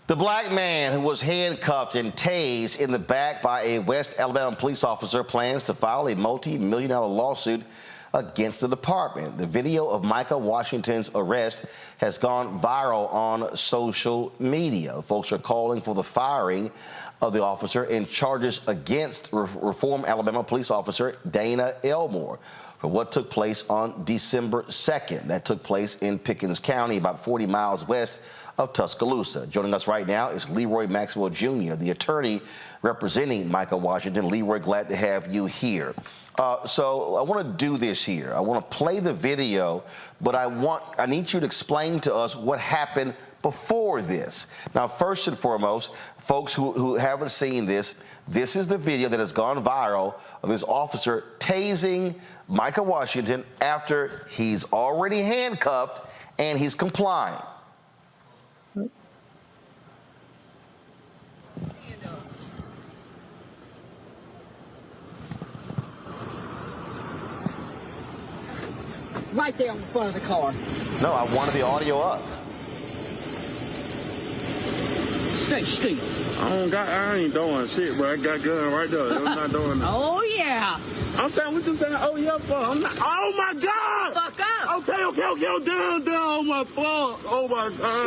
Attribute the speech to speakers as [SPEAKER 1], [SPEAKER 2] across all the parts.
[SPEAKER 1] The black man who was handcuffed and tased in the back by a West Alabama police officer plans to file a multi-million-dollar lawsuit against the department. The video of Micah Washington's arrest has gone viral on social media. Folks are calling for the firing of the officer and charges against Reform Alabama police officer Dana Elmore for what took place on December 2nd. That took place in Pickens County, about 40 miles west of Tuscaloosa. Joining us right now is Leroy Maxwell Jr., the attorney representing Micah Washington. Leroy, glad to have you here. So I want to do this here. I want to play the video, but I need you to explain to us what happened before this. Now, first and foremost, folks who haven't seen this, this is the video that has gone viral of this officer tasing Micah Washington after he's already handcuffed and he's complying.
[SPEAKER 2] Right there on the front of the car.
[SPEAKER 1] No, I wanted the audio up.
[SPEAKER 2] Stay still.
[SPEAKER 3] I ain't doing shit, but I got gun right there. I'm not doing that.
[SPEAKER 2] Oh, yeah.
[SPEAKER 3] I'm saying, what you saying? Oh, yeah, fuck. I'm not. Oh, my God.
[SPEAKER 2] Fuck up.
[SPEAKER 3] Okay. Down. Oh, my fuck. Oh, my God.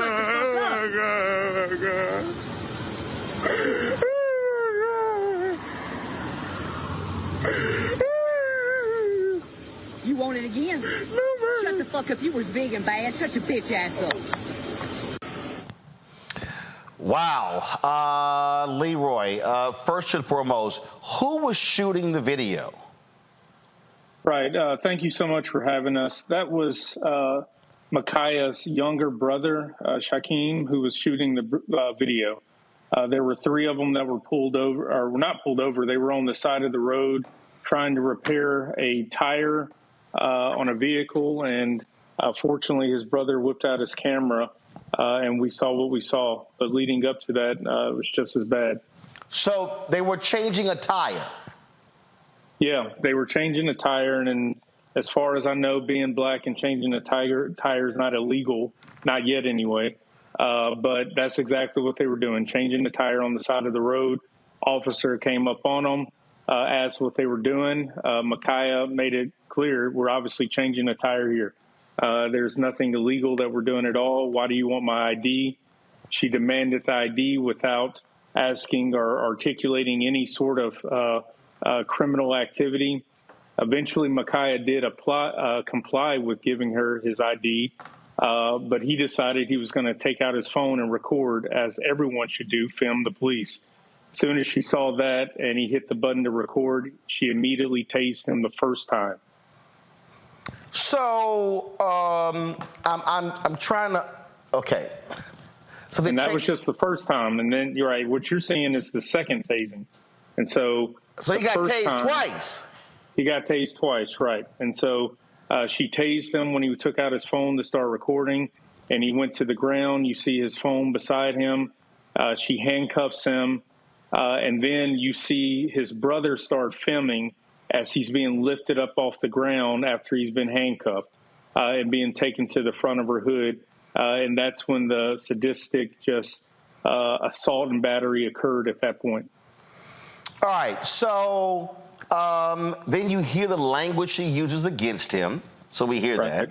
[SPEAKER 2] You want it again?
[SPEAKER 3] No, man.
[SPEAKER 2] Shut the fuck up. You was big and bad. Shut your bitch ass up.
[SPEAKER 1] Wow. Leroy, first and foremost, who was shooting the video?
[SPEAKER 4] Right. Thank you so much for having us. That was Micah's younger brother, Shaquem, who was shooting the video. There were three of them that were pulled over, or not pulled over. They were on the side of the road trying to repair a tire on a vehicle. And fortunately, his brother whipped out his camera. And we saw what we saw. But leading up to that, it was just as bad.
[SPEAKER 1] So they were changing a tire?
[SPEAKER 4] Yeah, they were changing a tire. And as far as I know, being black and changing a tire is not illegal, not yet anyway. But that's exactly what they were doing, changing the tire on the side of the road. Officer came up on them, asked what they were doing. Micah made it clear, we're obviously changing a tire here. There's nothing illegal that we're doing at all. Why do you want my ID? She demanded the ID without asking or articulating any sort of criminal activity. Eventually, Micah did comply with giving her his ID, but he decided he was going to take out his phone and record, as everyone should do, film the police. As soon as she saw that and he hit the button to record, she immediately tased him the first time.
[SPEAKER 1] So I'm trying to, okay. So
[SPEAKER 4] and that was just the first time. And then you're right. What you're seeing is the second tasing. And so
[SPEAKER 1] he got tased twice.
[SPEAKER 4] He got tased twice, right. And so she tased him when he took out his phone to start recording, and he went to the ground. You see his phone beside him. She handcuffs him. And then you see his brother start filming as he's being lifted up off the ground after he's been handcuffed and being taken to the front of her hood. And that's when the sadistic assault and battery occurred at that point.
[SPEAKER 1] All right. So then you hear the language she uses against him. So we hear
[SPEAKER 4] right.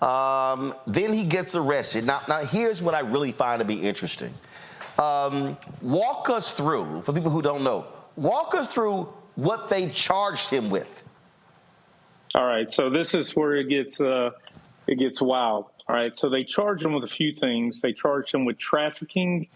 [SPEAKER 1] that. Then he gets arrested. Now, here's what I really find to be interesting. Walk us through, for people who don't know, walk us through what they charged him with.
[SPEAKER 4] All right, so this is where it gets wild. All right, so they charged him with a few things. They charged him with trafficking,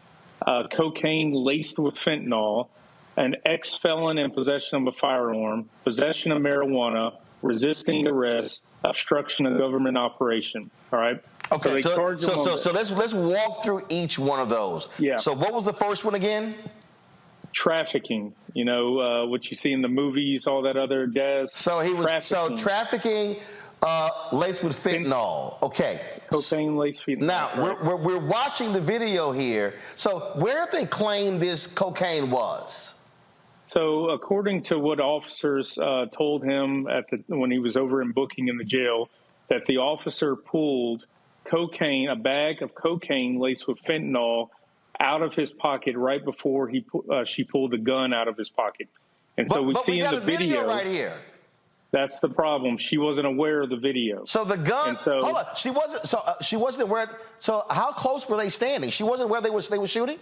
[SPEAKER 4] cocaine laced with fentanyl, an ex-felon in possession of a firearm, possession of marijuana, resisting arrest, obstruction of government operation. All right.
[SPEAKER 1] Okay. So let's walk through each one of those.
[SPEAKER 4] Yeah.
[SPEAKER 1] So what was the first one again?
[SPEAKER 4] Trafficking, what you see in the movies, all that other jazz.
[SPEAKER 1] So he was trafficking laced with fentanyl. Okay.
[SPEAKER 4] Cocaine laced fentanyl.
[SPEAKER 1] Now
[SPEAKER 4] right.
[SPEAKER 1] we're watching the video here. So where did they claim this cocaine was?
[SPEAKER 4] So according to what officers told him when he was over in booking in the jail, that the officer pulled a bag of cocaine laced with fentanyl out of his pocket right before she pulled the gun out of his pocket. And so we
[SPEAKER 1] but
[SPEAKER 4] see
[SPEAKER 1] we
[SPEAKER 4] in
[SPEAKER 1] got
[SPEAKER 4] the
[SPEAKER 1] a video right here.
[SPEAKER 4] That's the problem. She wasn't aware of the video.
[SPEAKER 1] So the gun.
[SPEAKER 4] And so,
[SPEAKER 1] hold on. She wasn't. So she wasn't aware. So how close were they standing? She wasn't where they were shooting.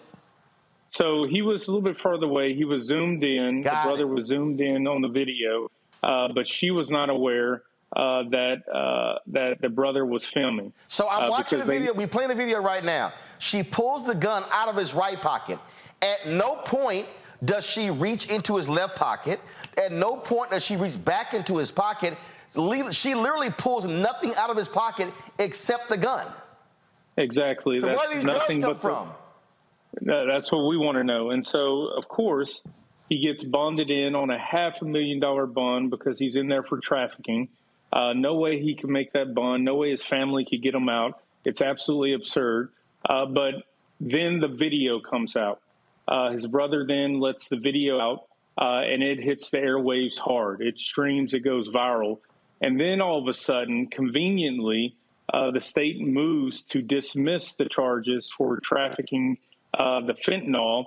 [SPEAKER 4] So he was a little bit further away. He was zoomed in. The brother was zoomed in on the video, but she was not aware that the brother was filming.
[SPEAKER 1] So I'm watching the video. We playing the video right now. She pulls the gun out of his right pocket. At no point does she reach into his left pocket. At no point does she reach back into his pocket. She literally pulls nothing out of his pocket except the gun.
[SPEAKER 4] Exactly.
[SPEAKER 1] So
[SPEAKER 4] that's
[SPEAKER 1] where do these drugs come from?
[SPEAKER 4] That's what we want to know. And so, of course, he gets bonded in on a $500,000 bond because he's in there for trafficking. No way he can make that bond. No way his family could get him out. It's absolutely absurd. But then the video comes out. His brother then lets the video out, and it hits the airwaves hard. It streams, it goes viral. And then all of a sudden, conveniently, the state moves to dismiss the charges for trafficking the fentanyl.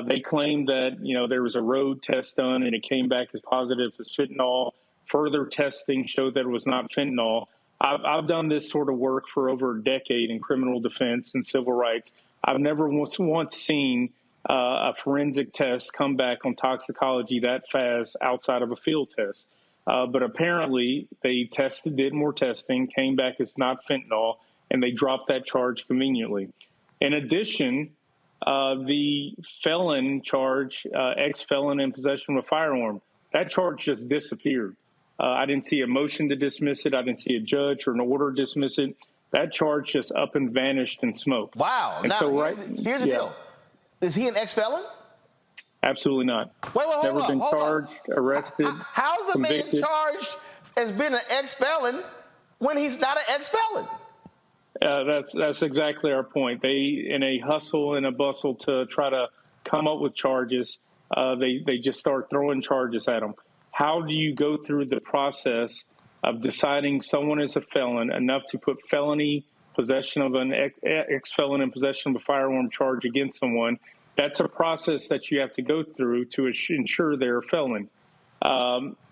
[SPEAKER 4] They claim that, there was a road test done and it came back as positive as fentanyl. Further testing showed that it was not fentanyl. I've done this sort of work for over a decade in criminal defense and civil rights. I've never once seen a forensic test come back on toxicology that fast outside of a field test. But apparently they did more testing, came back as not fentanyl, and they dropped that charge conveniently. In addition, the felon charge, ex-felon in possession of a firearm, that charge just disappeared. I didn't see a motion to dismiss it. I didn't see a judge or an order to dismiss it. That charge just up and vanished in smoke.
[SPEAKER 1] Wow.
[SPEAKER 4] And
[SPEAKER 1] now,
[SPEAKER 4] so,
[SPEAKER 1] here's the deal. Is he an ex-felon?
[SPEAKER 4] Absolutely not.
[SPEAKER 1] Wait,
[SPEAKER 4] Never been charged, arrested,
[SPEAKER 1] How's a
[SPEAKER 4] convicted.
[SPEAKER 1] man charged as being an ex-felon when he's not an ex-felon?
[SPEAKER 4] That's exactly our point. They, in a hustle and a bustle to try to come up with charges, they just start throwing charges at them. How do you go through the process of deciding someone is a felon enough to put felony possession of an ex-felon in possession of a firearm charge against someone? That's a process that you have to go through to ensure they're a felon.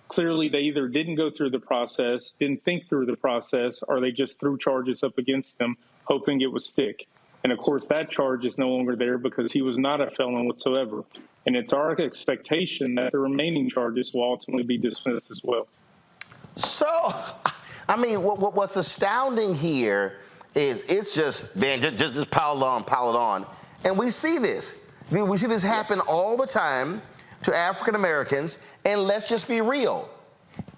[SPEAKER 4] Clearly, they either didn't go through the process, didn't think through the process, or they just threw charges up against them, hoping it would stick. And, of course, that charge is no longer there because he was not a felon whatsoever. And it's our expectation that the remaining charges will ultimately be dismissed as well.
[SPEAKER 1] So, I mean, what's astounding here is it's just, man, just pile it on. And we see this. We see this happen all the time to African Americans. And let's just be real.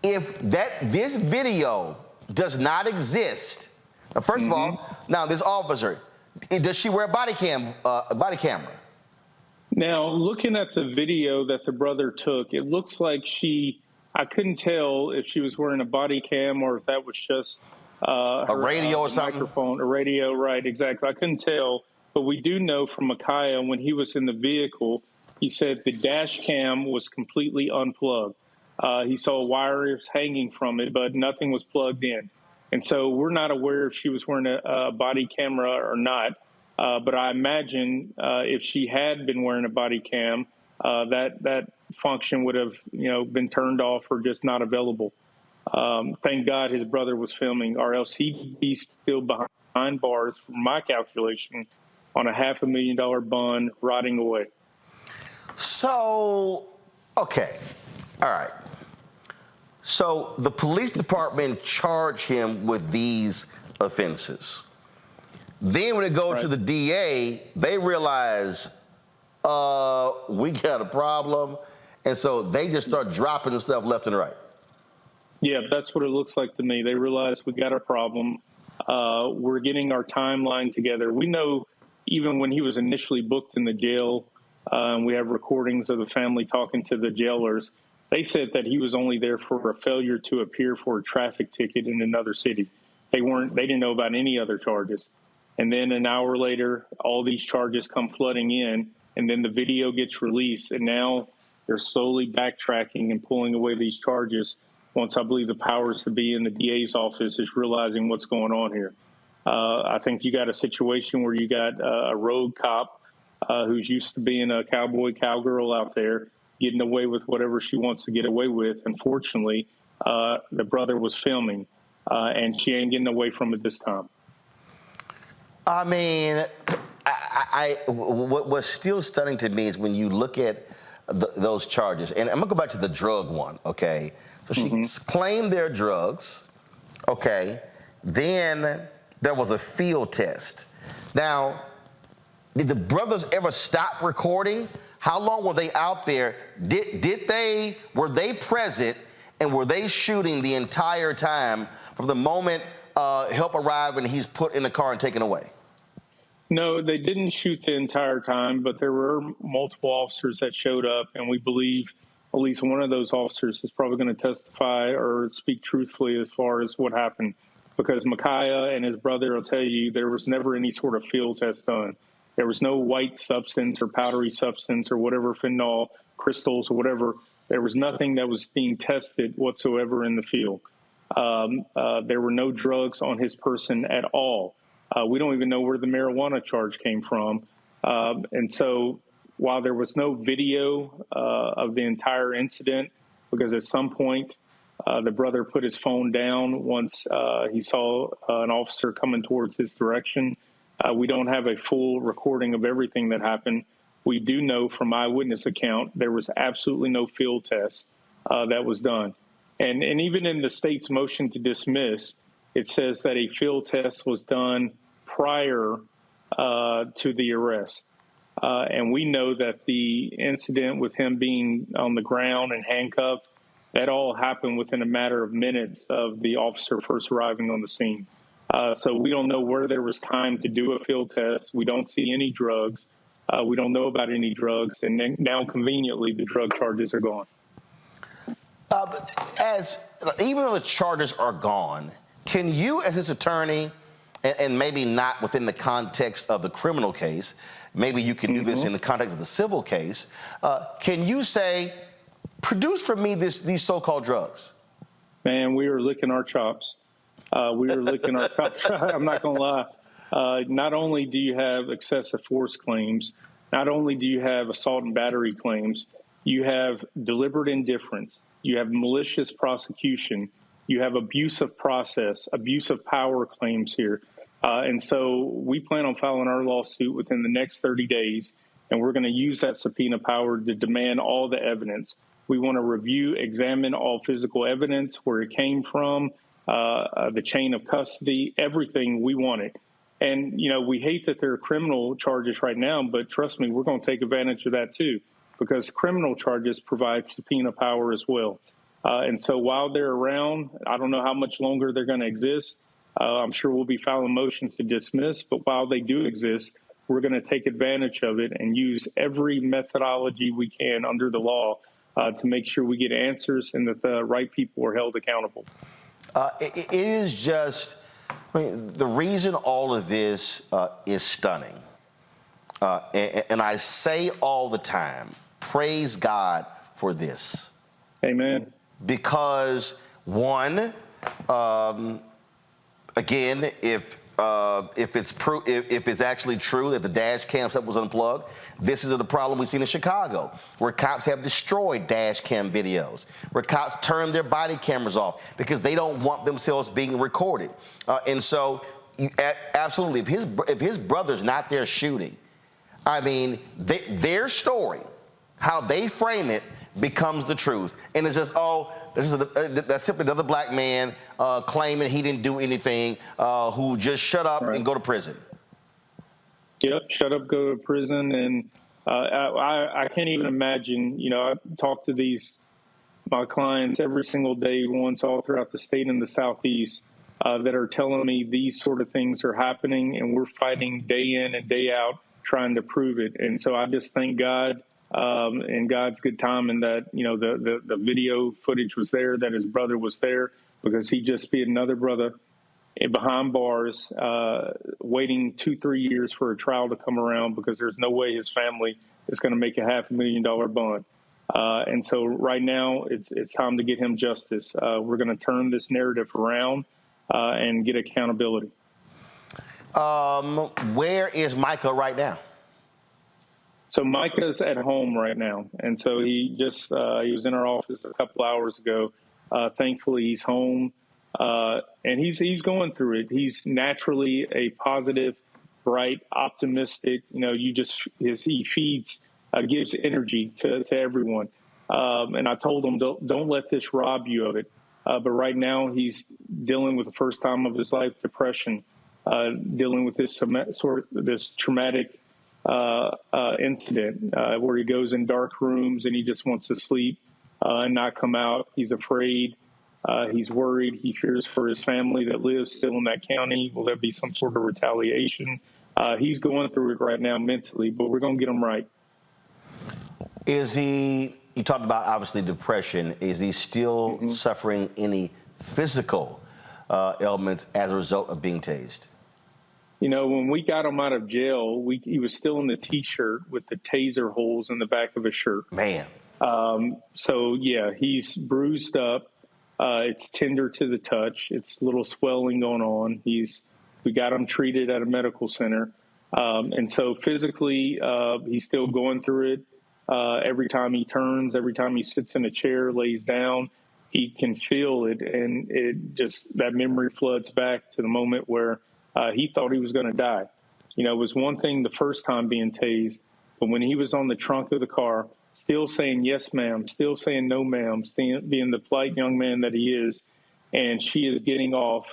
[SPEAKER 1] If this video does not exist, first of all, now this officer, does she wear a body camera?
[SPEAKER 4] Now, looking at the video that the brother took, it looks like I couldn't tell if she was wearing a body cam or if that was just
[SPEAKER 1] a radio or something.
[SPEAKER 4] Microphone, a radio, right? Exactly. I couldn't tell, but we do know from Micah when he was in the vehicle, he said the dash cam was completely unplugged. He saw wires hanging from it, but nothing was plugged in. And so we're not aware if she was wearing a body camera or not. But I imagine if she had been wearing a body cam, that function would have, been turned off or just not available. Thank God his brother was filming, or else he'd be still behind bars, from my calculation, on a $500,000 bond, rotting away.
[SPEAKER 1] So, okay, all right. So the police department charged him with these offenses. Then when it goes to the DA, they realize, we got a problem. And so they just start dropping the stuff left and right.
[SPEAKER 4] Yeah, that's what it looks like to me. They realize we got a problem. We're getting our timeline together. We know even when he was initially booked in the jail, we have recordings of the family talking to the jailers. They said that he was only there for a failure to appear for a traffic ticket in another city. They didn't know about any other charges. And then an hour later, all these charges come flooding in, and then the video gets released. And now they're slowly backtracking and pulling away these charges once I believe the powers to be in the DA's office is realizing what's going on here. I think you got a situation where you got a road cop who's used to being a cowboy, cowgirl out there, getting away with whatever she wants to get away with. Unfortunately, the brother was filming, and she ain't getting away from it this time.
[SPEAKER 1] I mean, what's still stunning to me is when you look at those charges, and I'm gonna go back to the drug one, okay? So she claimed they're drugs, okay? Then there was a field test. Now, did the brothers ever stop recording? How long were they out there? Were they present, and were they shooting the entire time from the moment help arrived and he's put in the car and taken away?
[SPEAKER 4] No, they didn't shoot the entire time, but there were multiple officers that showed up, and we believe at least one of those officers is probably going to testify or speak truthfully as far as what happened, because Micah and his brother will tell you there was never any sort of field test done. There was no white substance or powdery substance or whatever, fentanyl, crystals or whatever. There was nothing that was being tested whatsoever in the field. There were no drugs on his person at all. We don't even know where the marijuana charge came from. And so while there was no video of the entire incident, because at some point the brother put his phone down once he saw an officer coming towards his direction, we don't have a full recording of everything that happened. We do know from eyewitness account there was absolutely no field test that was done. And even in the state's motion to dismiss, it says that a field test was done prior to the arrest. And we know that the incident with him being on the ground and handcuffed, that all happened within a matter of minutes of the officer first arriving on the scene. So we don't know where there was time to do a field test. We don't see any drugs. We don't know about any drugs. And then now conveniently, the drug charges are gone.
[SPEAKER 1] Even though the charges are gone, can you, as his attorney, and maybe not within the context of the criminal case, maybe you can do this in the context of the civil case, can you say, produce for me these so-called drugs?
[SPEAKER 4] Man, we are licking our chops. We are licking our chops. I'm not going to lie. Not only do you have excessive force claims, not only do you have assault and battery claims, you have deliberate indifference, you have malicious prosecution, you have abuse of process, abuse of power claims here. And so we plan on filing our lawsuit within the next 30 days, and we're going to use that subpoena power to demand all the evidence. We want to review, examine all physical evidence, where it came from, the chain of custody, everything. We want it. And, you know, we hate that there are criminal charges right now, but trust me, we're going to take advantage of that too, because criminal charges provide subpoena power as well. And so while they're around, I don't know how much longer they're going to exist. I'm sure we'll be filing motions to dismiss, but while they do exist, we're going to take advantage of it and use every methodology we can under the law to make sure we get answers and that the right people are held accountable.
[SPEAKER 1] It is just, I mean, the reason all of this is stunning, and I say all the time, praise God for this.
[SPEAKER 4] Amen.
[SPEAKER 1] Because one, again, if it's actually true that the dash cam stuff was unplugged, this is the problem we've seen in Chicago, where cops have destroyed dash cam videos, where cops turn their body cameras off because they don't want themselves being recorded. And so, absolutely, if his brother's not there shooting, I mean, their story, how they frame it, becomes the truth. And it's just, that's simply another black man claiming he didn't do anything, who just shut up and go to prison.
[SPEAKER 4] Yep, shut up, go to prison. And I can't even imagine, you know, I talk to my clients every single day, once all throughout the state and the Southeast, that are telling me these sort of things are happening, and we're fighting day in and day out trying to prove it. And so I just thank God and God's good timing that, you know, the video footage was there, that his brother was there, because he'd just be another brother behind bars, waiting 2-3 years for a trial to come around, because there's no way his family is going to make a $500,000 bond. And so right now it's time to get him justice. We're going to turn this narrative around and get accountability.
[SPEAKER 1] Where is Micah right now?
[SPEAKER 4] So Micah's at home right now, and so he was in our office a couple hours ago. Thankfully, he's home, and he's going through it. He's naturally a positive, bright, optimistic. He feeds, gives energy to everyone. And I told him, don't let this rob you of it. But right now, he's dealing with the first time of his life depression, dealing with this traumatic incident where he goes in dark rooms and he just wants to sleep and not come out. He's afraid. He's worried. He fears for his family that lives still in that county. Will there be some sort of retaliation? He's going through it right now mentally, but we're going to get him right.
[SPEAKER 1] You talked about, obviously, depression. Is he still suffering any physical ailments as a result of being tased?
[SPEAKER 4] When we got him out of jail, he was still in the T-shirt with the taser holes in the back of his shirt.
[SPEAKER 1] Man.
[SPEAKER 4] So, yeah, he's bruised up. It's tender to the touch. It's a little swelling going on. We got him treated at a medical center. And so physically, he's still going through it. Every time he turns, every time he sits in a chair, lays down, he can feel it. And that memory floods back to the moment where he thought he was going to die. It was one thing the first time being tased, but when he was on the trunk of the car, still saying, yes, ma'am, still saying, no, ma'am, being the polite young man that he is, and she is getting off,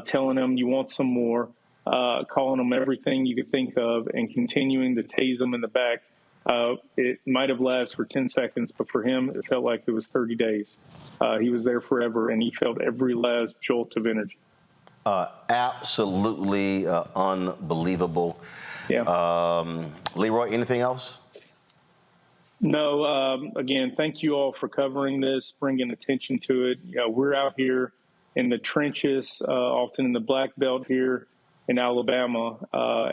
[SPEAKER 4] telling him, you want some more, calling him everything you could think of, and continuing to tase him in the back. It might have lasted for 10 seconds, but for him, it felt like it was 30 days. He was there forever, and he felt every last jolt of energy.
[SPEAKER 1] Absolutely unbelievable.
[SPEAKER 4] Yeah.
[SPEAKER 1] Leroy, anything else?
[SPEAKER 4] No. Again, thank you all for covering this, bringing attention to it. We're out here in the trenches, often in the Black Belt here in Alabama,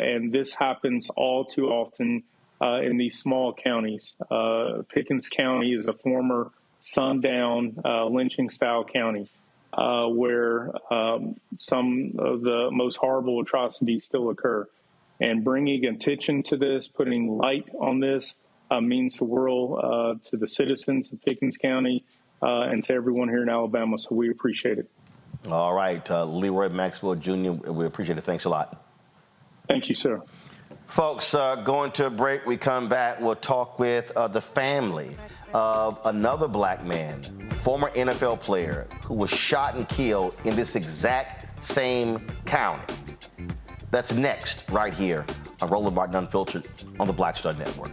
[SPEAKER 4] and this happens all too often in these small counties. Pickens County is a former sundown lynching-style county where some of the most horrible atrocities still occur. And bringing attention to this, putting light on this, means the world to the citizens of Pickens County and to everyone here in Alabama. So we appreciate it.
[SPEAKER 1] All right. Leroy Maxwell, Jr., we appreciate it. Thanks a lot.
[SPEAKER 4] Thank you, sir.
[SPEAKER 1] Folks, going to a break. We come back. We'll talk with the family of another black man, former NFL player, who was shot and killed in this exact same county. That's next, right here on Roland Martin Unfiltered on the Black Star Network.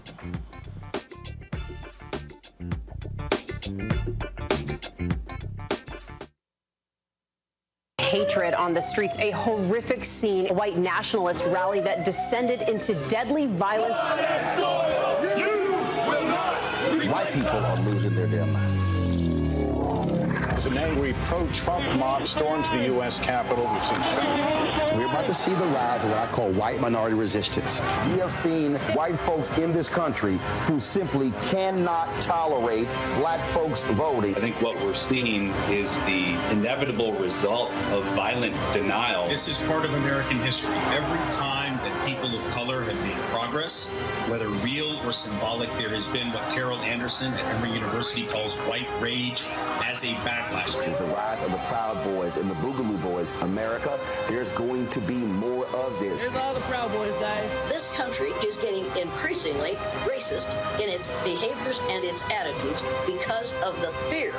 [SPEAKER 5] Hatred on the streets, a horrific scene, a white nationalist rally that descended into deadly violence.
[SPEAKER 1] White people are losing their damn minds.
[SPEAKER 6] As an angry pro-Trump mob storms the U.S. Capitol, we've seen shooting.
[SPEAKER 7] We're about to see the rise of what I call white minority resistance.
[SPEAKER 1] We have seen white folks in this country who simply cannot tolerate black folks voting.
[SPEAKER 8] I think what we're seeing is the inevitable result of violent denial.
[SPEAKER 9] This is part of American history. Every time that people of color have made progress, whether real or symbolic, there has been what Carol Anderson at Emory University calls white rage as a backlash.
[SPEAKER 1] This is the rise of the Proud Boys and the Boogaloo Boys. America, there's going to be more of this.
[SPEAKER 2] Here's all the Proud Boys, guys.
[SPEAKER 10] This country is getting increasingly racist in its behaviors and its attitudes because of the fear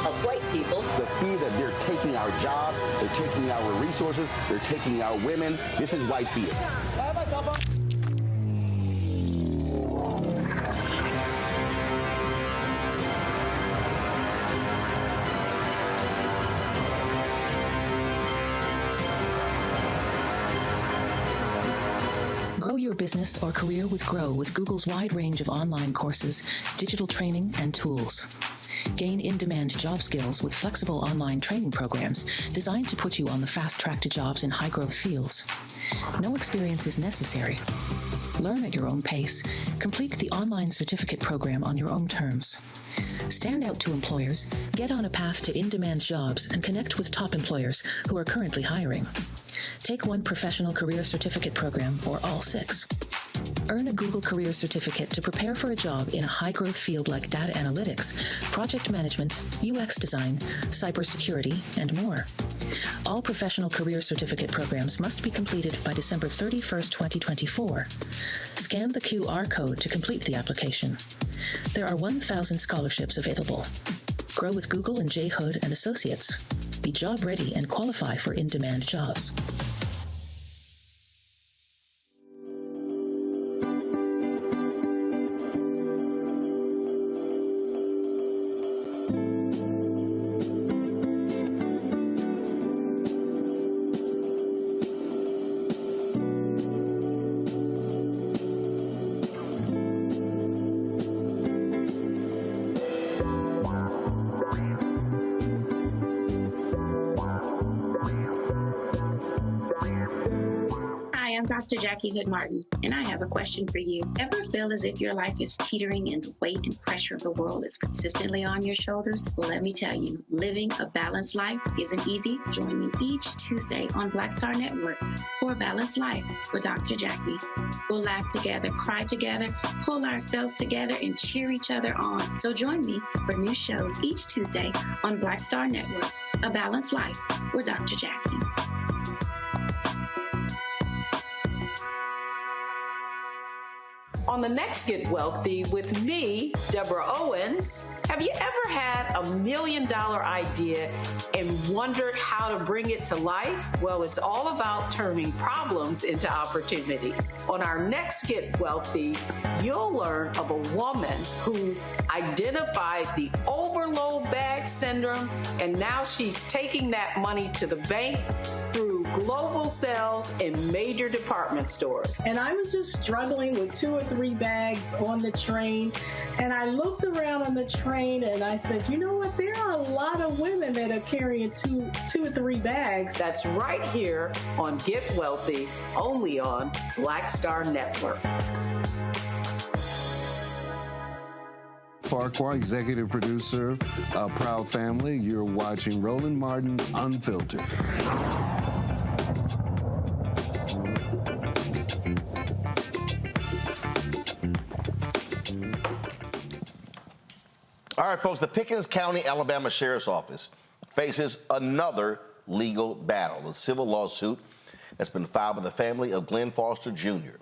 [SPEAKER 10] of white people.
[SPEAKER 7] The fear that they're taking our jobs, they're taking our resources, they're taking our women. This is white fear.
[SPEAKER 11] Grow your business or career with Grow with Google's wide range of online courses, digital training, and tools. Gain in-demand job skills with flexible online training programs designed to put you on the fast track to jobs in high-growth fields. No experience is necessary. Learn at your own pace. Complete the online certificate program on your own terms. Stand out to employers, get on a path to in-demand jobs, and connect with top employers who are currently hiring. Take one professional career certificate program or all 6. Earn a Google Career Certificate to prepare for a job in a high-growth field like data analytics, project management, UX design, cybersecurity, and more. All professional career certificate programs must be completed by December 31st, 2024. Scan the QR code to complete the application. There are 1,000 scholarships available. Grow with Google and J. Hood and Associates. Be job ready and qualify for in-demand jobs.
[SPEAKER 12] I'm Dr. Jackie Hood Martin, and I have a question for you. Ever feel as if your life is teetering and the weight and pressure of the world is consistently on your shoulders? Well, let me tell you, living a balanced life isn't easy. Join me each Tuesday on Black Star Network for A Balanced Life with Dr. Jackie. We'll laugh together, cry together, pull ourselves together, and cheer each other on. So join me for new shows each Tuesday on Black Star Network, A Balanced Life with Dr. Jackie.
[SPEAKER 13] On the next Get Wealthy with me, Deborah Owens, have you ever had $1 million idea and wondered how to bring it to life? Well, it's all about turning problems into opportunities. On our next Get Wealthy, you'll learn of a woman who identified the overload bag syndrome, and now she's taking that money to the bank through global sales in major department stores.
[SPEAKER 14] And I was just struggling with 2 or 3 bags on the train, and I looked around on the train and I said, you know what, there are a lot of women that are carrying two or 3 bags.
[SPEAKER 13] That's right here on Get Wealthy, only on Black Star Network.
[SPEAKER 15] Farquhar, executive producer, Proud Family. You're watching Roland Martin Unfiltered.
[SPEAKER 1] All right, folks, the Pickens County, Alabama Sheriff's Office faces another legal battle, a civil lawsuit that's been filed by the family of Glenn Foster Jr.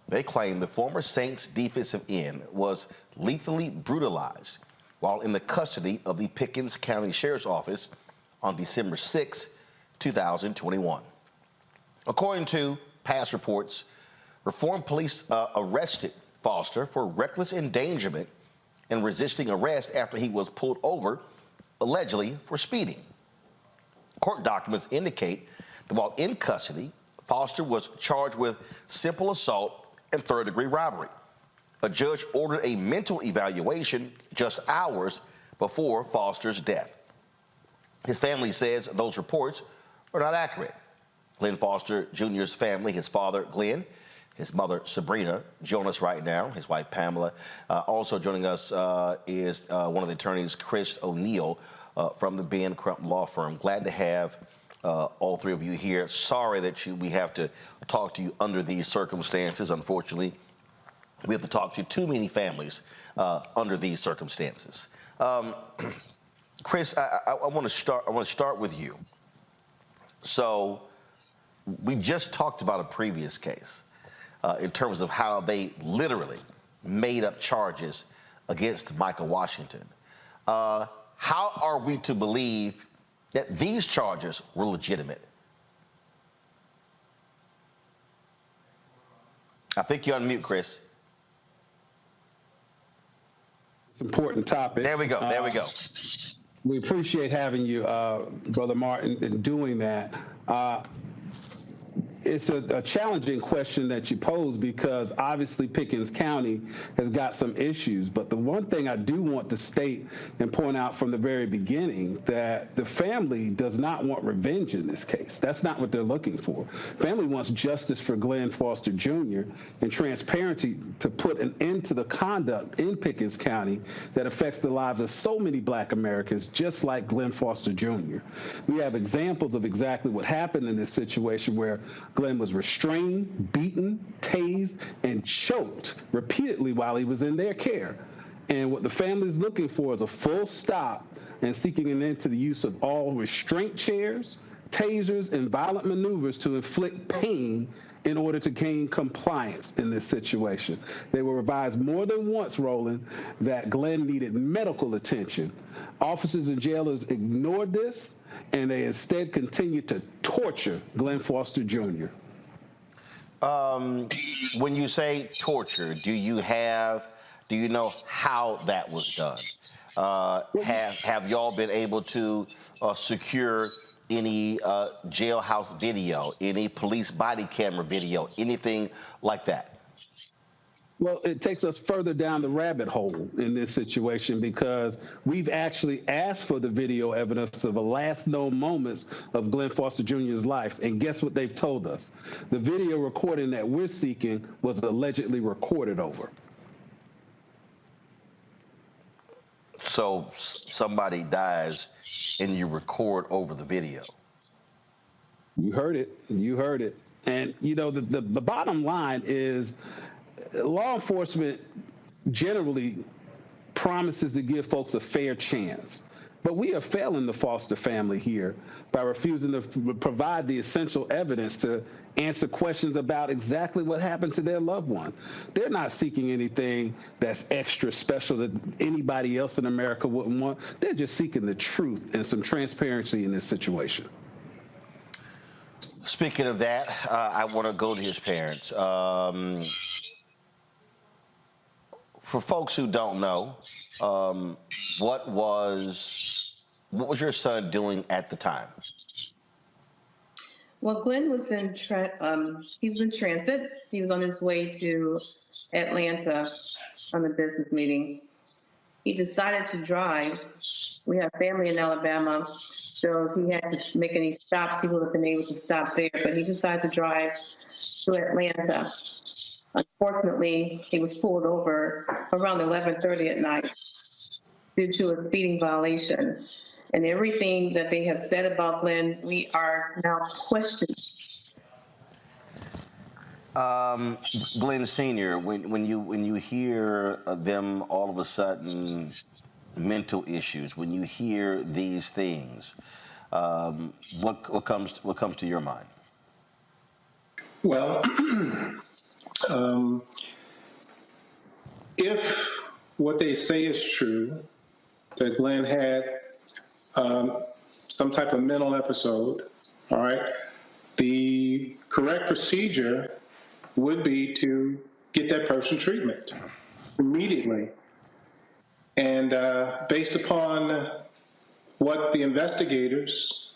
[SPEAKER 1] They claim the former Saints defensive end was lethally brutalized while in the custody of the Pickens County Sheriff's Office on December 6, 2021. According to past reports, Reform Police arrested Foster for reckless endangerment and resisting arrest after he was pulled over, allegedly for speeding. Court documents indicate that while in custody, Foster was charged with simple assault and third-degree robbery. A judge ordered a mental evaluation just hours before Foster's death. His family says those reports are not accurate. Glenn Foster Jr.'s family, his father, Glenn, his mother, Sabrina, join us right now. His wife, Pamela. Also joining us is one of the attorneys, Chris O'Neill, from the Ben Crump Law Firm. Glad to have all 3 of you here. Sorry that we have to talk to you under these circumstances. Unfortunately, we have to talk to too many families under these circumstances. Chris, I want to start with you. So we just talked about a previous case in terms of how they literally made up charges against Micah Washington. How are we to believe that these charges were legitimate? I think you're on mute, Chris.
[SPEAKER 16] It's an important topic.
[SPEAKER 1] There we go. There we go.
[SPEAKER 16] We appreciate having you, Brother Martin, in doing that. It's a challenging question that you pose because obviously Pickens County has got some issues. But the one thing I do want to state and point out from the very beginning that the family does not want revenge in this case. That's not what they're looking for. Family wants justice for Glenn Foster Jr. and transparency to put an end to the conduct in Pickens County that affects the lives of so many Black Americans, just like Glenn Foster Jr. We have examples of exactly what happened in this situation where Glenn was restrained, beaten, tased, and choked repeatedly while he was in their care. And what the family is looking for is a full stop and seeking an end to the use of all restraint chairs, tasers, and violent maneuvers to inflict pain in order to gain compliance in this situation. They were advised more than once, Roland, that Glenn needed medical attention. Officers and jailers ignored this, and they instead continued to torture Glenn Foster Jr.
[SPEAKER 1] When you say torture, do you know how that was done? Have y'all been able to secure any jailhouse video, any police body camera video, anything like that?
[SPEAKER 16] Well, it takes us further down the rabbit hole in this situation because we've actually asked for the video evidence of the last known moments of Glenn Foster Jr.'s life. And guess what they've told us? The video recording that we're seeking was allegedly recorded over.
[SPEAKER 1] So somebody dies and you record over the video.
[SPEAKER 16] You heard it. You heard it. And, you know, the bottom line is law enforcement generally promises to give folks a fair chance. But we are failing the Foster family here by refusing to provide the essential evidence to answer questions about exactly what happened to their loved one. They're not seeking anything that's extra special that anybody else in America wouldn't want. They're just seeking the truth and some transparency in this situation.
[SPEAKER 1] Speaking of that, I want to go to his parents. For folks who don't know, what was your son doing at the time?
[SPEAKER 17] Well, Glenn was in transit. He was on his way to Atlanta on a business meeting. He decided to drive. We have family in Alabama, so he had to make any stops. He would have been able to stop there, but he decided to drive to Atlanta. Unfortunately, he was pulled over around 11:30 at night due to a speeding violation. And everything that they have said about Glenn, we are now questioning.
[SPEAKER 1] Glenn Sr., when you hear them all of a sudden mental issues, when you hear these things, what comes to your mind?
[SPEAKER 18] Well, if what they say is true, that Glenn had some type of mental episode, all right, the correct procedure would be to get that person treatment immediately. And based upon what the investigators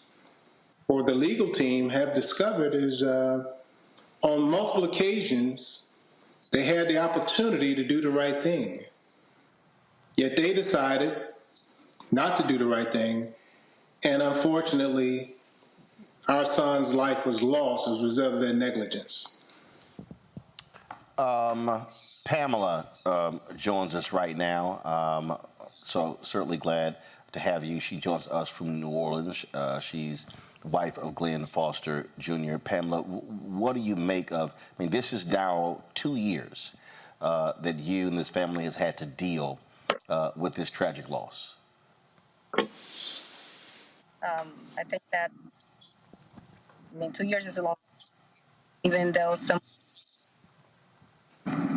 [SPEAKER 18] or the legal team have discovered is on multiple occasions, they had the opportunity to do the right thing. Yet they decided not to do the right thing. And unfortunately, our son's life was lost as a result of their negligence.
[SPEAKER 1] Pamela joins us right now. So certainly glad to have you. She joins us from New Orleans. She's the wife of Glenn Foster Jr. Pamela, what do you make of, I mean, this is now 2 years that you and this family has had to deal with this tragic loss.
[SPEAKER 19] I think that, 2 years is a long time, even though some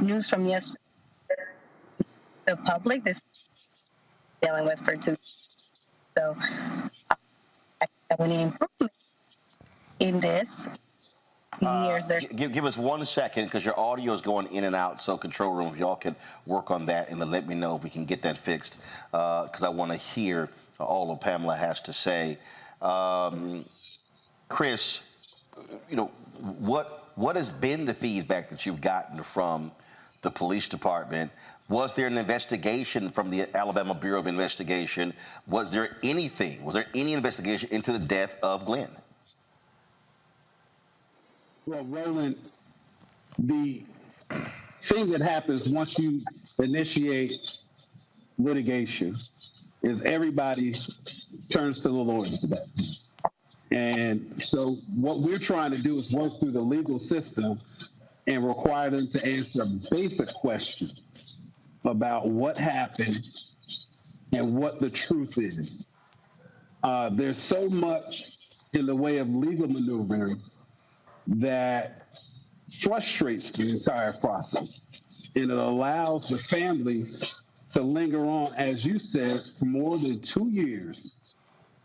[SPEAKER 19] news from yesterday, the public is dealing with for 2 years. So we need improvement in this. Years.
[SPEAKER 1] Give us 1 second because your audio is going in and out. So control room, if y'all can work on that and then let me know if we can get that fixed because I want to hear all of Pamela has to say. Chris, what has been the feedback that you've gotten from the police department? Was there an investigation from the Alabama Bureau of Investigation? Was there any investigation into the death of Glenn?
[SPEAKER 16] Well, Roland, the thing that happens once you initiate litigation is everybody turns to the Lord for that. And so what we're trying to do is work through the legal system and require them to answer a basic question about what happened and what the truth is. There's so much in the way of legal maneuvering that frustrates the entire process. And it allows the family to linger on, as you said, for more than 2 years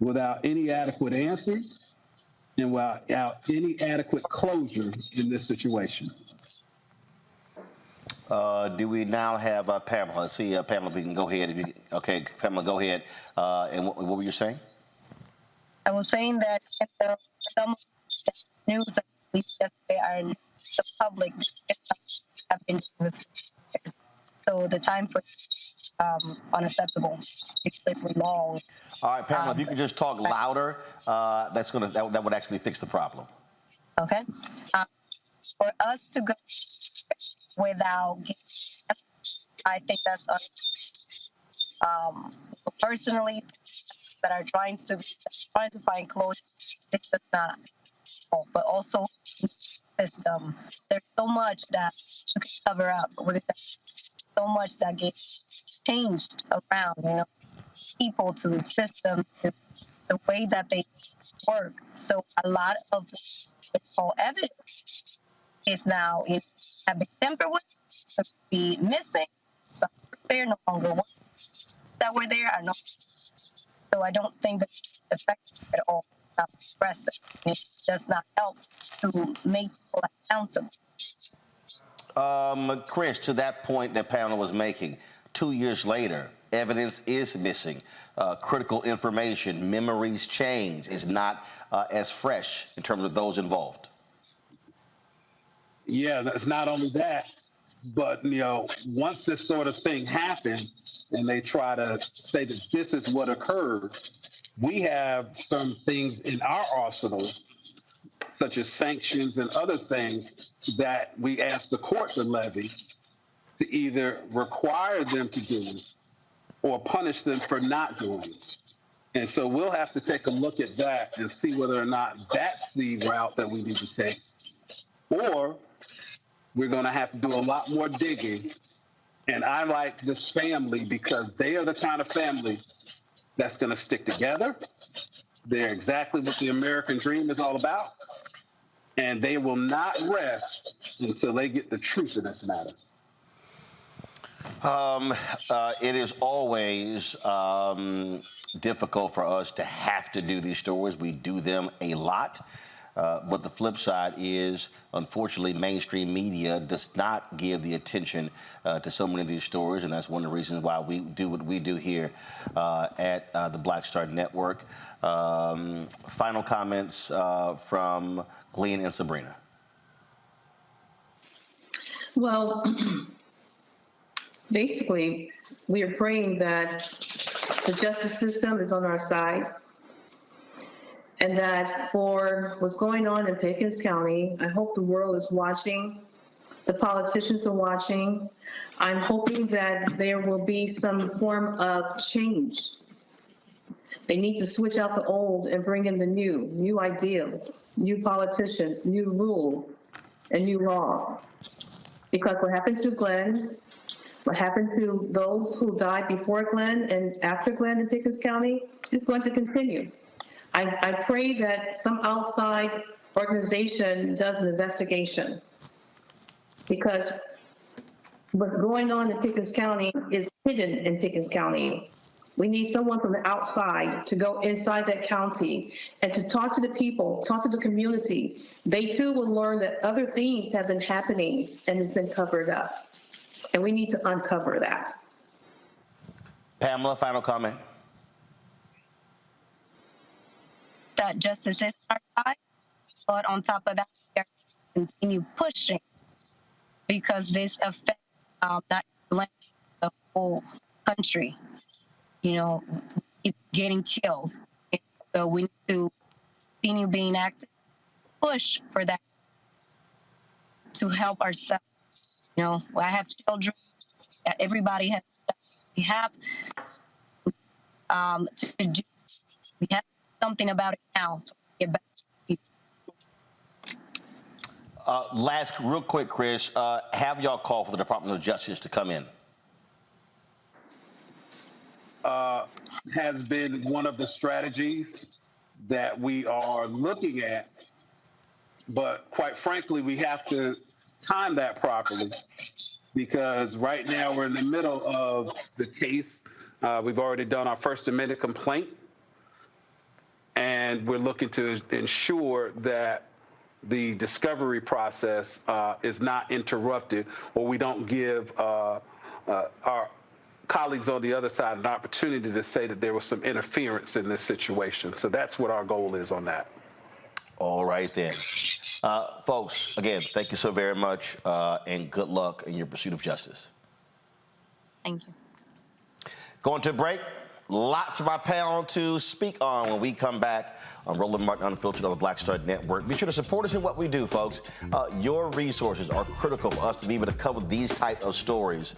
[SPEAKER 16] without any adequate answers and without any adequate closure in this situation.
[SPEAKER 1] Do we now have Pamela? Let's see, Pamela, if we can go ahead. Okay, Pamela, go ahead. And what were you saying?
[SPEAKER 19] I was saying that some news that released yesterday are the public have been with. So the time for unacceptable, ridiculously long.
[SPEAKER 1] All right, Pamela, if you could just talk louder, that would actually fix the problem.
[SPEAKER 19] Okay. For us to go without, I think that's personally that are trying to find closure. It's just not. But also, system. There's so much that you can cover up with it. So much that gets changed around, people to systems, to the way that they work. So a lot of evidence is now have been tampered with, to be missing, but they're no longer that were there are not. So I don't think that it's effective at all. Expressive. It does not help to make people accountable.
[SPEAKER 1] Chris, to that point that Pamela was making, 2 years later, evidence is missing. Critical information, memories change, is not as fresh in terms of those involved.
[SPEAKER 16] Yeah, it's not only that, but, once this sort of thing happens and they try to say that this is what occurred, we have some things in our arsenal, such as sanctions and other things, that we ask the court to levy to either require them to do or punish them for not doing it. And so we'll have to take a look at that and see whether or not that's the route that we need to take. Or we're going to have to do a lot more digging. And I like this family because they are the kind of family that's going to stick together. They're exactly what the American dream is all about. And they will not rest until they get the truth in this matter.
[SPEAKER 1] It is always difficult for us to have to do these stories. We do them a lot. But the flip side is, unfortunately, mainstream media does not give the attention to so many of these stories, and that's one of the reasons why we do what we do here at the Black Star Network. Final comments from Glenn and Sabrina.
[SPEAKER 17] Well, basically, we are praying that the justice system is on our side, and that for what's going on in Pickens County, I hope the world is watching, the politicians are watching. I'm hoping that there will be some form of change. They need to switch out the old and bring in the new ideals, new politicians, new rules, and new law. Because what happened to Glenn, what happened to those who died before Glenn and after Glenn in Pickens County is going to continue. I pray that some outside organization does an investigation, because what's going on in Pickens County is hidden in Pickens County. We need someone from the outside to go inside that county and to talk to the people, talk to the community. They too will learn that other things have been happening and has been covered up. And we need to uncover that.
[SPEAKER 1] Pamela, final comment.
[SPEAKER 19] That justice is our side, but on top of that, we are going to continue pushing, because this affects not the whole country. Keep getting killed. So we need to continue being active, push for that to help ourselves. I have children. Everybody has. We have to do. We have something about it now. So get back to people.
[SPEAKER 1] Last, real quick, Chris, have y'all called for the Department of Justice to come in?
[SPEAKER 16] Has been one of the strategies that we are looking at, but quite frankly, we have to time that properly, because right now we're in the middle of the case. We've already done our First Amendment complaint, and we're looking to ensure that the discovery process is not interrupted, or we don't give our colleagues on the other side an opportunity to say that there was some interference in this situation. So that's what our goal is on that.
[SPEAKER 1] All right, then. Folks, again, thank you so very much, and good luck in your pursuit of justice.
[SPEAKER 19] Thank you.
[SPEAKER 1] Going to a break. Lots for my panel to speak on when we come back on Roland Martin Unfiltered on the Black Star Network. Be sure to support us in what we do, folks. Your resources are critical for us to be able to cover these type of stories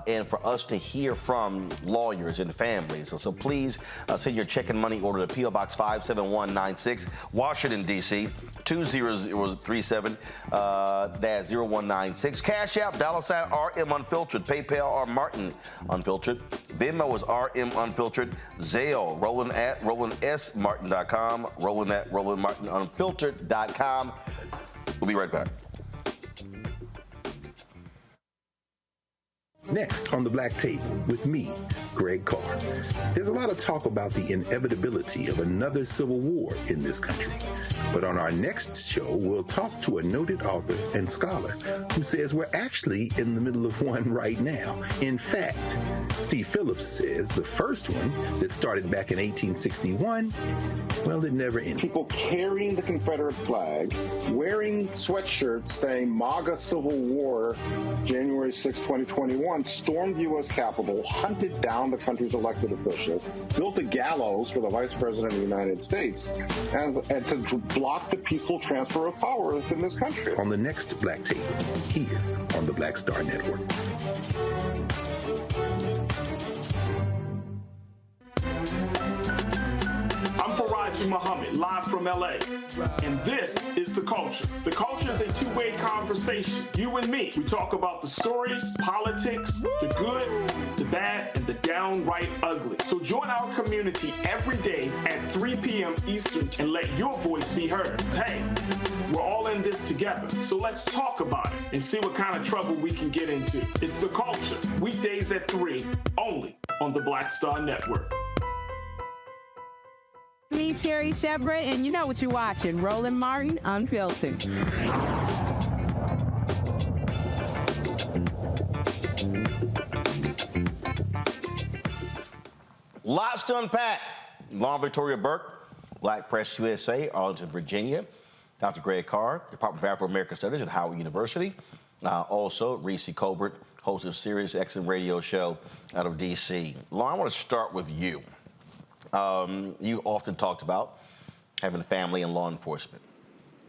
[SPEAKER 1] and for us to hear from lawyers and families. So please send your check and money order to P.O. Box 57196, Washington, D.C., 20037, that's 0196. Cash App, $RM Unfiltered. PayPal, R Martin Unfiltered. Venmo is RM Unfiltered. Zelle, Roland at RolandSMartin.com. Roland at RolandMartinUnfiltered.com. We'll be right back.
[SPEAKER 20] Next on The Black Table with me, Greg Carr. There's a lot of talk about the inevitability of another civil war in this country. But on our next show, we'll talk to a noted author and scholar who says we're actually in the middle of one right now. In fact, Steve Phillips says the first one that started back in 1861, well, it never ended.
[SPEAKER 6] People carrying the Confederate flag, wearing sweatshirts saying MAGA Civil War, January 6, 2021, stormed the U.S. Capitol, hunted down the country's elected officials, built a gallows for the Vice President of the United States, and to block the peaceful transfer of power in this country.
[SPEAKER 20] On the next Black Table, here on the Black Star Network.
[SPEAKER 3] Muhammad, live from LA. And this is The Culture. The Culture is a two-way conversation. You and me. We talk about the stories, politics, the good, the bad, and the downright ugly. So join our community every day at 3 p.m. Eastern and let your voice be heard. Hey, we're all in this together. So let's talk about it and see what kind of trouble we can get into. It's The Culture. Weekdays at 3, only on the Black Star Network.
[SPEAKER 21] Me, Sherry Shepard, and you know what you're watching, Roland Martin Unfiltered.
[SPEAKER 1] Lots to unpack. Lauren Victoria Burke, Black Press USA, Arlington, Virginia. Dr. Greg Carr, Department of Afro-American Studies at Howard University. Also, Reese Colbert, host of Sirius XM radio show out of D.C. Lauren, I want to start with you. You often talked about having a family in law enforcement.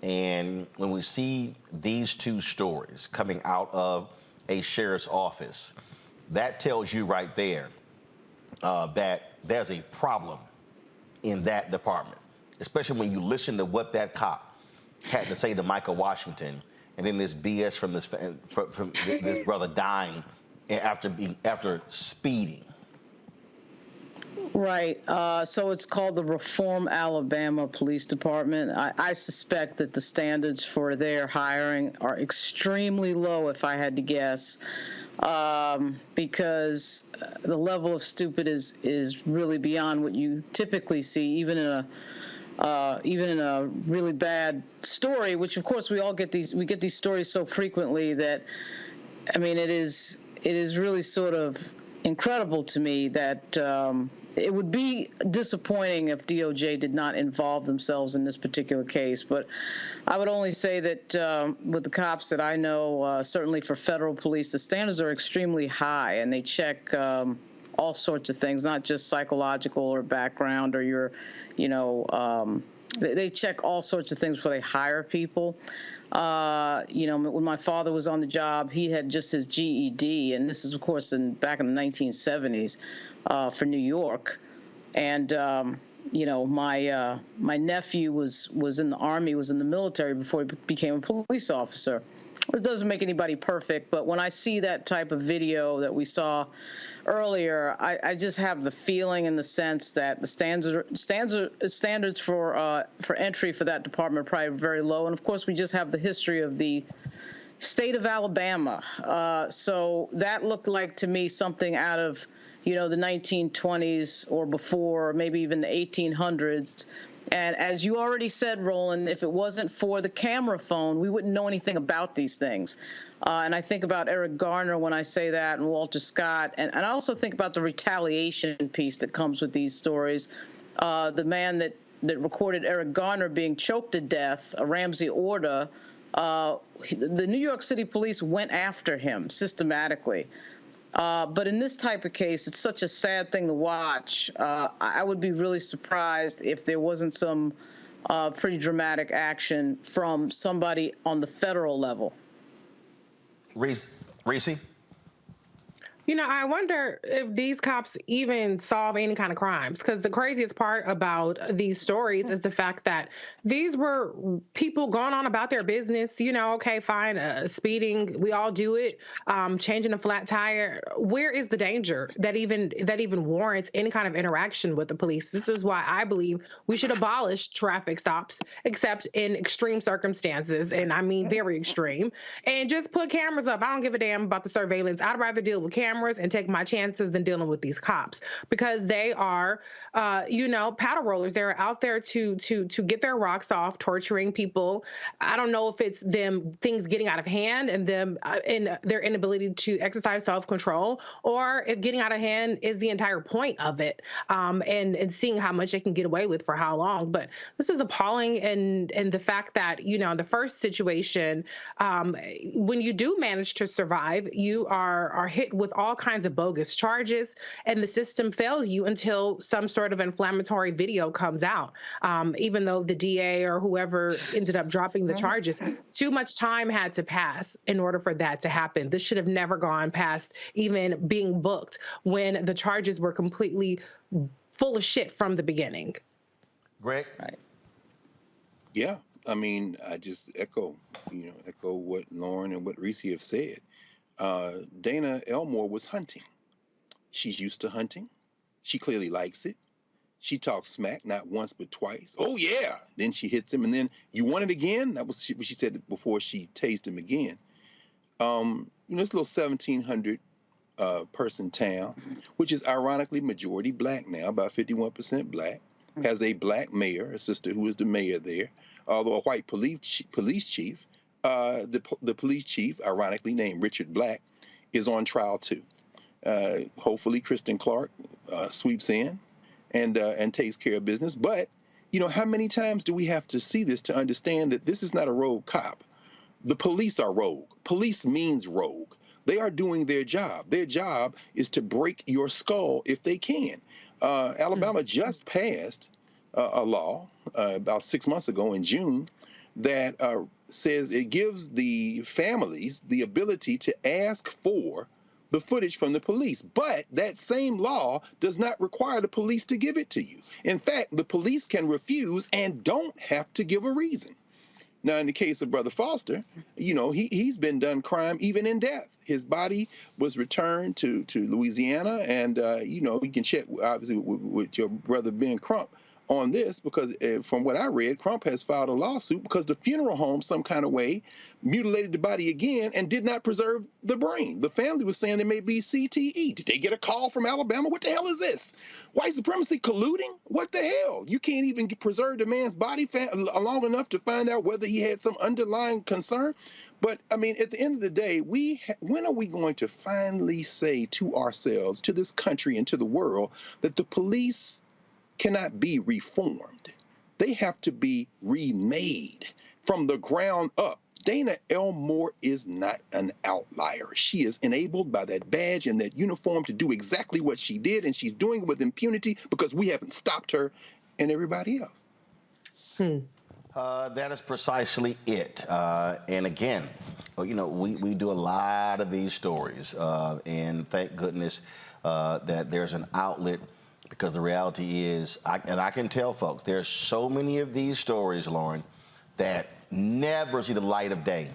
[SPEAKER 1] And when we see these two stories coming out of a sheriff's office, that tells you right there that there's a problem in that department, especially when you listen to what that cop had to say to Micah Washington, and then this BS from this brother dying after speeding.
[SPEAKER 22] Right. So it's called the Reform Alabama Police Department. I suspect that the standards for their hiring are extremely low, if I had to guess, because the level of stupid is really beyond what you typically see, even in a really bad story. Which, of course, we get these stories so frequently that, I mean, it is really sort of incredible to me that. It would be disappointing if DOJ did not involve themselves in this particular case, but I would only say that with the cops that I know, certainly for federal police, the standards are extremely high, and they check all sorts of things, not just psychological or background or your, they check all sorts of things before they hire people. When my father was on the job, he had just his GED, and this is, of course, back in the 1970s for New York. And, you know, my nephew was in the Army, was in the military before he became a police officer. It doesn't make anybody perfect, but when I see that type of video that we saw earlier, I just have the feeling and the sense that the standards for entry for that department are probably very low. And of course, we just have the history of the state of Alabama. So that looked like to me something out of, you know, the 1920s or before, maybe even the 1800s. And as you already said, Roland, if it wasn't for the camera phone, we wouldn't know anything about these things. And I think about Eric Garner when I say that, and Walter Scott. And I also think about the retaliation piece that comes with these stories. The man that recorded Eric Garner being choked to death, Ramsey Orta, the New York City police went after him systematically. But in this type of case, it's such a sad thing to watch. I would be really surprised if there wasn't some pretty dramatic action from somebody on the federal level.
[SPEAKER 1] Reese?
[SPEAKER 4] You know, I wonder if these cops even solve any kind of crimes, because the craziest part about these stories is the fact that these were people going on about their business. You know, okay, fine, speeding, we all do it. Changing a flat tire. Where is the danger that even warrants any kind of interaction with the police? This is why I believe we should abolish traffic stops, except in extreme circumstances, and I mean very extreme, and just put cameras up. I don't give a damn about the surveillance. I'd rather deal with cameras and take my chances than dealing with these cops, because they are, you know, paddle rollers. They're out there to get their rocks off, torturing people. I don't know if it's things getting out of hand and them in their inability to exercise self-control, or if getting out of hand is the entire point of it, and seeing how much they can get away with for how long. But this is appalling, and the fact that, you know, the first situation, when you do manage to survive, you are hit with all kinds of bogus charges, and the system fails you until some sort of inflammatory video comes out. Even though the DA or whoever ended up dropping the charges, too much time had to pass in order for that to happen. This should have never gone past even being booked when the charges were completely full of shit from the beginning.
[SPEAKER 1] Greg?
[SPEAKER 22] Right.
[SPEAKER 5] Yeah, I mean, I just echo what Lauren and what Reese have said. Dana Elmore was hunting. She's used to hunting. She clearly likes it. She talks smack, not once but twice. Oh yeah. Then she hits him, and then you want it again. That was what she said before she tased him again. You know, this little 1,700 person town, which is ironically majority black now, about 51% black, has a black mayor, a sister who is the mayor there, although a white police chief. The police chief, ironically named Richard Black, is on trial too. Hopefully, Kristen Clark sweeps in and takes care of business. But you know, how many times do we have to see this to understand that this is not a rogue cop? The police are rogue. Police means rogue. They are doing their job. Their job is to break your skull if they can. Alabama just passed a law about 6 months ago in June that says it gives the families the ability to ask for the footage from the police. But that same law does not require the police to give it to you. In fact, the police can refuse and don't have to give a reason. Now, in the case of Brother Foster, you know, he's been done crime even in death. His body was returned to Louisiana, and, you know, you can check, obviously, with your brother Ben Crump on this, because from what I read, Crump has filed a lawsuit because the funeral home some kind of way mutilated the body again and did not preserve the brain. The family was saying there may be CTE. Did they get a call from Alabama? What the hell is this? White supremacy colluding? What the hell? You can't even preserve the man's body long enough to find out whether he had some underlying concern. But, I mean, at the end of the day, when are we going to finally say to ourselves, to this country and to the world, that the police cannot be reformed? They have to be remade from the ground up. Dana Elmore is not an outlier. She is enabled by that badge and that uniform to do exactly what she did, and she's doing it with impunity because we haven't stopped her and everybody else.
[SPEAKER 1] That is precisely it. And again, you know, we do a lot of these stories, and thank goodness that there's an outlet Because the reality is, and I can tell folks, there's so many of these stories, Lauren, that never see the light of day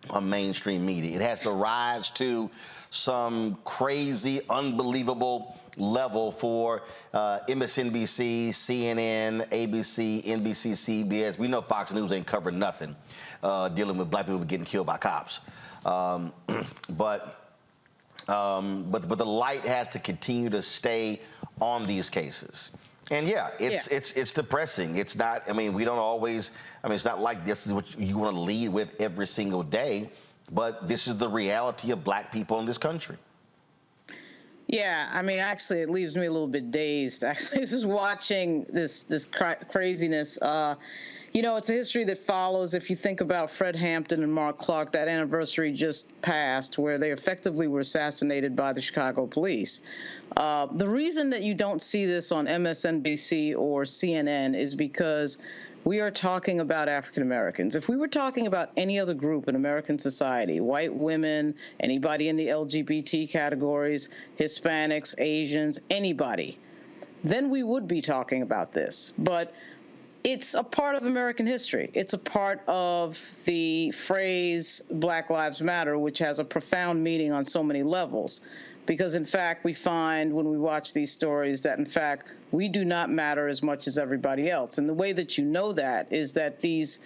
[SPEAKER 1] on mainstream media. It has to rise to some crazy, unbelievable level for MSNBC, CNN, ABC, NBC, CBS. We know Fox News ain't covering nothing dealing with black people getting killed by cops. But the light has to continue to stay on these cases. And yeah, it's depressing. It's not, I mean, we don't always, I mean, it's not like this is what you want to lead with every single day, but this is the reality of black people in this country.
[SPEAKER 22] Yeah, I mean, actually, it leaves me a little bit dazed. Actually, just watching this craziness. You know, it's a history that follows. If you think about Fred Hampton and Mark Clark, that anniversary just passed where they effectively were assassinated by the Chicago police. The reason that you don't see this on MSNBC or CNN is because we are talking about African Americans. If we were talking about any other group in American society, white women, anybody in the LGBT categories, Hispanics, Asians, anybody, then we would be talking about this. But it's a part of American history. It's a part of the phrase Black Lives Matter, which has a profound meaning on so many levels. Because, in fact, we find when we watch these stories that, in fact, we do not matter as much as everybody else. And the way that you know that is that these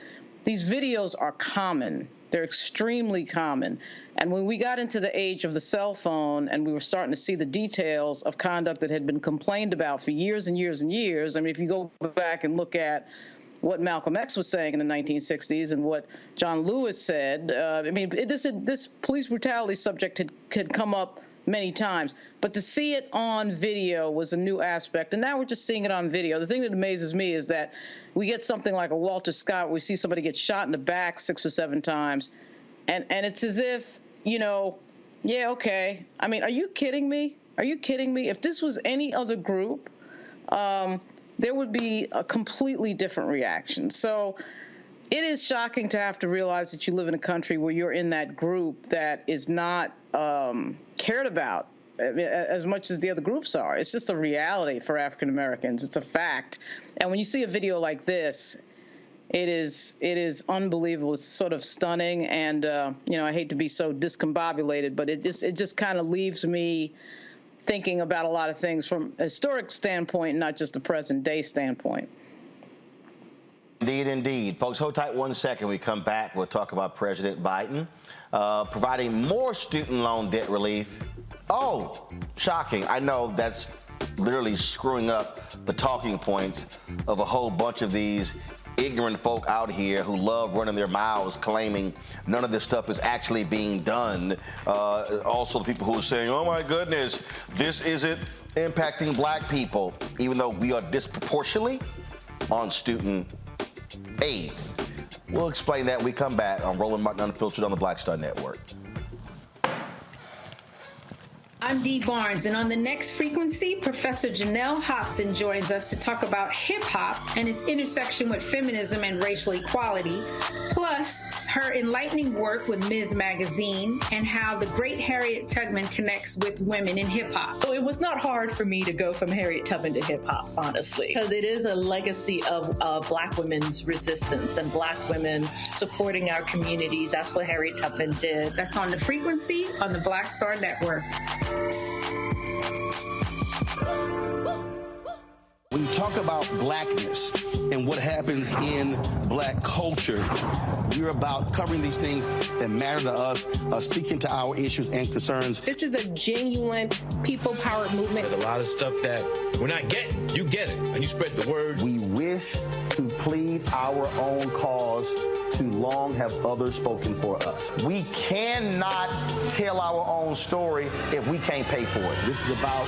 [SPEAKER 22] videos are common. They're extremely common. And when we got into the age of the cell phone and we were starting to see the details of conduct that had been complained about for years and years and years, I mean, if you go back and look at what Malcolm X was saying in the 1960s and what John Lewis said, I mean, this police brutality subject had come up many times, but to see it on video was a new aspect, and now we're just seeing it on video. The thing that amazes me is that we get something like a Walter Scott where we see somebody get shot in the back 6 or 7 times, and it's as if, you know, yeah, okay. I mean, are you kidding me? Are you kidding me? If this was any other group, there would be a completely different reaction. So it is shocking to have to realize that you live in a country where you're in that group that is not cared about as much as the other groups are. It's just a reality for African Americans. It's a fact. And when you see a video like this, it is unbelievable. It's sort of stunning. And, you know, I hate to be so discombobulated, but it just kind of leaves me thinking about a lot of things from a historic standpoint, not just a present day standpoint.
[SPEAKER 1] Indeed, indeed. Folks, hold tight 1 second. We come back, we'll talk about President Biden providing more student loan debt relief. Oh, shocking. I know that's literally screwing up the talking points of a whole bunch of these ignorant folk out here who love running their mouths claiming none of this stuff is actually being done. Also, the people who are saying, oh my goodness, this isn't impacting black people, even though we are disproportionately on student aid. We'll explain that when we come back on Roland Martin Unfiltered on the Black Star Network.
[SPEAKER 8] I'm Dee Barnes, and on the next frequency, Professor Janelle Hobson joins us to talk about hip-hop and its intersection with feminism and racial equality, plus her enlightening work with Ms. Magazine and how the great Harriet Tubman connects with women in hip-hop.
[SPEAKER 9] So it was not hard for me to go from Harriet Tubman to hip-hop, honestly, because it is a legacy of Black women's resistance and Black women supporting our communities. That's what Harriet Tubman did.
[SPEAKER 8] That's on the frequency on the Black Star Network.
[SPEAKER 7] When you talk about blackness and what happens in black culture, we're about covering these things that matter to us, speaking to our issues and concerns.
[SPEAKER 4] This is a genuine people-powered movement.
[SPEAKER 23] There's a lot of stuff that we're not getting. You get it, and you spread the word.
[SPEAKER 7] We wish to plead our own cause. Too long have others spoken for us.
[SPEAKER 1] We cannot tell our own story if we can't pay for it.
[SPEAKER 7] This is about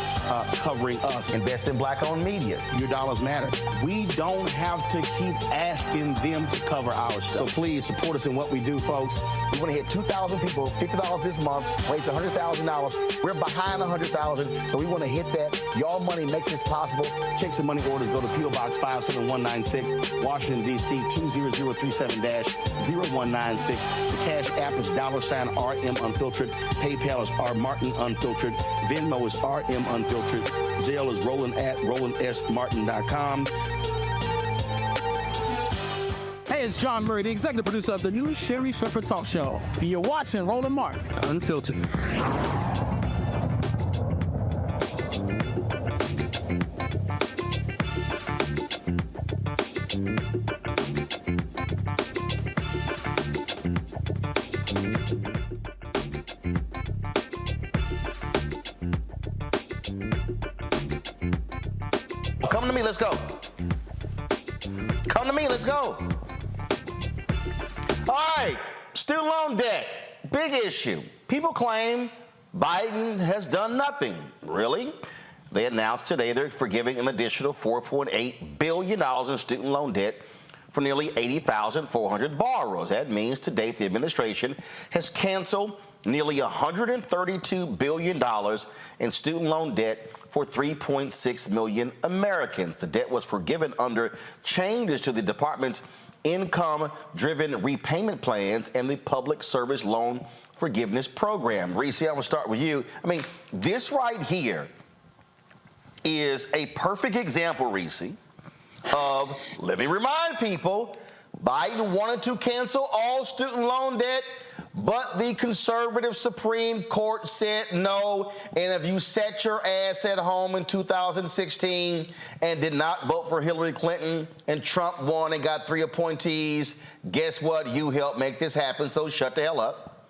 [SPEAKER 7] covering us.
[SPEAKER 1] Invest in black-owned media.
[SPEAKER 7] Your dollars matter. We don't have to keep asking them to cover our stuff. So please support us in what we do, folks.
[SPEAKER 1] We want to hit 2,000 people, $50 this month, raise $100,000. We're behind 100,000, so we want to hit that. Your money makes this possible.
[SPEAKER 7] Checks and money orders go to P.O. Box 57196, Washington, D.C. 20037- 0196. The Cash App is $RM Unfiltered. PayPal is R Martin Unfiltered. Venmo is RM Unfiltered. Zelle is Roland at RolandSMartin.com.
[SPEAKER 2] Hey, it's John Murray, the executive producer of the new Sherry Shepherd Talk Show. And you're watching Roland Martin Unfiltered.
[SPEAKER 1] Come to me, let's go. Come to me, let's go. All right, student loan debt, big issue. People claim Biden has done nothing. Really? They announced today they're forgiving an additional $4.8 billion in student loan debt for nearly 80,400 borrowers. That means to date the administration has canceled nearly $132 billion in student loan debt for 3.6 million Americans. The debt was forgiven under changes to the department's income-driven repayment plans and the public service loan forgiveness program. Reese, I'm gonna start with you. I mean, this right here is a perfect example, Reese, of, let me remind people, Biden wanted to cancel all student loan debt, but the conservative Supreme Court said no. And if you sat your ass at home in 2016 and did not vote for Hillary Clinton and Trump won and got 3 appointees, guess what? You helped make this happen, so shut the hell up.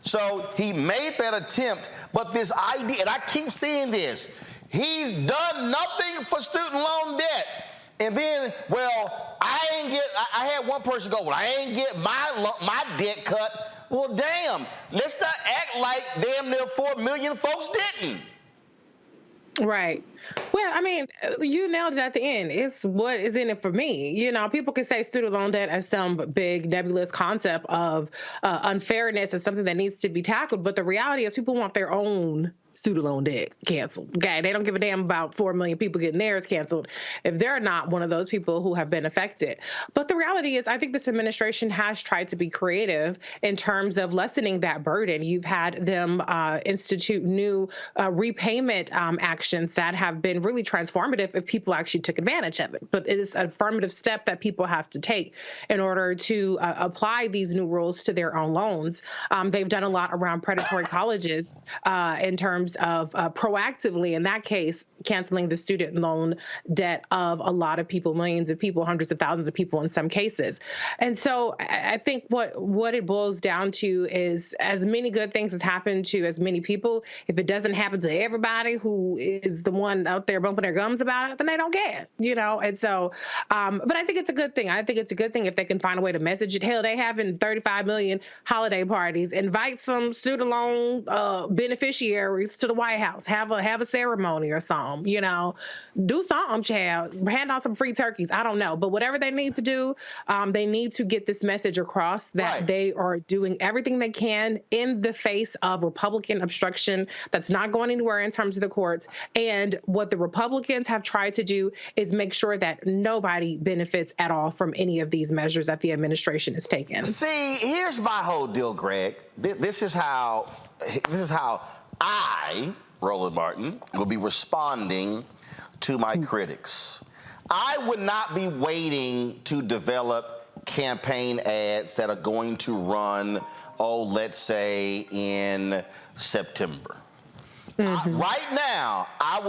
[SPEAKER 1] So he made that attempt, but this idea, and I keep seeing this, he's done nothing for student loan debt. And then, well, I had one person go, well, I ain't get my debt cut. Well, damn, let's not act like damn near 4 million folks didn't.
[SPEAKER 4] Right. Well, I mean, you nailed it at the end. It's what is in it for me. You know, people can say student loan debt as some big nebulous concept of unfairness as something that needs to be tackled. But the reality is people want their own student loan debt canceled. Okay, they don't give a damn about 4 million people getting theirs canceled if they're not one of those people who have been affected. But the reality is, I think this administration has tried to be creative in terms of lessening that burden. You've had them institute new repayment actions that have been really transformative if people actually took advantage of it. But it is an affirmative step that people have to take in order to apply these new rules to their own loans. They've done a lot around predatory colleges in terms of proactively, in that case, canceling the student loan debt of a lot of people, millions of people, hundreds of thousands of people in some cases. And so I think what it boils down to is as many good things has happened to as many people. If it doesn't happen to everybody who is the one out there bumping their gums about it, then they don't get it, you know? And so, but I think it's a good thing. I think it's a good thing if they can find a way to message it. Hell, they having 35 million holiday parties. Invite some student loan beneficiaries to the White House. Have a ceremony or something, you know, do something, child. Hand out some free turkeys. I don't know. But whatever they need to do, they need to get this message across that they are doing everything they can in the face of Republican obstruction that's not going anywhere in terms of the courts. And what the Republicans have tried to do is make sure that nobody benefits at all from any of these measures that the administration has taken.
[SPEAKER 1] See, here's my whole deal, Greg. This is how I, Roland Martin, will be responding to my critics. I would not be waiting to develop campaign ads that are going to run, let's say in September. Right now, I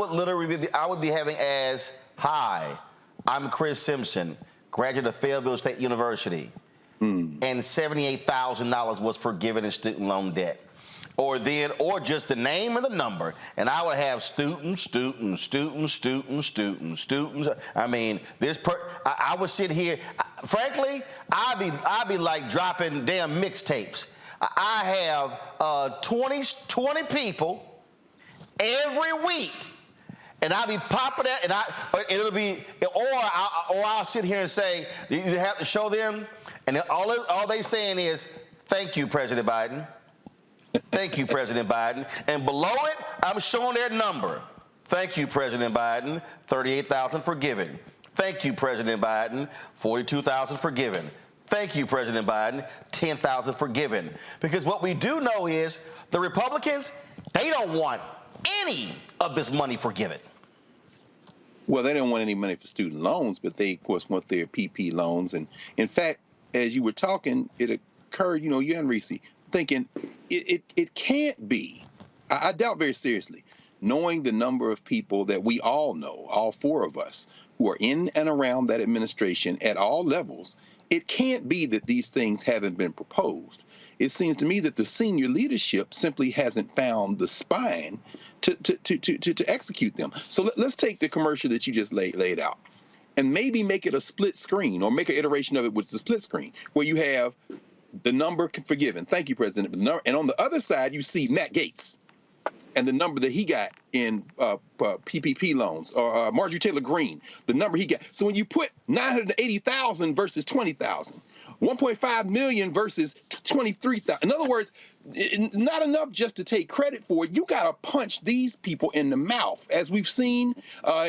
[SPEAKER 1] would be having ads, hi, I'm Chris Simpson, graduate of Fayetteville State University, and $78,000 was forgiven in student loan debt. Or just the name and the number, and I would have students. I mean, I would sit here. Frankly, I'd be like dropping damn mixtapes. I have 20 people every week, and I'll be popping that, and it'll be, or I'll sit here and say, you have to show them, and all they saying is, thank you, President Biden. Thank you, President Biden. And below it, I'm showing their number. Thank you, President Biden. 38,000 forgiven. Thank you, President Biden. 42,000 forgiven. Thank you, President Biden. 10,000 forgiven. Because what we do know is the Republicans, they don't want any of this money forgiven.
[SPEAKER 5] Well, they don't want any money for student loans, but they, of course, want their PP loans. And in fact, as you were talking, it occurred, you and Reese, thinking it can't be. I doubt very seriously, knowing the number of people that we all know, all four of us, who are in and around that administration at all levels, it can't be that these things haven't been proposed. It seems to me that the senior leadership simply hasn't found the spine to execute them. So let's take the commercial that you just laid out and maybe make it a split screen, or make an iteration of it with the split screen, where you have the number forgiven. Thank you, President. And on the other side, you see Matt Gaetz and the number that he got in PPP loans, or Marjorie Taylor Greene, the number he got. So when you put 980,000 versus 20,000, 1.5 million versus 23,000. In other words, not enough just to take credit for it. You got to punch these people in the mouth, as we've seen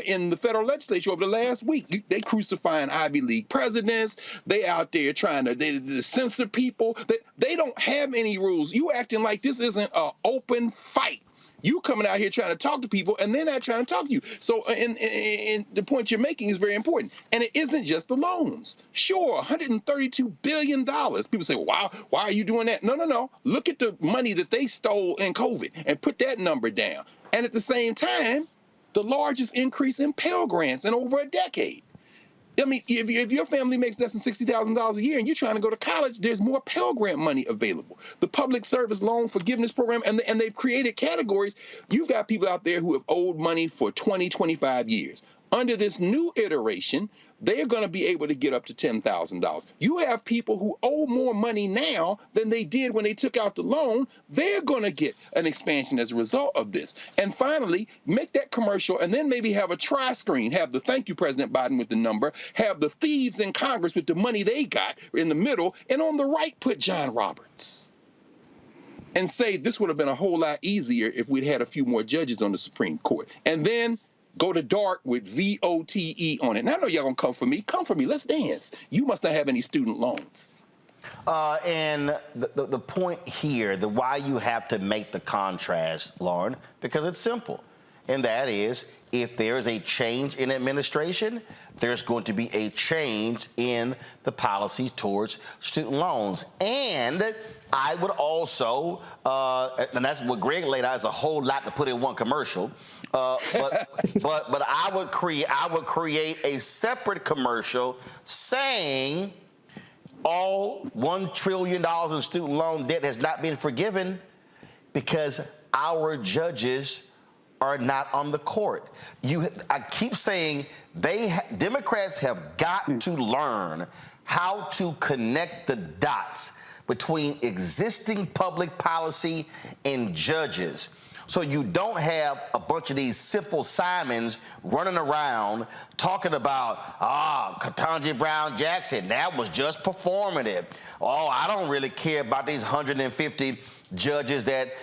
[SPEAKER 5] in the federal legislature over the last week. They crucifying Ivy League presidents. They out there trying to censor people. They don't have any rules. You acting like this isn't an open fight. You coming out here trying to talk to people, and they're not trying to talk to you. So, and the point you're making is very important. And it isn't just the loans. Sure, $132 billion. People say, well, why are you doing that? No. Look at the money that they stole in COVID and put that number down. And at the same time, the largest increase in Pell Grants in over a decade. I mean, if your family makes less than $60,000 a year and you're trying to go to college, there's more Pell Grant money available. The Public Service Loan Forgiveness Program, and they've created categories. You've got people out there who have owed money for 20, 25 years. Under this new iteration, they're going to be able to get up to $10,000. You have people who owe more money now than they did when they took out the loan. They're going to get an expansion as a result of this. And finally, make that commercial and then maybe have a tri-screen. Have the thank you, President Biden, with the number. Have the thieves in Congress with the money they got in the middle. And on the right, put John Roberts. And say this would have been a whole lot easier if we'd had a few more judges on the Supreme Court. And then go to dark with VOTE on it. And I know y'all gonna come for me. Come for me. Let's dance. You must not have any student loans.
[SPEAKER 1] And the point here, the why you have to make the contrast, Lauren, because it's simple. And that is, if there is a change in administration, there's going to be a change in the policy towards student loans. And I would also, and that's what Greg laid out, is a whole lot to put in one commercial. But I would create a separate commercial saying all $1 trillion in student loan debt has not been forgiven because our judges are not on the court. I keep saying Democrats have got to learn how to connect the dots between existing public policy and judges. So you don't have a bunch of these simple Simons running around talking about, Ketanji Brown Jackson, that was just performative. Oh, I don't really care about these 150 judges that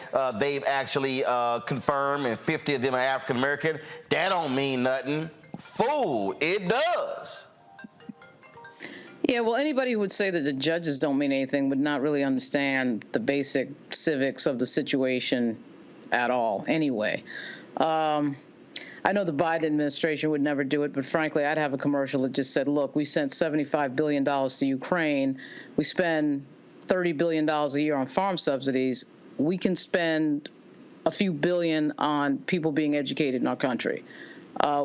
[SPEAKER 1] they've actually confirmed, and 50 of them are African American. That don't mean nothing. Fool, it does.
[SPEAKER 22] Yeah, well, anybody who would say that the judges don't mean anything would not really understand the basic civics of the situation at all anyway. I know the Biden administration would never do it, but frankly, I'd have a commercial that just said, look, we sent $75 billion to Ukraine. We spend $30 billion a year on farm subsidies. We can spend a few billion on people being educated in our country.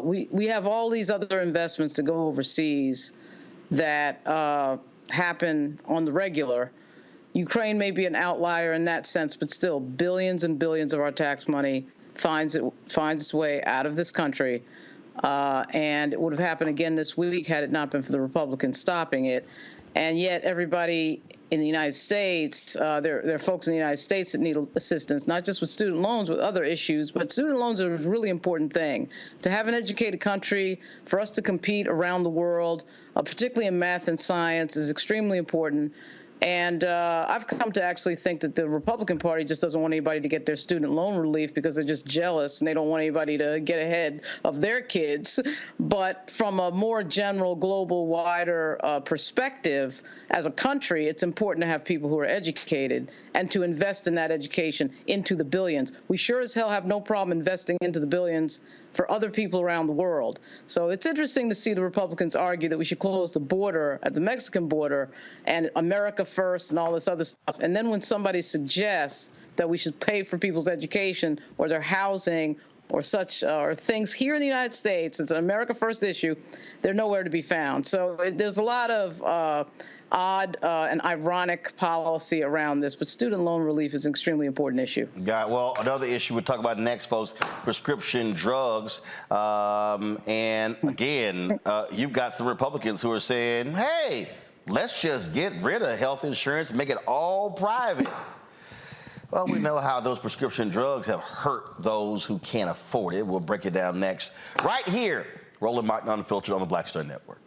[SPEAKER 22] We have all these other investments to go overseas that happen on the regular. Ukraine may be an outlier in that sense, but still billions and billions of our tax money finds its way out of this country. And it would have happened again this week had it not been for the Republicans stopping it. And yet everybody in the United States, there are folks in the United States that need assistance, not just with student loans, with other issues, but student loans are a really important thing. To have an educated country, for us to compete around the world, particularly in math and science, is extremely important. And I've come to actually think that the Republican Party just doesn't want anybody to get their student loan relief because they're just jealous and they don't want anybody to get ahead of their kids. But from a more general, global, wider perspective, as a country, it's important to have people who are educated and to invest in that education into the billions. We sure as hell have no problem investing into the billions for other people around the world. So it's interesting to see the Republicans argue that we should close the border at the Mexican border and America first and all this other stuff. And then when somebody suggests that we should pay for people's education or their housing or such or things here in the United States, it's an America first issue, they're nowhere to be found. So there's a lot of odd and ironic policy around this, but student loan relief is an extremely important issue.
[SPEAKER 1] Got well, another issue we'll talk about next, folks, prescription drugs. And again, you've got some Republicans who are saying, hey, let's just get rid of health insurance, make it all private. Well, we know how those prescription drugs have hurt those who can't afford it. We'll break it down next, right here, Roland Martin Unfiltered on the Black Star Network.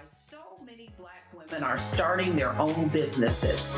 [SPEAKER 13] So many black women are starting their own businesses.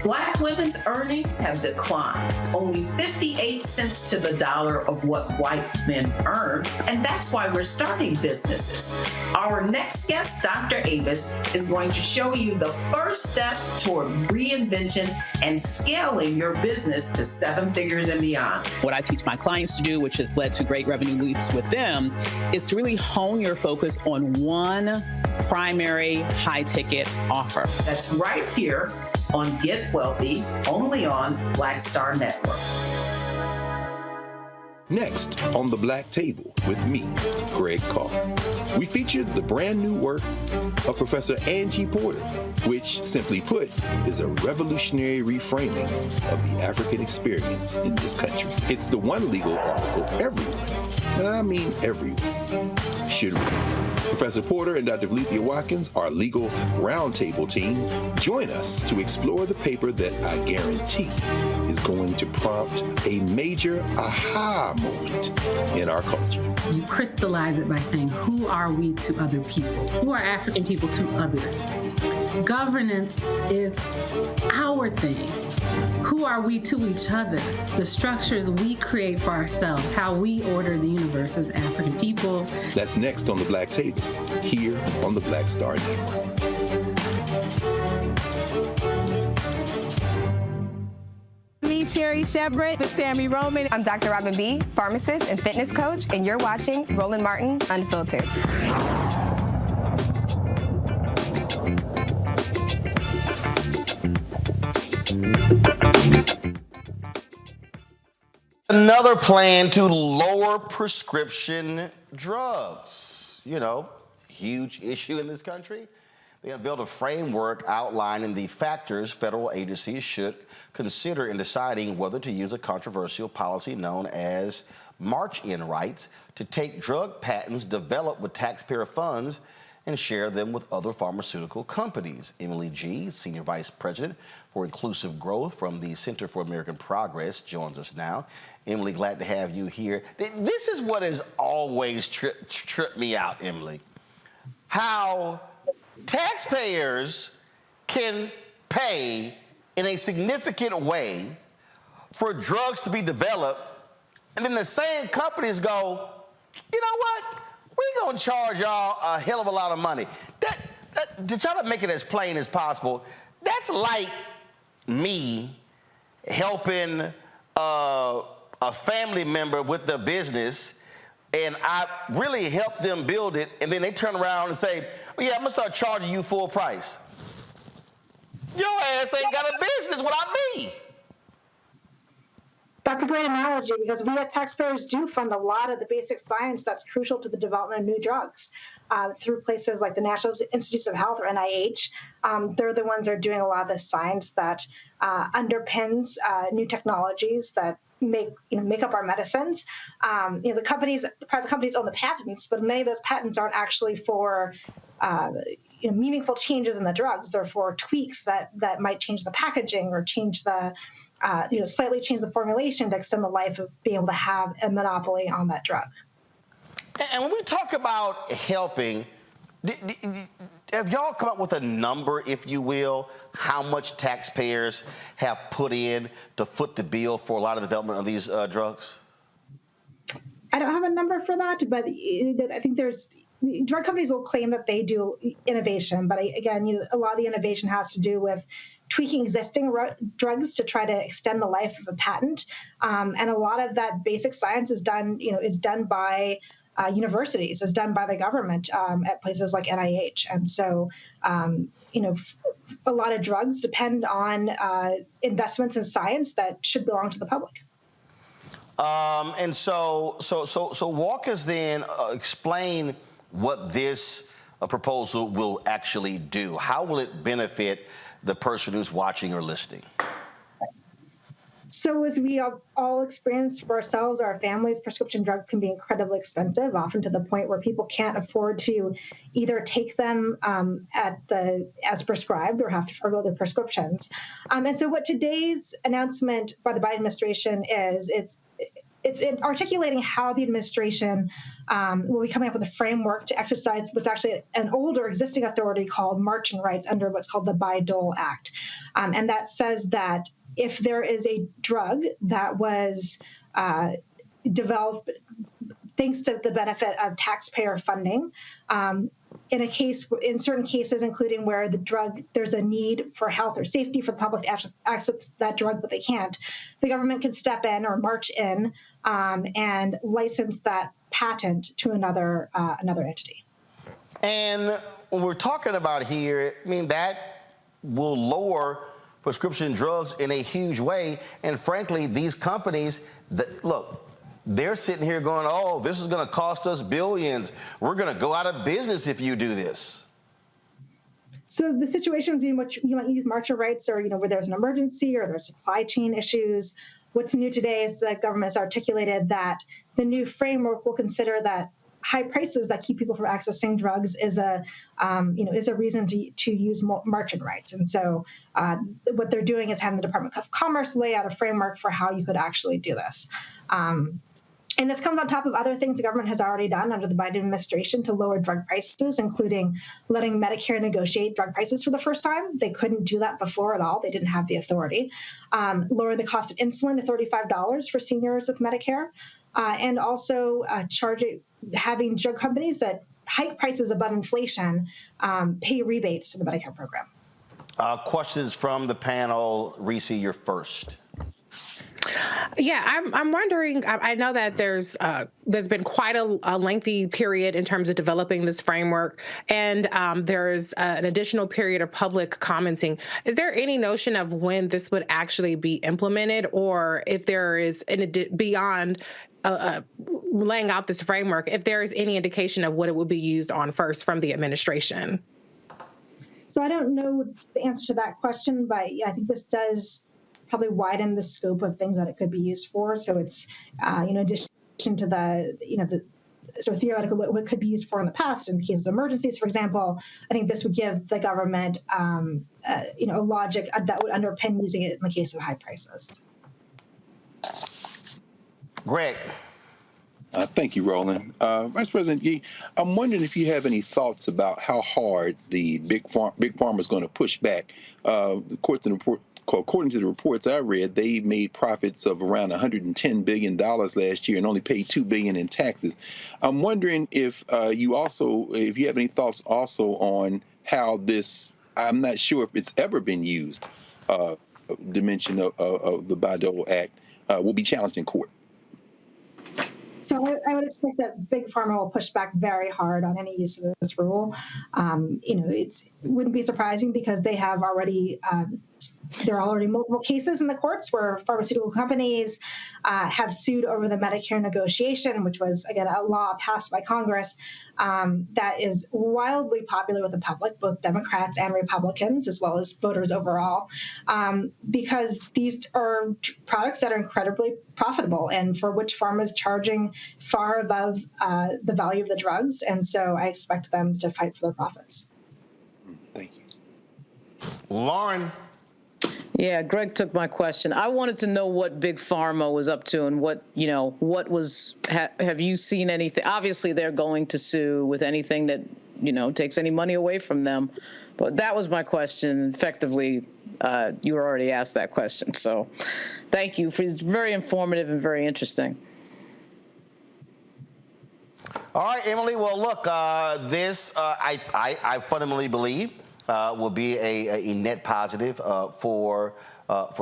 [SPEAKER 13] Black women's earnings have declined, only 58 cents to the dollar of what white men earn, and that's why we're starting businesses. Our next guest, Dr. Avis, is going to show you the first step toward reinvention and scaling your business to 7 figures and beyond.
[SPEAKER 10] What I teach my clients to do, which has led to great revenue leaps with them, is to really hone your focus on one primary high-ticket offer.
[SPEAKER 13] That's right here on Get Wealthy, only on Black Star Network.
[SPEAKER 20] Next on The Black Table with me, Greg Carr, we featured the brand new work of Professor Angie Porter, which, simply put, is a revolutionary reframing of the African experience in this country. It's the one legal article everyone, and I mean everyone, should read. Professor Porter and Dr. Valencia Watkins, our legal roundtable team, join us to explore the paper that I guarantee is going to prompt a major aha moment in our culture.
[SPEAKER 11] You crystallize it by saying, who are we to other people? Who are African people to others? Governance is our thing. Who are we to each other? The structures we create for ourselves, how we order the universe as African people.
[SPEAKER 20] That's next on The Black Table, here on the Black Star Network.
[SPEAKER 21] Me, Sherry Shepard, with Sammy Roman.
[SPEAKER 12] I'm Dr. Robin B., pharmacist and fitness coach, and you're watching Roland Martin Unfiltered.
[SPEAKER 1] Another plan to lower prescription drugs. You know, huge issue in this country. They unveiled a framework outlining the factors federal agencies should consider in deciding whether to use a controversial policy known as march-in rights to take drug patents developed with taxpayer funds and share them with other pharmaceutical companies. Emily G., Senior Vice President for Inclusive Growth from the Center for American Progress, joins us now. Emily, glad to have you here. This is what has always tripped me out, Emily. How taxpayers can pay in a significant way for drugs to be developed, and then the same companies go, you know what? We're going to charge y'all a hell of a lot of money. To try to make it as plain as possible, that's like me helping a family member with their business, and I really help them build it, and then they turn around and say, well, yeah, I'm going to start charging you full price. Your ass ain't got a business without me.
[SPEAKER 24] That's a great analogy because we as taxpayers do fund a lot of the basic science that's crucial to the development of new drugs through places like the National Institutes of Health or NIH. They're the ones that are doing a lot of the science that underpins new technologies that make up our medicines. The private companies own the patents, but many of those patents aren't actually for meaningful changes in the drugs. Therefore, tweaks that might change the packaging or change the slightly change the formulation to extend the life of being able to have a monopoly on that drug.
[SPEAKER 1] And when we talk about helping, have y'all come up with a number, if you will, how much taxpayers have put in to foot the bill for a lot of the development of these drugs?
[SPEAKER 24] I don't have a number for that, but I think drug companies will claim that they do innovation. But again, a lot of the innovation has to do with tweaking existing drugs to try to extend the life of a patent. And a lot of that basic science is done by universities, is done by the government at places like NIH. And so, a lot of drugs depend on investments in science that should belong to the public.
[SPEAKER 1] And so walk us then, explain what this proposal will actually do. How will it benefit the person who's watching or listening?
[SPEAKER 24] So as we have all experienced for ourselves or our families, prescription drugs can be incredibly expensive, often to the point where people can't afford to either take them as prescribed or have to forgo their prescriptions. And so what today's announcement by the Biden administration is, it's articulating how the administration will be coming up with a framework to exercise what's actually an older existing authority called marching rights under what's called the Bayh-Dole Act. And that says that if there is a drug that was developed thanks to the benefit of taxpayer funding, in certain cases, including where there's a need for health or safety for the public to access that drug, but they can't, the government can step in or march in and license that patent to another entity.
[SPEAKER 1] And when we're talking about here, I mean, that will lower prescription drugs in a huge way. And frankly, these companies, they're sitting here going, oh, this is going to cost us billions. We're going to go out of business if you do this.
[SPEAKER 24] So the situations in which you might use marching rights or, where there's an emergency or there's supply chain issues, what's new today is the government has articulated that the new framework will consider that high prices that keep people from accessing drugs is a reason to use marching rights. And so what they're doing is having the Department of Commerce lay out a framework for how you could actually do this. And this comes on top of other things the government has already done under the Biden administration to lower drug prices, including letting Medicare negotiate drug prices for the first time. They couldn't do that before at all. They didn't have the authority. Lowering the cost of insulin to $35 for seniors with Medicare, and also having drug companies that hike prices above inflation pay rebates to the Medicare program.
[SPEAKER 1] Questions from the panel. Reese, you're first.
[SPEAKER 4] Yeah, I'm wondering, I know that there's been quite a lengthy period in terms of developing this framework, and there's an additional period of public commenting. Is there any notion of when this would actually be implemented, or if there is, beyond laying out this framework, if there is any indication of what it would be used on first from the administration?
[SPEAKER 24] So I don't know the answer to that question, but I think this does probably widen the scope of things that it could be used for. So it's, in addition to the sort of theoretical what it could be used for in the past in cases of emergencies, for example, I think this would give the government, a logic that would underpin using it in the case of high prices.
[SPEAKER 1] Greg.
[SPEAKER 5] Thank you, Roland. Vice President Yee, I'm wondering if you have any thoughts about how hard the big pharma is going to push back. According to the reports I read, they made profits of around $110 billion last year and only paid $2 billion in taxes. I'm wondering if you have any thoughts also on how this, I'm not sure if it's ever been used, dimension of the Bayh-Dole Act will be challenged in court.
[SPEAKER 24] So I would expect that Big Pharma will push back very hard on any use of this rule. It wouldn't be surprising because they have already, there are already multiple cases in the courts where pharmaceutical companies have sued over the Medicare negotiation, which was, again, a law passed by Congress that is wildly popular with the public, both Democrats and Republicans, as well as voters overall, because these are products that are incredibly profitable and for which pharma is charging far above the value of the drugs. And so I expect them to fight for their profits.
[SPEAKER 5] Thank you.
[SPEAKER 1] Lauren.
[SPEAKER 22] Yeah, Greg took my question. I wanted to know what Big Pharma was up to and what have you seen anything? Obviously, they're going to sue with anything that, takes any money away from them. But that was my question. Effectively, you were already asked that question. So thank you. It's very informative and very interesting.
[SPEAKER 1] All right, Emily. Well, look, this I fundamentally believe will be a net positive for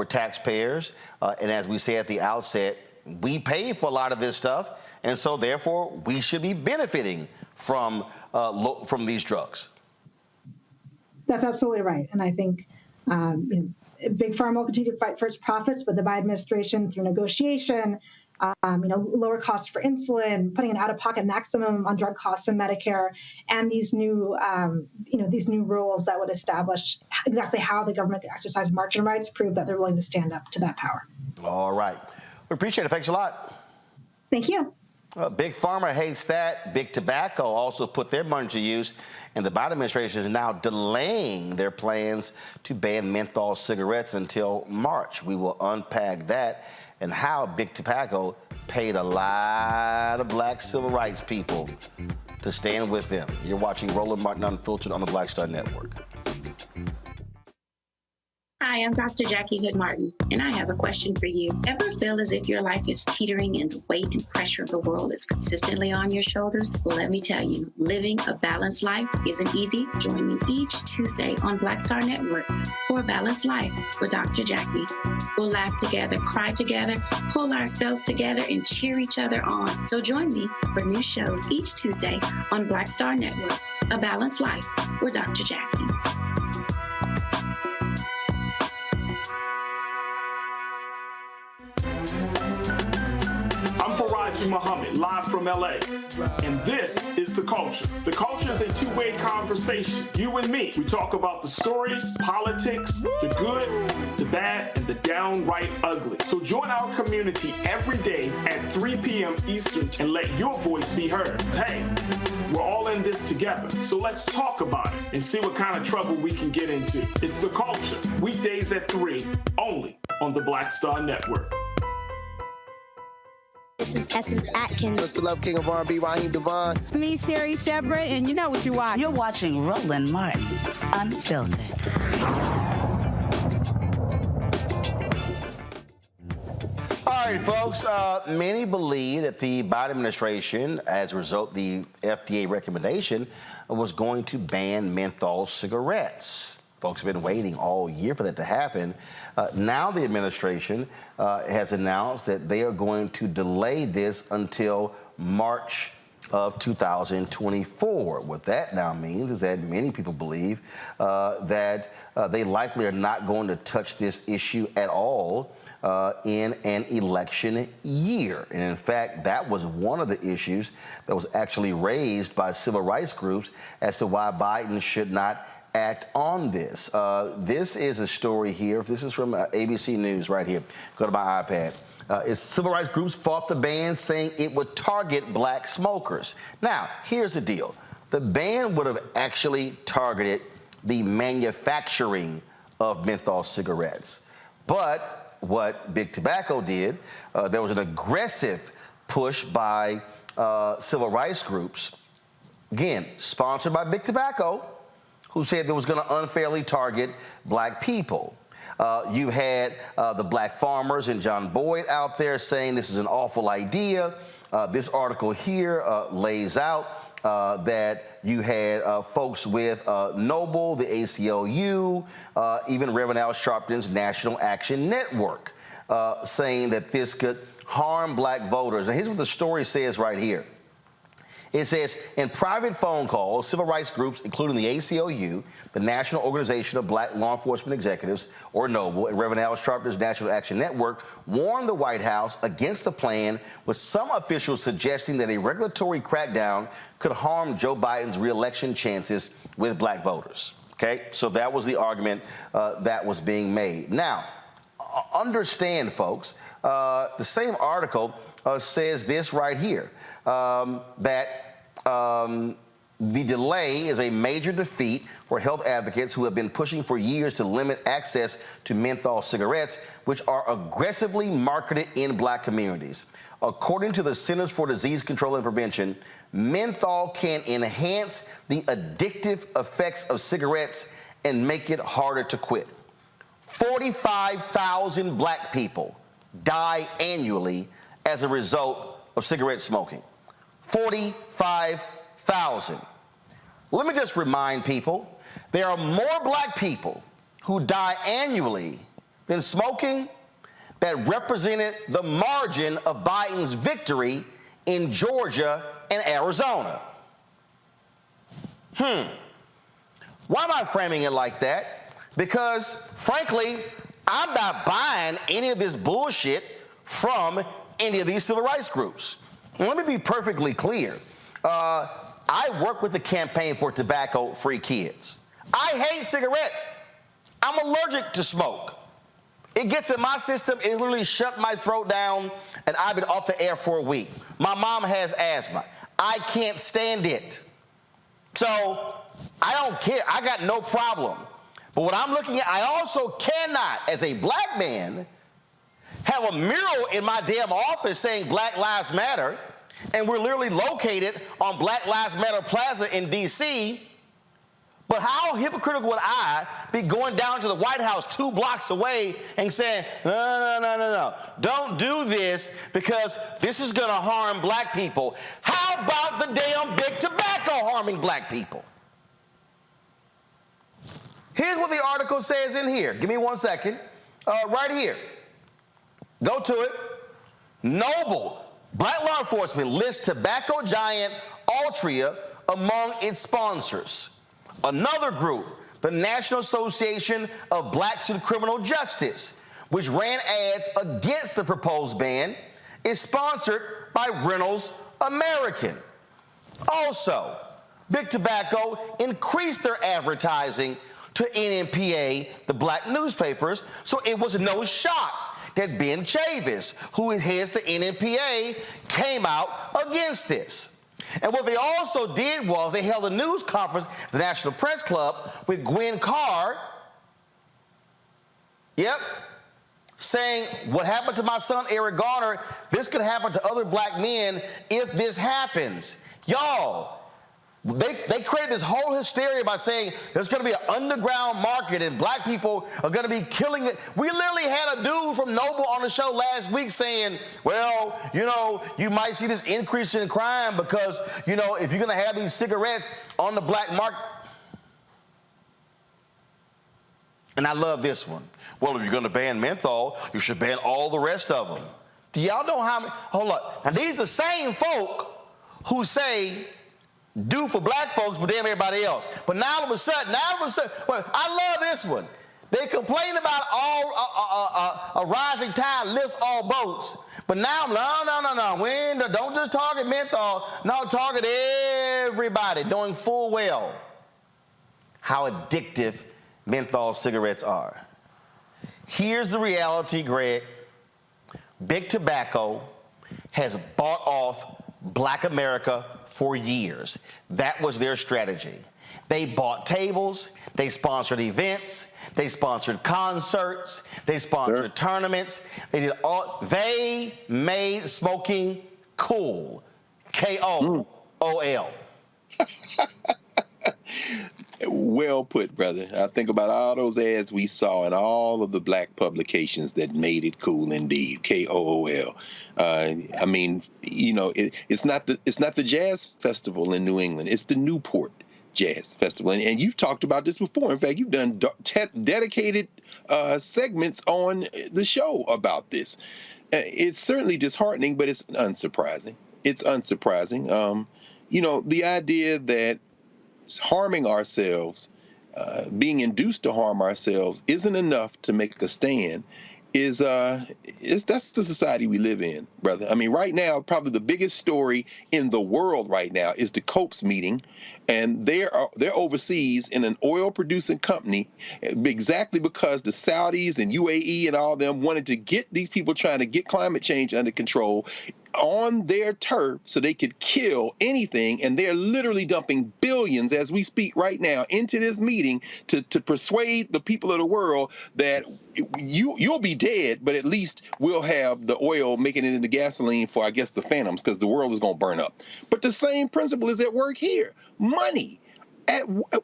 [SPEAKER 1] taxpayers. And as we say at the outset, we pay for a lot of this stuff, and so therefore we should be benefiting from these drugs.
[SPEAKER 24] That's absolutely right, and I think Big Pharma will continue to fight for its profits, but the Biden administration, through negotiation, lower costs for insulin, putting an out-of-pocket maximum on drug costs in Medicare, and these new rules that would establish exactly how the government can exercise margin rights prove that they're willing to stand up to that power.
[SPEAKER 1] All right. We appreciate it. Thanks a lot.
[SPEAKER 24] Thank you.
[SPEAKER 1] Big Pharma hates that. Big Tobacco also put their money to use, and the Biden administration is now delaying their plans to ban menthol cigarettes until March. We will unpack that and how Big Tobacco paid a lot of black civil rights people to stand with them. You're watching Roland Martin Unfiltered on the Black Star Network.
[SPEAKER 14] Hi, I'm Dr. Jackie Hood Martin, and I have a question for you. Ever feel as if your life is teetering and the weight and pressure of the world is consistently on your shoulders? Well, let me tell you, living a balanced life isn't easy. Join me each Tuesday on Black Star Network for A Balanced Life with Dr. Jackie. We'll laugh together, cry together, pull ourselves together, and cheer each other on. So join me for new shows each Tuesday on Black Star Network, A Balanced Life with Dr. Jackie.
[SPEAKER 3] Muhammad, live from LA. And this is The Culture. The Culture is a two-way conversation. You and me. We talk about the stories, politics, the good, the bad, and the downright ugly. So join our community every day at 3 p.m. Eastern and let your voice be heard. Hey, we're all in this together. So let's talk about it and see what kind of trouble we can get into. It's The Culture. Weekdays at 3, only on the Black Star Network.
[SPEAKER 15] This is Essence Atkins.
[SPEAKER 17] It's the Love King of R&B, Raheem Devon.
[SPEAKER 21] It's me, Sherry Shepard, and you know what you watch.
[SPEAKER 18] You're watching Roland Martin Unfiltered.
[SPEAKER 1] All right, folks, many believe that the Biden administration, as a result of the FDA recommendation, was going to ban menthol cigarettes. Folks have been waiting all year for that to happen. Now the administration has announced that they are going to delay this until March of 2024. What that now means is that many people believe that they likely are not going to touch this issue at all in an election year. And in fact, that was one of the issues that was actually raised by civil rights groups as to why Biden should not act on this. This is a story here. This is from ABC News right here. Go to my iPad. It's civil rights groups fought the ban, saying it would target black smokers. Now, here's the deal. The ban would have actually targeted the manufacturing of menthol cigarettes. But what Big Tobacco did, there was an aggressive push by civil rights groups, again, sponsored by Big Tobacco, who said there was going to unfairly target black people. You had the black farmers and John Boyd out there saying this is an awful idea. This article here lays out that you had folks with Noble, the ACLU, even Reverend Al Sharpton's National Action Network, saying that this could harm black voters. And here's what the story says right here. It says, in private phone calls, civil rights groups, including the ACLU, the National Organization of Black Law Enforcement Executives, or NOBLE, and Reverend Al Sharpton's National Action Network, warned the White House against the plan, with some officials suggesting that a regulatory crackdown could harm Joe Biden's re-election chances with black voters. Okay, so that was the argument that was being made. Now, understand, folks, the same article says this right here, that The delay is a major defeat for health advocates who have been pushing for years to limit access to menthol cigarettes, which are aggressively marketed in black communities. According to the Centers for Disease Control and Prevention, menthol can enhance the addictive effects of cigarettes and make it harder to quit. 45,000 black people die annually as a result of cigarette smoking. 45,000. Let me just remind people, there are more black people who die annually than smoking that represented the margin of Biden's victory in Georgia and Arizona. Why am I framing it like that? Because, frankly, I'm not buying any of this bullshit from any of these civil rights groups. And let me be perfectly clear. I work with the Campaign for Tobacco-Free Kids. I hate cigarettes. I'm allergic to smoke. It gets in my system, it literally shut my throat down, and I've been off the air for a week. My mom has asthma. I can't stand it. So I don't care. I got no problem. But what I'm looking at, I also cannot, as a black man, have a mural in my damn office saying Black Lives Matter, and we're literally located on Black Lives Matter Plaza in D.C., but how hypocritical would I be going down to the White House 2 blocks away and saying, no, don't do this because this is going to harm black people. How about the damn big tobacco harming black people? Here's what the article says in here. Give me 1 second. Right here. Go to it. Noble. Black law enforcement lists tobacco giant Altria among its sponsors. Another group, the National Association of Blacks in Criminal Justice, which ran ads against the proposed ban, is sponsored by Reynolds American. Also, Big Tobacco increased their advertising to NMPA, the black newspapers, so it was no shock that Ben Chavis, who heads the NMPA, came out against this. And what they also did was they held a news conference at the National Press Club with Gwen Carr, saying what happened to my son Eric Garner, this could happen to other black men if this happens. Y'all, they created this whole hysteria by saying there's going to be an underground market and black people are going to be killing it. We literally had a dude from Noble on the show last week saying, well, you might see this increase in crime because, if you're going to have these cigarettes on the black market. And I love this one. Well, if you're going to ban menthol, you should ban all the rest of them. Do y'all know how many? Hold up. Now, these are the same folk who say, do for black folks, but damn everybody else. But now all of a sudden, well, I love this one. They complain about a rising tide lifts all boats. But now, no. Don't just target menthol. No, target everybody, knowing full well how addictive menthol cigarettes are. Here's the reality, Greg. Big Tobacco has bought off black America for years. That was their strategy. They bought tables, they sponsored events, they sponsored concerts, they sponsored tournaments. They made smoking cool. K-O-O-L.
[SPEAKER 5] Well put, brother. I think about all those ads we saw in all of the black publications that made it cool indeed. K-O-O-L. I mean, it's not the jazz festival in New England. It's the Newport Jazz Festival. And you've talked about this before. In fact, you've done dedicated segments on the show about this. It's certainly disheartening, but it's unsurprising. The idea that harming ourselves, being induced to harm ourselves, isn't enough to make a stand. is that's the society we live in, brother. I mean, right now, probably the biggest story in the world right now is the COPES meeting, and they're overseas in an oil-producing company, exactly because the Saudis and UAE and all of them wanted to get these people trying to get climate change under control on their turf so they could kill anything, and they're literally dumping billions as we speak right now into this meeting to persuade the people of the world that you'll be dead, but at least we'll have the oil making it into gasoline for, I guess, the phantoms, because the world is going to burn up. But the same principle is at work here. Money.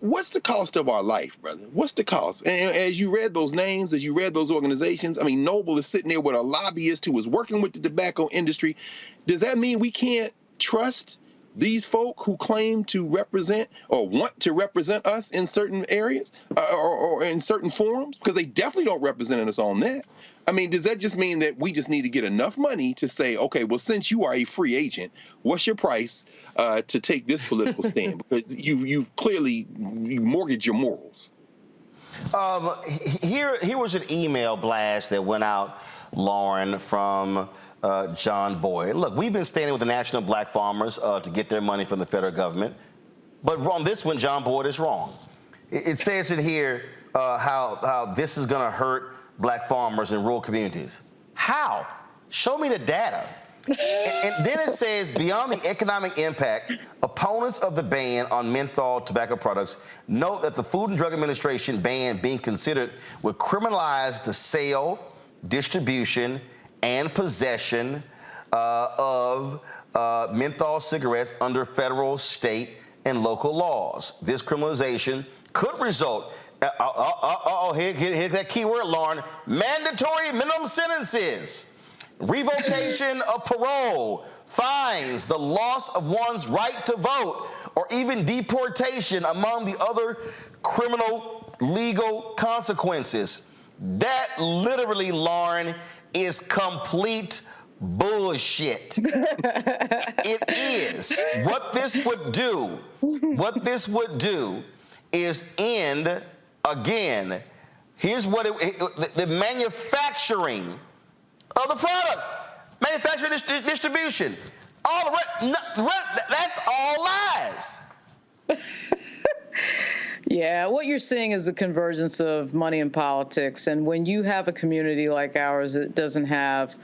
[SPEAKER 5] What's the cost of our life, brother? What's the cost? And as you read those names, as you read those organizations, I mean, Noble is sitting there with a lobbyist who is working with the tobacco industry. Does that mean we can't trust these folk who claim to represent or want to represent us in certain areas or in certain forums? Because they definitely don't represent us on that. I mean, does that just mean that we just need to get enough money to say, okay, well, since you are a free agent, what's your price to take this political stand? Because you've clearly mortgaged your morals.
[SPEAKER 1] Here was an email blast that went out, Lauren, from John Boyd. Look, we've been standing with the National Black Farmers to get their money from the federal government. But on this one, John Boyd is wrong. It says in here how this is going to hurt black farmers in rural communities. How? Show me the data. And then it says, beyond the economic impact, opponents of the ban on menthol tobacco products note that the Food and Drug Administration ban being considered would criminalize the sale, distribution, and possession of menthol cigarettes under federal, state, and local laws. This criminalization could result here's that key word, Lauren. Mandatory minimum sentences, revocation of parole, fines, the loss of one's right to vote, or even deportation, among the other criminal legal consequences. That literally, Lauren, is complete bullshit. It is. What this would do is end. Again, here's what the manufacturing of the products, manufacturing, distribution, all the rest, that's all lies.
[SPEAKER 22] Yeah, what you're seeing is the convergence of money and politics. And when you have a community like ours that doesn't have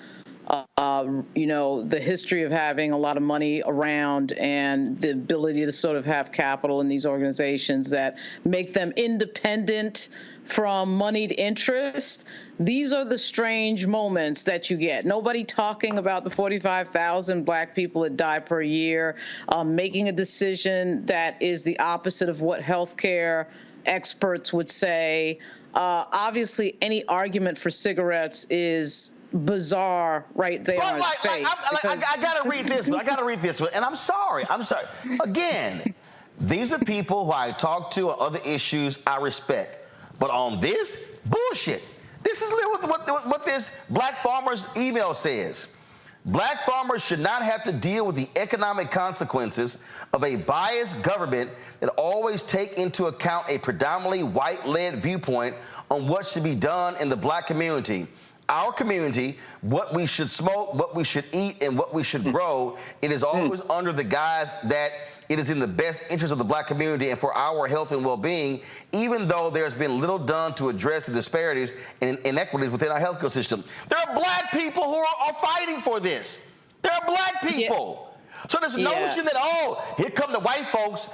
[SPEAKER 22] the history of having a lot of money around and the ability to sort of have capital in these organizations that make them independent from moneyed interest, these are the strange moments that you get. Nobody talking about the 45,000 black people that die per year, making a decision that is the opposite of what healthcare experts would say. Obviously, any argument for cigarettes is bizarre right there on its face.
[SPEAKER 1] I gotta read this one. And I'm sorry. Again, these are people who I talk to on other issues I respect. But on this, bullshit. This is what this Black Farmers email says. Black farmers should not have to deal with the economic consequences of a biased government that always take into account a predominantly white-led viewpoint on what should be done in the black community. Our community, what we should smoke, what we should eat, and what we should grow, it is always under the guise that it is in the best interest of the black community and for our health and well-being, even though there's been little done to address the disparities and inequities within our healthcare system. There are black people who are fighting for this. There are black people. Yeah. So this notion that, here come the white folks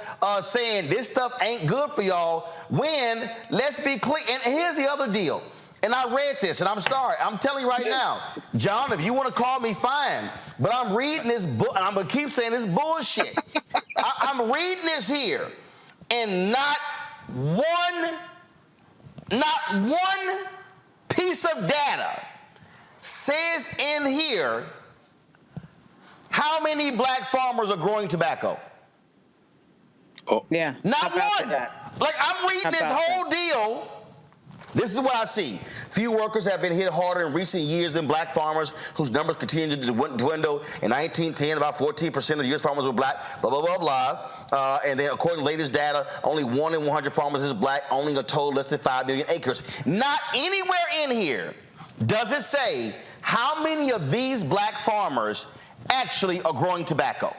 [SPEAKER 1] saying this stuff ain't good for y'all, when, let's be clear, and here's the other deal. And I read this, and I'm sorry. I'm telling you right now, John, if you want to call me, fine. But I'm reading this book, and I'm going to keep saying this bullshit. I'm reading this here, and not one piece of data says in here how many black farmers are growing tobacco.
[SPEAKER 5] Oh.
[SPEAKER 22] Yeah.
[SPEAKER 1] Not one. Like, I'm reading this whole deal. This is what I see. Few workers have been hit harder in recent years than black farmers, whose numbers continue to dwindle. In 1910, about 14% of the U.S. farmers were black, blah, blah, blah, blah. And then according to latest data, only 1 in 100 farmers is black, owning a total less than 5 million acres. Not anywhere in here does it say how many of these black farmers actually are growing tobacco?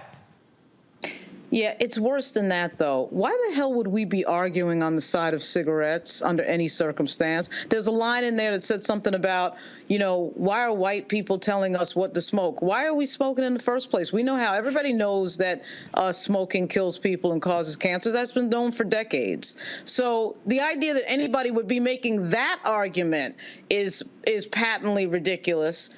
[SPEAKER 22] Yeah, it's worse than that, though. Why the hell would we be arguing on the side of cigarettes under any circumstance? There's a line in there that said something about, why are white people telling us what to smoke? Why are we smoking in the first place? We know how. Everybody knows that smoking kills people and causes cancer. That's been known for decades. So the idea that anybody would be making that argument is patently ridiculous.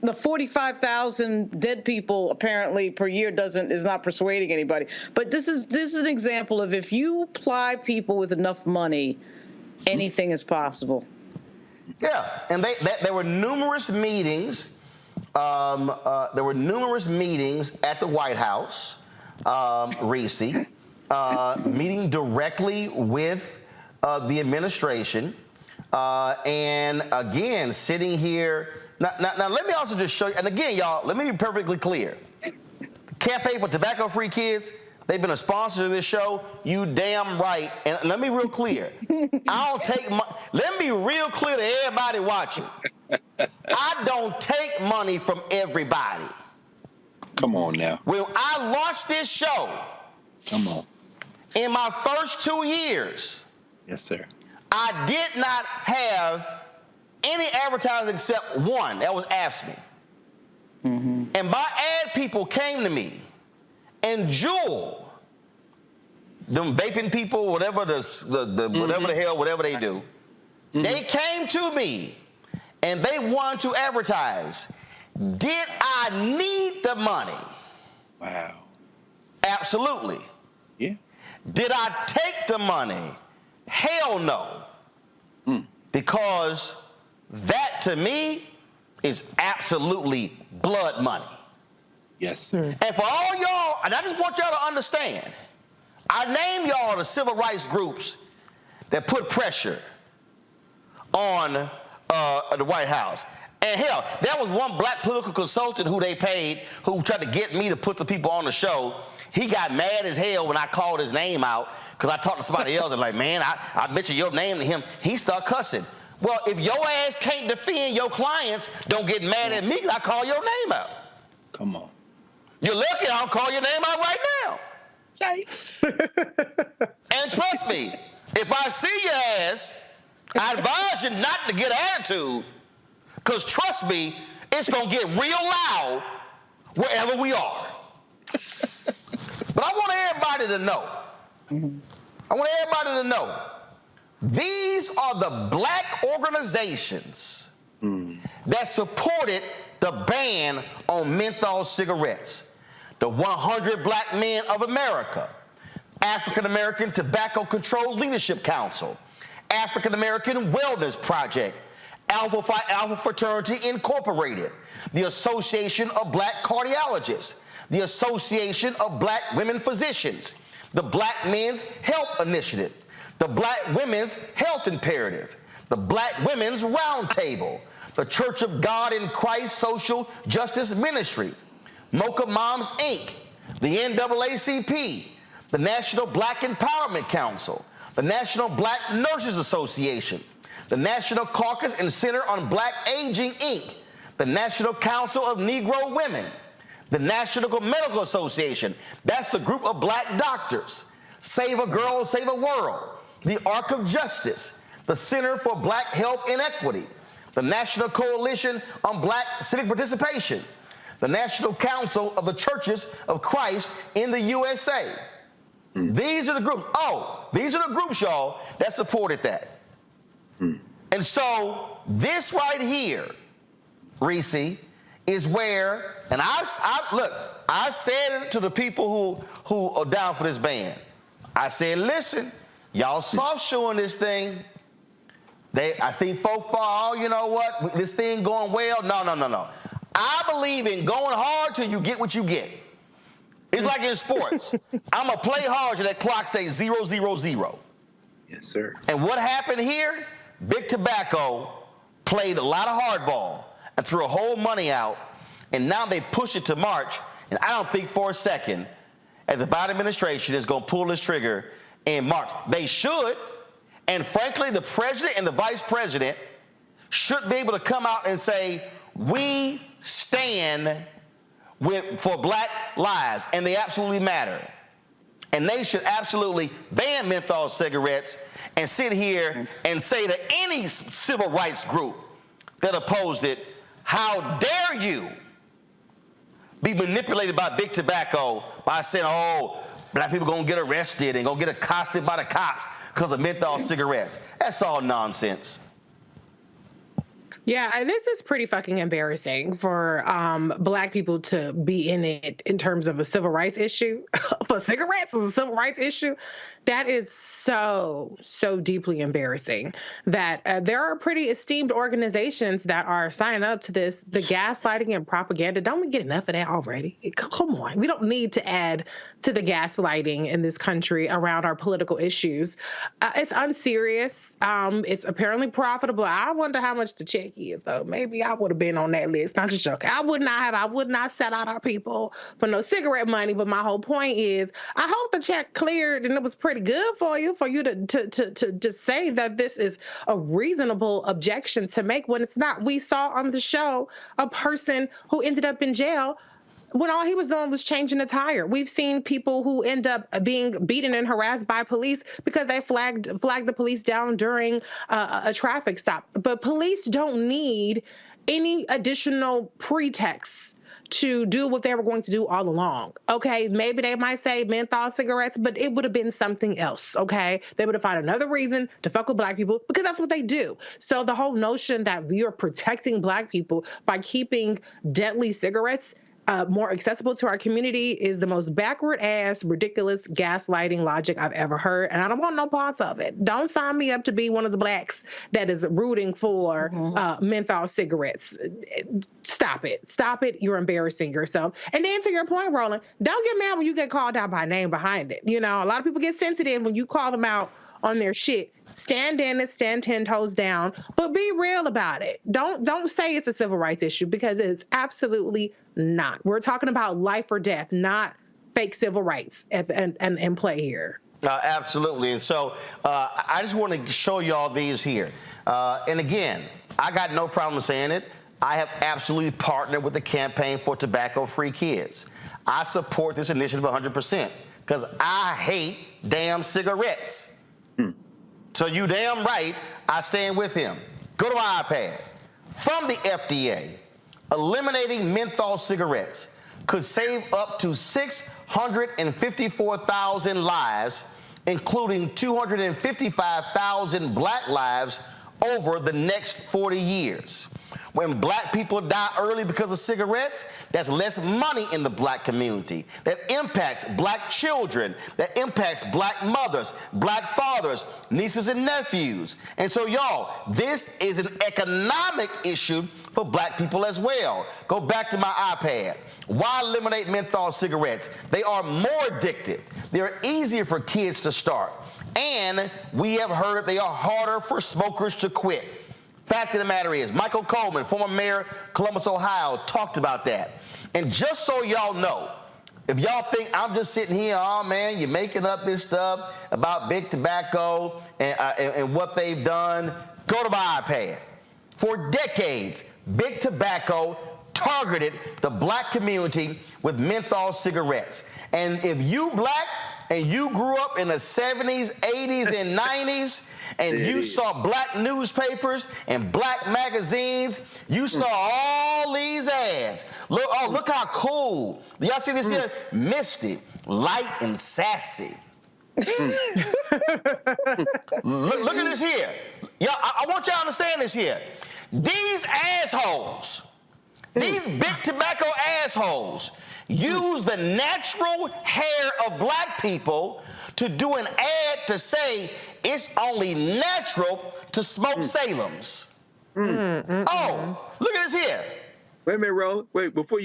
[SPEAKER 22] The 45,000 dead people apparently per year is not persuading anybody. But this is an example of if you ply people with enough money, anything is possible.
[SPEAKER 1] Yeah, and there were numerous meetings. There were numerous meetings at the White House, Reese, meeting directly with the administration, and again sitting here. Now, let me also just show you, and again, y'all, let me be perfectly clear. Campaign for Tobacco-Free Kids, they've been a sponsor of this show. You damn right. And let me be real clear. Let me be real clear to everybody watching. I don't take money from everybody.
[SPEAKER 5] Come on now.
[SPEAKER 1] When I launched this show,
[SPEAKER 5] come on,
[SPEAKER 1] in my first 2 years,
[SPEAKER 5] yes, sir,
[SPEAKER 1] I did not have any advertising except one. That was AFSCME. Mm-hmm. And my ad people came to me, and Jewel, them vaping people, whatever whatever the hell, whatever they do, they came to me, and they wanted to advertise. Did I need the money?
[SPEAKER 5] Wow.
[SPEAKER 1] Absolutely.
[SPEAKER 5] Yeah.
[SPEAKER 1] Did I take the money? Hell no. Because that, to me, is absolutely blood money.
[SPEAKER 5] Yes.
[SPEAKER 1] And for all y'all, and I just want y'all to understand, I name y'all the civil rights groups that put pressure on the White House. And hell, there was one black political consultant who they paid, who tried to get me to put the people on the show. He got mad as hell when I called his name out, because I talked to somebody else and like, man, I mentioned your name to him. He started cussing. Well, if your ass can't defend your clients, don't get mad at me because I call your name out.
[SPEAKER 5] Come on.
[SPEAKER 1] You're lucky I'll call your name out right now.
[SPEAKER 5] Yikes.
[SPEAKER 1] And trust me, if I see your ass, I advise you not to get attitude, because trust me, it's going to get real loud wherever we are. But I want everybody to know. These are the black organizations that supported the ban on menthol cigarettes. The 100 Black Men of America, African American Tobacco Control Leadership Council, African American Wellness Project, Alpha Phi Alpha Fraternity Incorporated, the Association of Black Cardiologists, the Association of Black Women Physicians, the Black Men's Health Initiative, the Black Women's Health Imperative, the Black Women's Roundtable, the Church of God in Christ Social Justice Ministry, Mocha Moms, Inc., the NAACP, the National Black Empowerment Council, the National Black Nurses Association, the National Caucus and Center on Black Aging, Inc., the National Council of Negro Women, the National Medical Association, that's the group of black doctors, Save a Girl, Save a World, the Arc of Justice, the Center for Black Health and Equity, the National Coalition on Black Civic Participation, the National Council of the Churches of Christ in the USA. These are the groups. These are the groups, y'all, that supported that. And so this right here, Reese, is where, and I said it to the people who are down for this ban. I said, listen, y'all soft shoeing this thing. I think folks thought, you know what, this thing going well. No. I believe in going hard till you get what you get. It's like in sports. I'm going to play hard till that clock says 0-0-0.
[SPEAKER 5] Yes, sir.
[SPEAKER 1] And what happened here? Big Tobacco played a lot of hardball and threw a whole money out, and now they push it to March, and I don't think for a second that the Biden administration is going to pull this trigger in March. They should, and frankly, the president and the vice president should be able to come out and say, we stand for black lives, and they absolutely matter. And they should absolutely ban menthol cigarettes and sit here and say to any civil rights group that opposed it, how dare you be manipulated by big tobacco by saying, oh, black people gonna get arrested and gonna get accosted by the cops because of menthol cigarettes. That's all nonsense.
[SPEAKER 4] Yeah, and this is pretty fucking embarrassing for black people to be in it in terms of a civil rights issue. For cigarettes is a civil rights issue. That is so deeply embarrassing that there are pretty esteemed organizations that are signing up to this. The gaslighting and propaganda, don't we get enough of that already? Come on. We don't need to add to the gaslighting in this country around our political issues. It's unserious. It's apparently profitable. I wonder how much the check is, though. Maybe I would have been on that list. Not just joking. I would not sell out our people for no cigarette money. But my whole point is, I hope the check cleared and it was pretty good for you to just say that this is a reasonable objection to make when it's not. We saw on the show a person who ended up in jail when all he was doing was changing a tire. We've seen people who end up being beaten and harassed by police because they flagged the police down during a traffic stop. But police don't need any additional pretexts to do what they were going to do all along. Okay, maybe they might say menthol cigarettes, but it would have been something else. Okay, they would have found another reason to fuck with black people because that's what they do. So the whole notion that you're protecting black people by keeping deadly cigarettes more accessible to our community is the most backward-ass, ridiculous gaslighting logic I've ever heard, and I don't want no parts of it. Don't sign me up to be one of the blacks that is rooting for menthol cigarettes. Stop it. Stop it. You're embarrassing yourself. And then to your point, Roland, don't get mad when you get called out by name behind it. You know, a lot of people get sensitive when you call them out on their shit. Stand in it, stand 10 toes down, but be real about it. Don't say it's a civil rights issue because it's absolutely not. We're talking about life or death, not fake civil rights in play here.
[SPEAKER 1] Absolutely. And so I just want to show y'all these here. And again, I got no problem saying it. I have absolutely partnered with the Campaign for Tobacco-Free Kids. I support this initiative 100% because I hate damn cigarettes. So you damn right, I stand with him. Go to my iPad. From the FDA, eliminating menthol cigarettes could save up to 654,000 lives, including 255,000 black lives over the next 40 years. When black people die early because of cigarettes, that's less money in the black community. That impacts black children, that impacts black mothers, black fathers, nieces and nephews. And so, y'all, this is an economic issue for black people as well. Go back to my iPad. Why eliminate menthol cigarettes? They are more addictive. They're easier for kids to start. And we have heard they are harder for smokers to quit. Fact of the matter is, Michael Coleman, former mayor, Columbus, Ohio, talked about that. And just so y'all know, if y'all think I'm just sitting here, oh man, you're making up this stuff about big tobacco and what they've done, go to my iPad. For decades, big tobacco targeted the black community with menthol cigarettes. And if you black and you grew up in the 70s, 80s, and 90s, and you saw black newspapers and black magazines, you saw all these ads. Look how cool. Y'all see this here? Misty, light and sassy. Look at this here. Y'all, I want y'all to understand this here. These assholes, these big tobacco assholes, use the natural hair of black people to do an ad to say it's only natural to smoke Salems. Oh, look at this here.
[SPEAKER 5] Wait a minute, Roland. Wait, before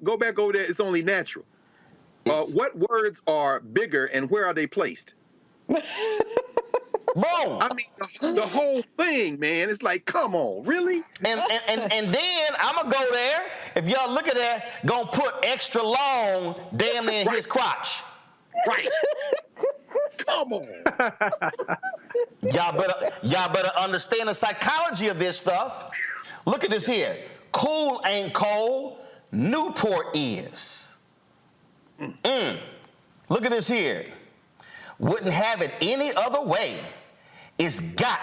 [SPEAKER 5] go back over there, it's only natural. What words are bigger and where are they placed?
[SPEAKER 1] Boom.
[SPEAKER 5] I mean, the whole thing, man. It's like, come on, really?
[SPEAKER 1] And then I'm going to go there. If y'all look at that, going to put extra long damn near his crotch.
[SPEAKER 5] Right.
[SPEAKER 7] Come on.
[SPEAKER 1] Y'all better understand the psychology of this stuff. Look at this here. Cool ain't cold. Newport is. Look at this here. Wouldn't have it any other way. It's got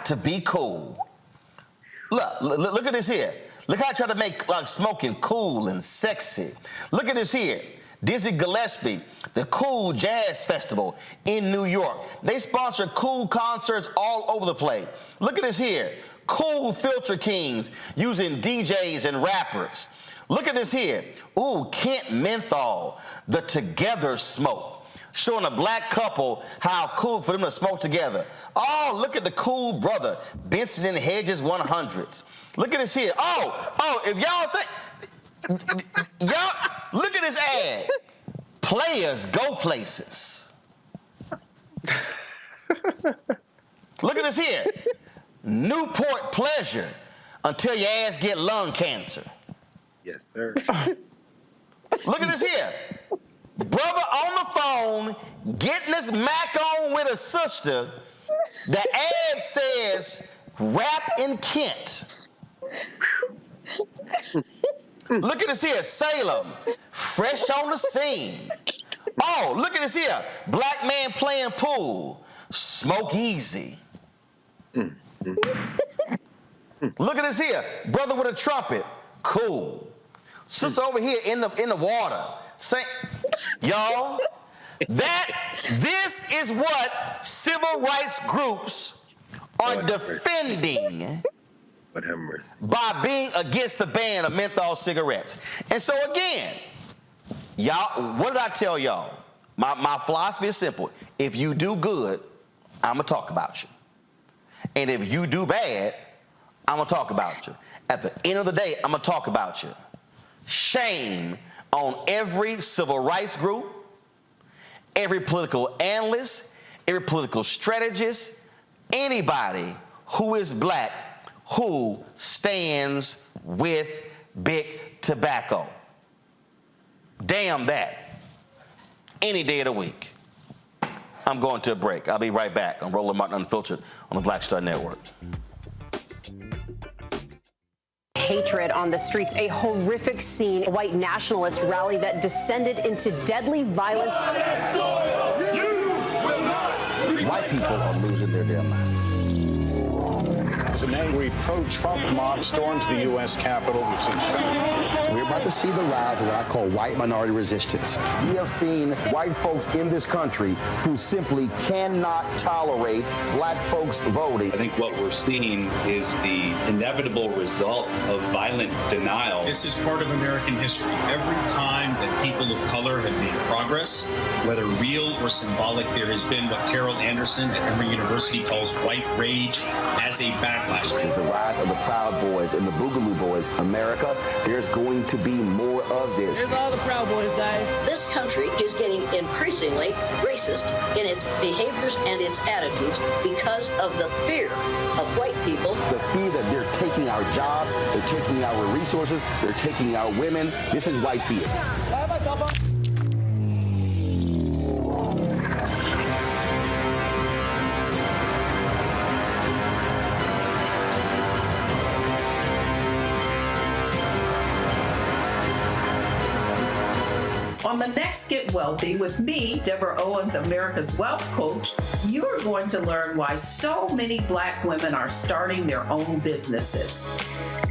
[SPEAKER 1] to be cool. Look at this here. Look how I try to make like smoking cool and sexy. Look at this here. Dizzy Gillespie, the Cool Jazz Festival in New York. They sponsor cool concerts all over the place. Look at this here. Cool Filter Kings using DJs and rappers. Look at this here. Ooh, Kent Menthol, the Together Smoke. Showing a black couple how cool for them to smoke together. Oh, look at the Cool Brother, Benson and Hedges 100s. Look at this here. Oh, if y'all think, y'all, look at this ad. Players go places. Look at this here. Newport Pleasure until your ass get lung cancer.
[SPEAKER 7] Yes, sir.
[SPEAKER 1] Look at this here. Brother on the phone getting his Mac on with a sister. The ad says rap in Kent. Look at this here. Salem, fresh on the scene. Oh, look at this here. Black man playing pool. Smoke easy. Look at this here. Brother with a trumpet. Cool. Sister over here in the water. Say, y'all, this is what civil rights groups are defending by being against the ban of menthol cigarettes. And so again, y'all, what did I tell y'all? My philosophy is simple. If you do good, I'm gonna talk about you. And if you do bad, I'm gonna talk about you. At the end of the day, I'm gonna talk about you. Shame on every civil rights group, every political analyst, every political strategist, anybody who is black who stands with big tobacco. Damn that. Any day of the week. I'm going to a break. I'll be right back on Roland Martin Unfiltered on the Black Star Network.
[SPEAKER 6] Hatred on the streets, a horrific scene, a white nationalist rally that descended into deadly violence.
[SPEAKER 7] White people are losing their damn minds.
[SPEAKER 9] As an angry pro-Trump mob storms the U.S. Capitol, we've seen shooting.
[SPEAKER 7] We're about to see the rise of what I call white minority resistance. We have seen white folks in this country who simply cannot tolerate black folks voting.
[SPEAKER 16] I think what we're seeing is the inevitable result of violent denial.
[SPEAKER 19] This is part of American history. Every time that people of color have made progress, whether real or symbolic, there has been what Carol Anderson at Emory University calls white rage as a backlash.
[SPEAKER 7] This is the rise of the Proud Boys and the Boogaloo Boys. America, there's going to be more of this.
[SPEAKER 25] Here's all the Proud Boys, guys.
[SPEAKER 26] This country is getting increasingly racist in its behaviors and its attitudes because of the fear of white people.
[SPEAKER 7] The fear that they're taking our jobs, they're taking our resources, they're taking our women. This is white fear.
[SPEAKER 13] On the next Get Wealthy with me, Deborah Owens, America's Wealth Coach, you are going to learn why so many Black women are starting their own businesses.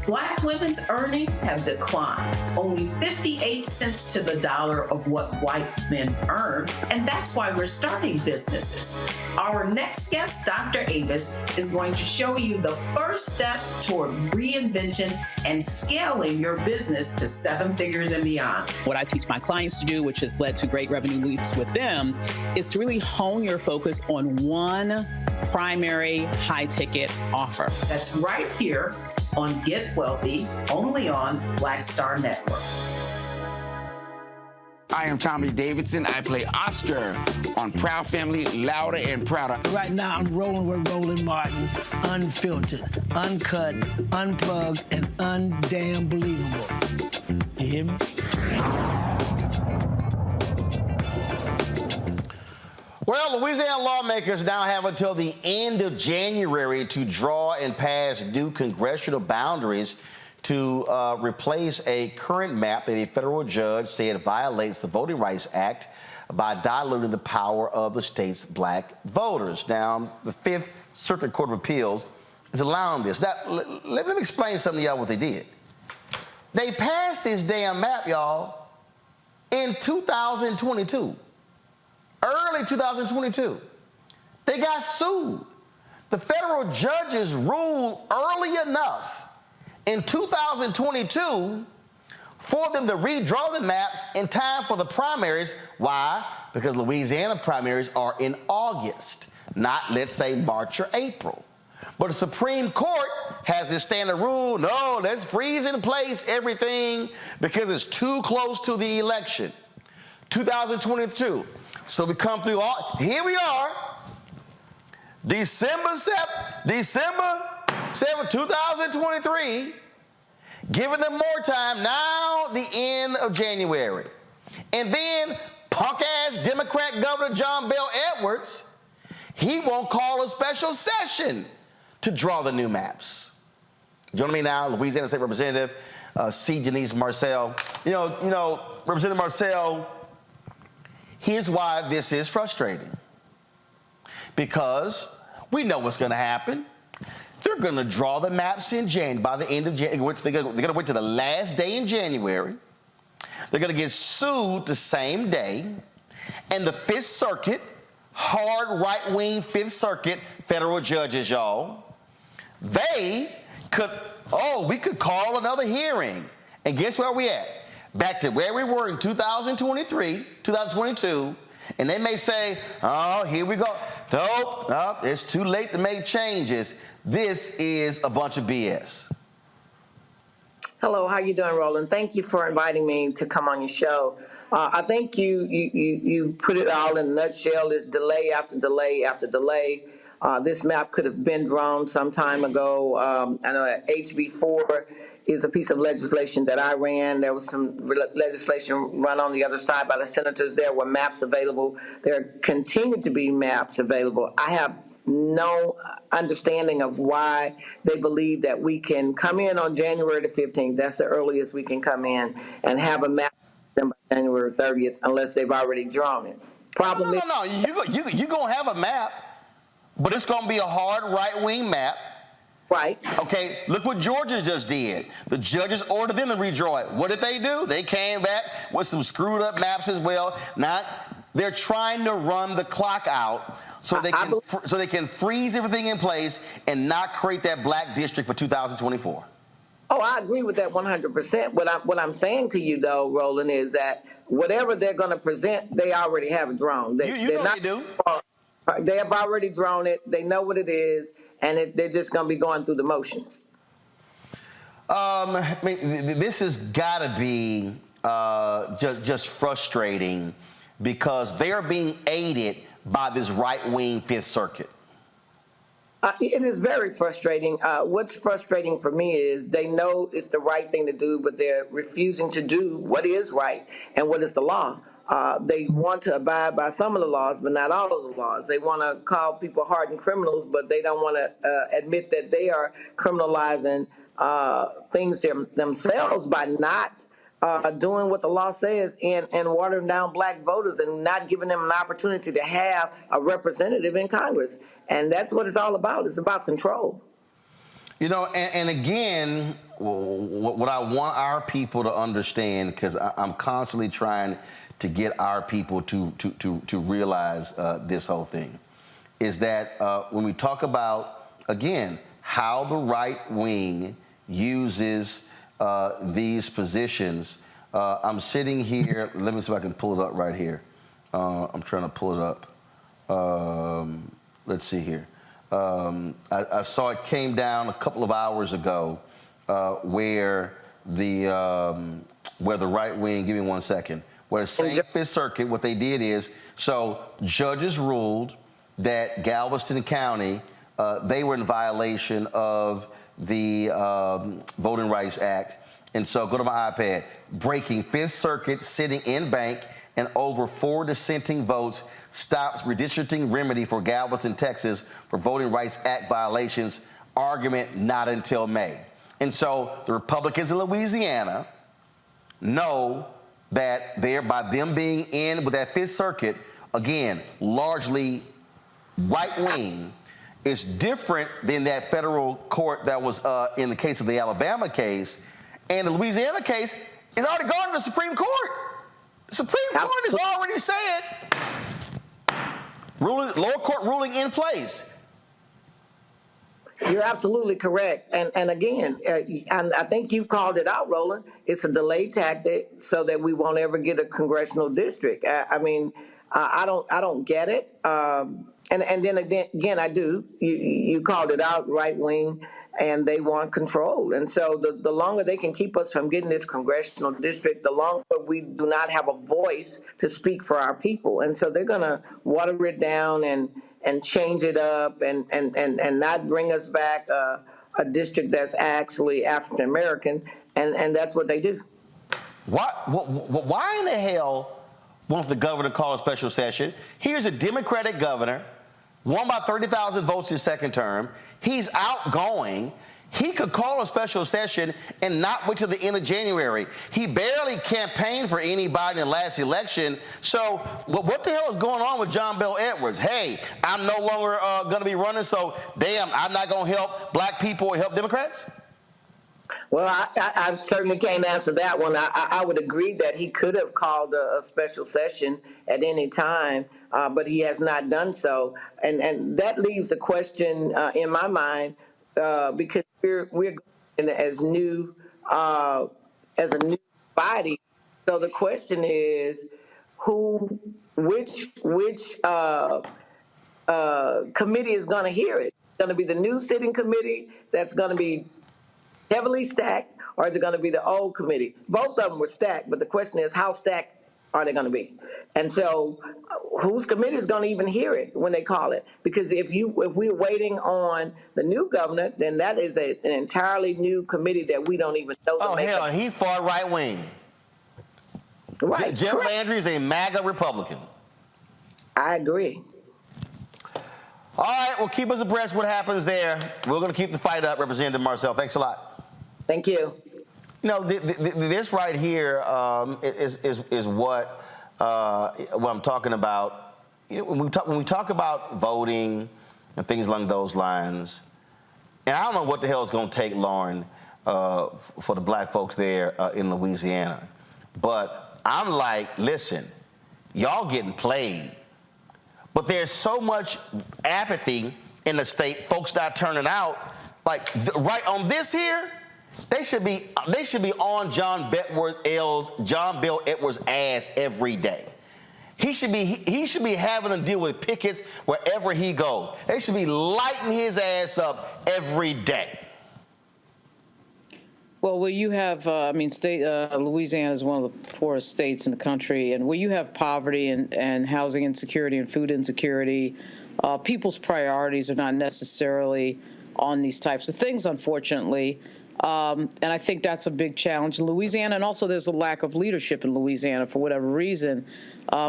[SPEAKER 13] Black women's earnings have declined, only 58 cents to the dollar of what white men earn, and that's why we're starting businesses. Our next guest, Dr. Avis, is going to show you the first step toward reinvention and scaling your business to 7 figures and beyond.
[SPEAKER 10] What I teach my clients to do, which has led to great revenue leaps with them, is to really hone your focus on one primary high-ticket offer.
[SPEAKER 13] That's right here on Get Wealthy, only on Black Star Network.
[SPEAKER 27] I am Tommy Davidson. I play Oscar on Proud Family, Louder and Prouder.
[SPEAKER 28] Right now, I'm rolling with Roland Martin, unfiltered, uncut, unplugged, and undamn believable. You hear me?
[SPEAKER 1] Well, Louisiana lawmakers now have until the end of January to draw and pass new congressional boundaries to replace a current map that a federal judge said violates the Voting Rights Act by diluting the power of the state's black voters. Now, the Fifth Circuit Court of Appeals is allowing this. Now, let me explain something to y'all what they did. They passed this damn map, y'all, in 2022. Early 2022. They got sued. The federal judges ruled early enough in 2022 for them to redraw the maps in time for the primaries. Why? Because Louisiana primaries are in August, not, let's say, March or April. But the Supreme Court has this standard rule, no, let's freeze in place everything because it's too close to the election. 2022. So we come through all, here we are, December 7, 2023, giving them more time, now the end of January. And then punk-ass Democrat Governor John Bel Edwards, he won't call a special session to draw the new maps. Joining me now, Louisiana State Representative C. Janice Marcel. You know, Representative Marcel, here's why this is frustrating. Because we know what's going to happen. They're going to draw the maps in January. By the end of January, they're going to wait to the last day in January. They're going to get sued the same day. And the Fifth Circuit, hard right-wing Fifth Circuit federal judges, y'all, they could, we could call another hearing. And guess where we at? Back to where we were in 2023, 2022, and they may say, oh, here we go. Nope, it's too late to make changes. This is a bunch of BS.
[SPEAKER 2] Hello, how you doing, Roland? Thank you for inviting me to come on your show. I think you put it all in a nutshell. It's delay after delay after delay. This map could have been drawn some time ago. I know HB4 is a piece of legislation that I ran. There was some legislation run on the other side by the senators. There were maps available. There continue to be maps available. I have no understanding of why they believe that we can come in on January the 15th. That's the earliest we can come in and have a map by January 30th, unless they've already drawn it. Problem is,
[SPEAKER 1] no. You're going to have a map, but it's going to be a hard right-wing map.
[SPEAKER 2] Right.
[SPEAKER 1] Okay, look what Georgia just did. The judges ordered them to redraw it. What did they do? They came back with some screwed up maps as well. Now, they're trying to run the clock out so they can freeze everything in place and not create that black district for 2024.
[SPEAKER 2] Oh, I agree with that 100%. What I'm saying to you, though, Roland, is that whatever they're going to present, they already have it drawn. They do. They have already drawn it. They know what it is, and they're just going to be going through the motions.
[SPEAKER 1] I mean, this has got to be just frustrating because they are being aided by this right-wing Fifth Circuit.
[SPEAKER 2] It is very frustrating. What's frustrating for me is they know it's the right thing to do, but they're refusing to do what is right and what is the law. They want to abide by some of the laws, but not all of the laws. They want to call people hardened criminals, but they don't want to admit that they are criminalizing things themselves by not doing what the law says and watering down black voters and not giving them an opportunity to have a representative in Congress. And that's what it's all about. It's about control.
[SPEAKER 1] You know, and again, what I want our people to understand, because I'm constantly trying to get our people to realize this whole thing, is that when we talk about, again, how the right wing uses these positions, I'm sitting here, let me see if I can pull it up right here. I'm trying to pull it up. Let's see here. I saw it came down a couple of hours ago where the right wing, give me 1 second, where the same Fifth Circuit, what they did is, so judges ruled that Galveston County, they were in violation of the Voting Rights Act. And so go to my iPad, breaking Fifth Circuit sitting in bank and over 4 dissenting votes stops redistricting remedy for Galveston, Texas for Voting Rights Act violations. Argument not until May. And so the Republicans in Louisiana know that by them being in with that Fifth Circuit, again, largely right-wing, is different than that federal court that was in the case of the Alabama case. And the Louisiana case is already gone to the Supreme Court. The Supreme Court has already said, lower court ruling in place.
[SPEAKER 2] You're absolutely correct. And again, I think you've called it out, Roland. It's a delay tactic so that we won't ever get a congressional district. I don't get it. And then again, I do. You called it out, right wing, and they want control. And so the longer they can keep us from getting this congressional district, the longer we do not have a voice to speak for our people. And so they're going to water it down and change it up and not bring us back a district that's actually African American. And that's what they do.
[SPEAKER 1] Why in the hell won't the governor call a special session? Here's a Democratic governor, won by 30,000 votes his second term. He's outgoing. He could call a special session and not wait till the end of January. He barely campaigned for anybody in the last election. So what the hell is going on with John Bel Edwards? Hey, I'm no longer going to be running, so damn, I'm not going to help black people or help Democrats?
[SPEAKER 2] Well, I certainly can't answer that one. I would agree that he could have called a special session at any time, but he has not done so. And that leaves a question in my mind, because we're going as a new body. So the question is, which committee is going to hear it? It's going to be the new sitting committee that's going to be heavily stacked, or is it going to be the old committee? Both of them were stacked, but the question is, how stacked are they going to be? And so whose committee is going to even hear it when they call it? Because if we're waiting on the new governor, then that is an entirely new committee that we don't even know.
[SPEAKER 1] Oh, hell, he far right wing.
[SPEAKER 2] Right.
[SPEAKER 1] Jim Landry is a MAGA Republican.
[SPEAKER 2] I agree.
[SPEAKER 1] All right, well, keep us abreast what happens there. We're going to keep the fight up. Representative Marcel, thanks a lot.
[SPEAKER 2] Thank you.
[SPEAKER 1] You know, this right here is what I'm talking about. You know, when we talk about voting and things along those lines, and I don't know what the hell is going to take, Lauren, for the black folks there in Louisiana, but I'm like, listen, y'all getting played. But there's so much apathy in the state, folks not turning out. Like right on this here, they should be on John Bel Edwards' ass every day. He should be having to deal with pickets wherever he goes. They should be lighting his ass up every day.
[SPEAKER 22] Well, where you have, Louisiana is one of the poorest states in the country, and where you have poverty and housing insecurity and food insecurity, people's priorities are not necessarily on these types of things, unfortunately. And I think that's a big challenge in Louisiana. And also there's a lack of leadership in Louisiana for whatever reason,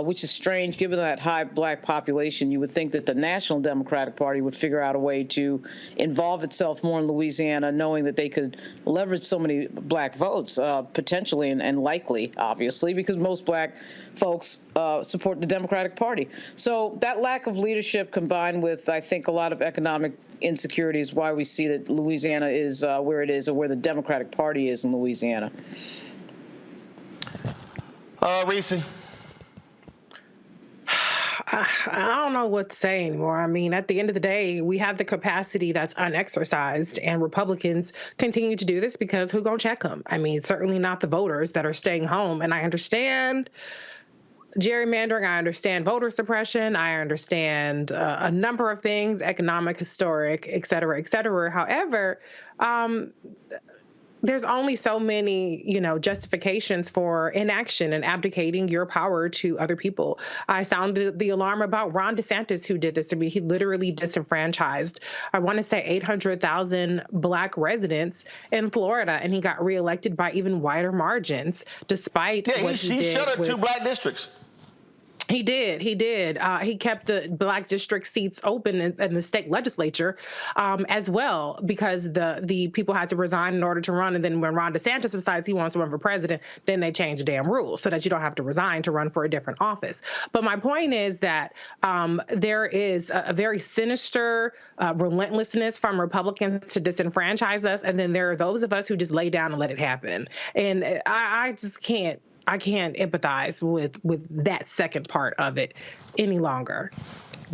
[SPEAKER 22] which is strange. Given that high black population, you would think that the National Democratic Party would figure out a way to involve itself more in Louisiana, knowing that they could leverage so many black votes, potentially and likely, obviously, because most black folks support the Democratic Party. So that lack of leadership combined with, I think, a lot of economic insecurity is why we see that Louisiana is where it is, or where the Democratic Party is in Louisiana.
[SPEAKER 1] Reese?
[SPEAKER 4] I don't know what to say anymore. I mean, at the end of the day, we have the capacity that's unexercised, and Republicans continue to do this because who gonna check them? I mean, certainly not the voters that are staying home. And I understand gerrymandering, I understand voter suppression, I understand a number of things, economic, historic, et cetera, et cetera. However, there's only so many, justifications for inaction and abdicating your power to other people. I sounded the alarm about Ron DeSantis, who did this to me. He literally disenfranchised, I want to say 800,000 black residents in Florida, and he got reelected by even wider margins, despite what he did.
[SPEAKER 1] He shuttered 2 black districts.
[SPEAKER 4] He did. He kept the black district seats open in the state legislature as well, because the people had to resign in order to run. And then when Ron DeSantis decides he wants to run for president, then they change the damn rules so that you don't have to resign to run for a different office. But my point is that there is a very sinister relentlessness from Republicans to disenfranchise us. And then there are those of us who just lay down and let it happen. And I just can't. I can't empathize with that second part of it any longer.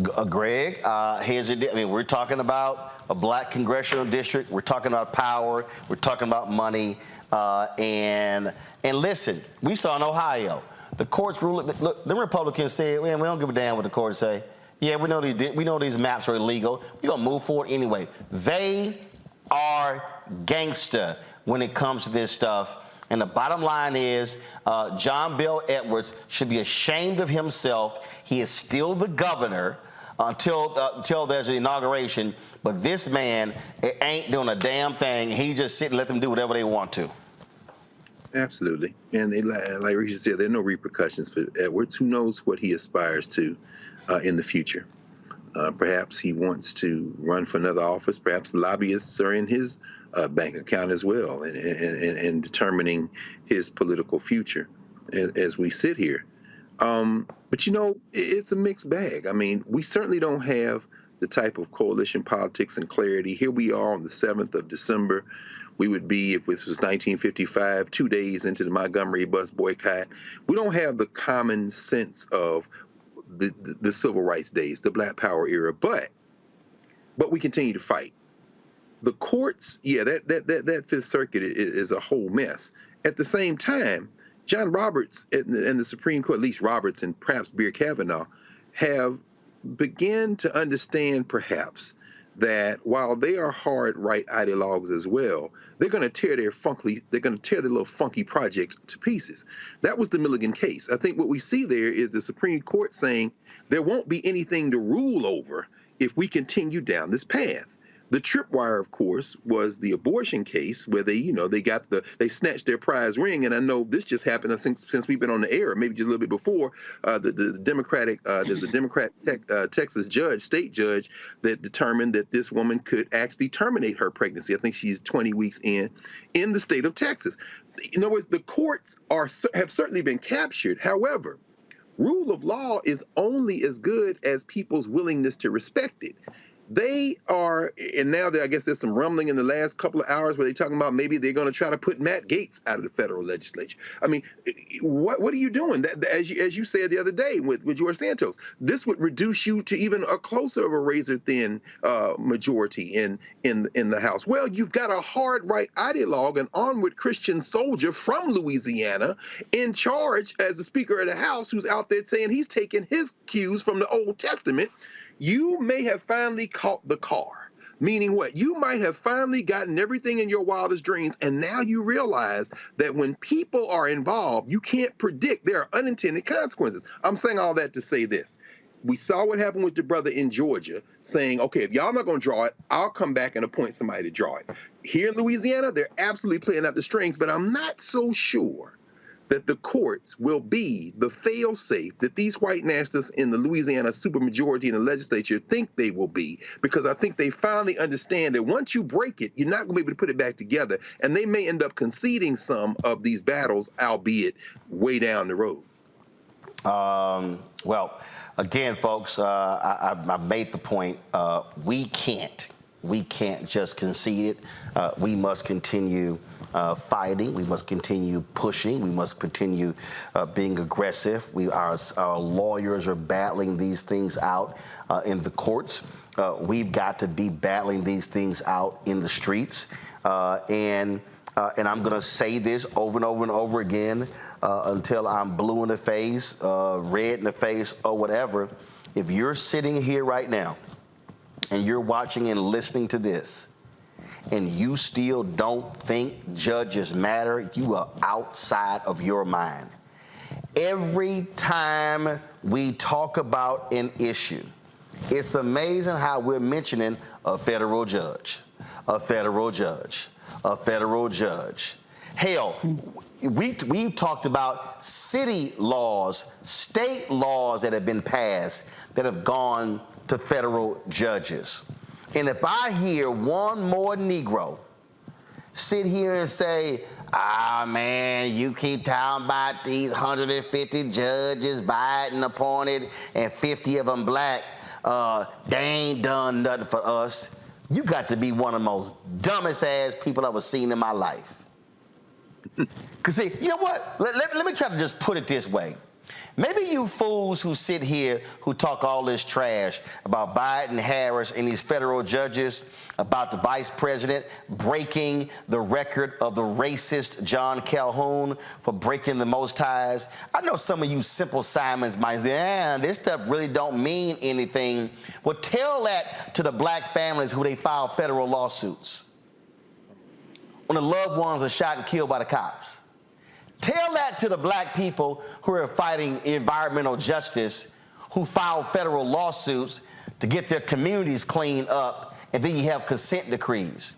[SPEAKER 1] Greg, here's the deal. I mean, we're talking about a black congressional district. We're talking about power. We're talking about money. And listen, we saw in Ohio, the courts ruled. Look, the Republicans said, "Man, we don't give a damn what the courts say. Yeah, we know these maps are illegal. We're gonna move forward anyway." They are gangster when it comes to this stuff. And the bottom line is, John Bel Edwards should be ashamed of himself. He is still the governor until there's an inauguration. But this man ain't doing a damn thing. He just sit and let them do whatever they want to.
[SPEAKER 5] Absolutely. And like Richard said, there are no repercussions for Edwards. Who knows what he aspires to in the future? Perhaps he wants to run for another office. Perhaps lobbyists are in his bank account as well, and determining his political future as we sit here. But it's a mixed bag. I mean, we certainly don't have the type of coalition politics and clarity. Here we are on the 7th of December. We would be, if this was 1955, 2 days into the Montgomery bus boycott. We don't have the common sense of the civil rights days, the Black Power era, but we continue to fight. The courts, that Fifth Circuit is a whole mess. At the same time, John Roberts and the Supreme Court, at least Roberts and perhaps Breyer Kavanaugh, have begun to understand perhaps that while they are hard right ideologues as well, they're going to tear their little funky project to pieces. That was the Milligan case. I think what we see there is the Supreme Court saying there won't be anything to rule over if we continue down this path. The tripwire, of course, was the abortion case where they they snatched their prize ring. And I know this just happened since we've been on the air, maybe just a little bit before. The Democratic, there's a Democrat Texas state judge, that determined that this woman could actually terminate her pregnancy. I think she's 20 weeks in the state of Texas. In other words, the courts have certainly been captured. However, rule of law is only as good as people's willingness to respect it. They are, and now I guess there's some rumbling in the last couple of hours where they're talking about maybe they're going to try to put Matt Gaetz out of the federal legislature. I mean, what are you doing? As you said the other day with George Santos, this would reduce you to even a closer of a razor-thin majority in the House. Well, you've got a hard right ideologue, an onward Christian soldier from Louisiana, in charge as the Speaker of the House, who's out there saying he's taking his cues from the Old Testament. You may have finally caught the car, meaning what? You might have finally gotten everything in your wildest dreams, and now you realize that when people are involved, you can't predict. There are unintended consequences. I'm saying all that to say this. We saw what happened with the brother in Georgia saying, okay, if y'all not going to draw it, I'll come back and appoint somebody to draw it. Here in Louisiana, they're absolutely playing out the strings, but I'm not so sure that the courts will be the fail-safe that these white nationalists in the Louisiana supermajority in the legislature think they will be, because I think they finally understand that once you break it, you're not going to be able to put it back together, and they may end up conceding some of these battles, albeit way down the road.
[SPEAKER 1] Well, again, folks, I made the point. We can't just concede it. We must continue fighting. We must continue pushing. We must continue being aggressive. Our lawyers are battling these things out in the courts. We've got to be battling these things out in the streets. And I'm going to say this over and over and over again until I'm blue in the face, red in the face, or whatever. If you're sitting here right now and you're watching and listening to this, and you still don't think judges matter, you are outside of your mind. Every time we talk about an issue, it's amazing how we're mentioning a federal judge, a federal judge, a federal judge. Hell, we've talked about city laws, state laws that have been passed that have gone to federal judges. And if I hear one more Negro sit here and say, man, you keep talking about these 150 judges Biden appointed and 50 of them black, they ain't done nothing for us. You got to be one of the most dumbest ass people I've ever seen in my life. Because see, you know what? Let me try to just put it this way. Maybe you fools who sit here who talk all this trash about Biden, Harris, and these federal judges, about the vice president breaking the record of the racist John Calhoun for breaking the most ties. I know some of you simple Simons might say, this stuff really don't mean anything. Well, tell that to the black families who they file federal lawsuits when the loved ones are shot and killed by the cops. Tell that to the black people who are fighting environmental justice, who file federal lawsuits to get their communities cleaned up, and then you have consent decrees.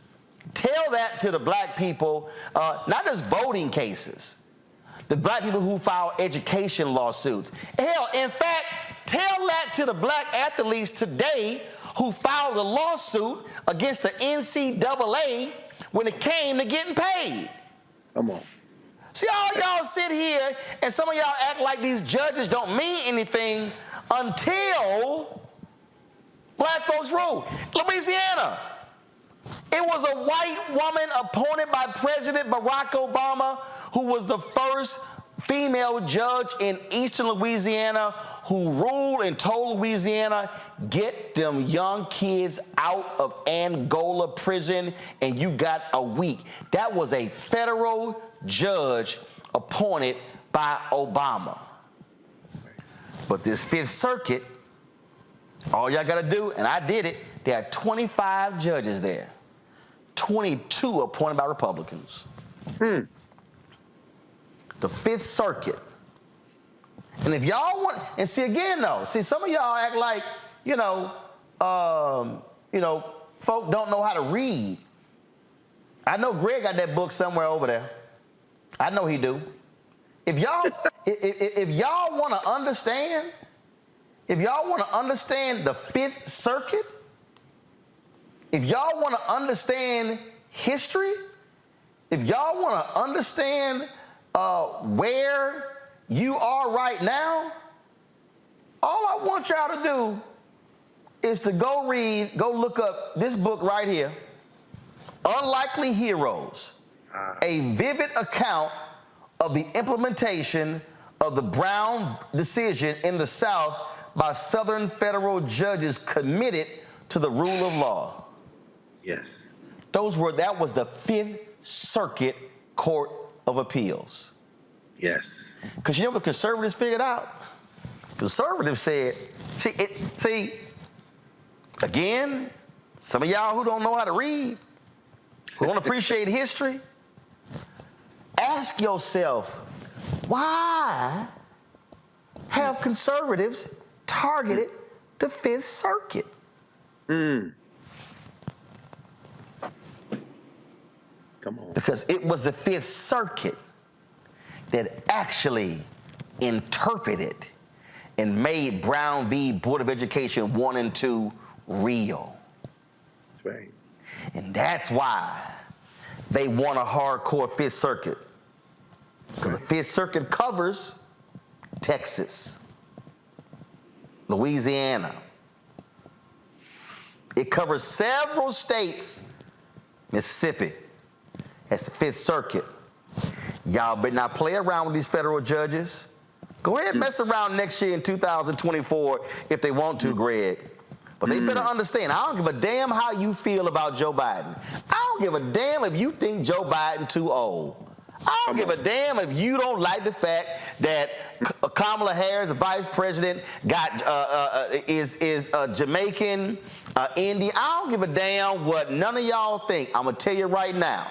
[SPEAKER 1] Tell that to the black people, not just voting cases, the black people who file education lawsuits. Hell, in fact, tell that to the black athletes today who filed a lawsuit against the NCAA when it came to getting paid.
[SPEAKER 8] Come on.
[SPEAKER 1] See, all y'all sit here and some of y'all act like these judges don't mean anything until black folks rule. Louisiana, it was a white woman appointed by President Barack Obama who was the first female judge in eastern Louisiana who ruled and told Louisiana, get them young kids out of Angola prison, and you got a week. That was a federal judge appointed by Obama. But this Fifth Circuit, all y'all got to do, and I did it, there are 25 judges there, 22 appointed by Republicans. The Fifth Circuit. And if y'all want, and see again though, see some of y'all act like, folk don't know how to read. I know Greg got that book somewhere over there. I know he do. If y'all want to understand, the Fifth Circuit, if y'all want to understand history, if y'all want to understand where you are right now, all I want y'all to do is to go look up this book right here, Unlikely Heroes, a vivid account of the implementation of the Brown decision in the South by Southern federal judges committed to the rule of law.
[SPEAKER 8] Yes.
[SPEAKER 1] That was the Fifth Circuit Court of Appeals.
[SPEAKER 8] Yes.
[SPEAKER 1] Because you know what conservatives figured out? Conservatives said, again, some of y'all who don't know how to read, who don't appreciate history, ask yourself, why have conservatives targeted the Fifth Circuit?
[SPEAKER 8] Come on.
[SPEAKER 1] Because it was the Fifth Circuit that actually interpreted and made Brown v. Board of Education 1 and 2 real.
[SPEAKER 8] That's right.
[SPEAKER 1] And that's why they want a hardcore Fifth Circuit. Because the Fifth Circuit covers Texas, Louisiana. It covers several states, Mississippi. That's the Fifth Circuit. Y'all better not play around with these federal judges. Go ahead and mess around next year in 2024 if they want to, Greg. But they better understand, I don't give a damn how you feel about Joe Biden. I don't give a damn if you think Joe Biden too old. I don't give a damn if you don't like the fact that Kamala Harris, the vice president, is Jamaican, Indian. I don't give a damn what none of y'all think. I'm going to tell you right now.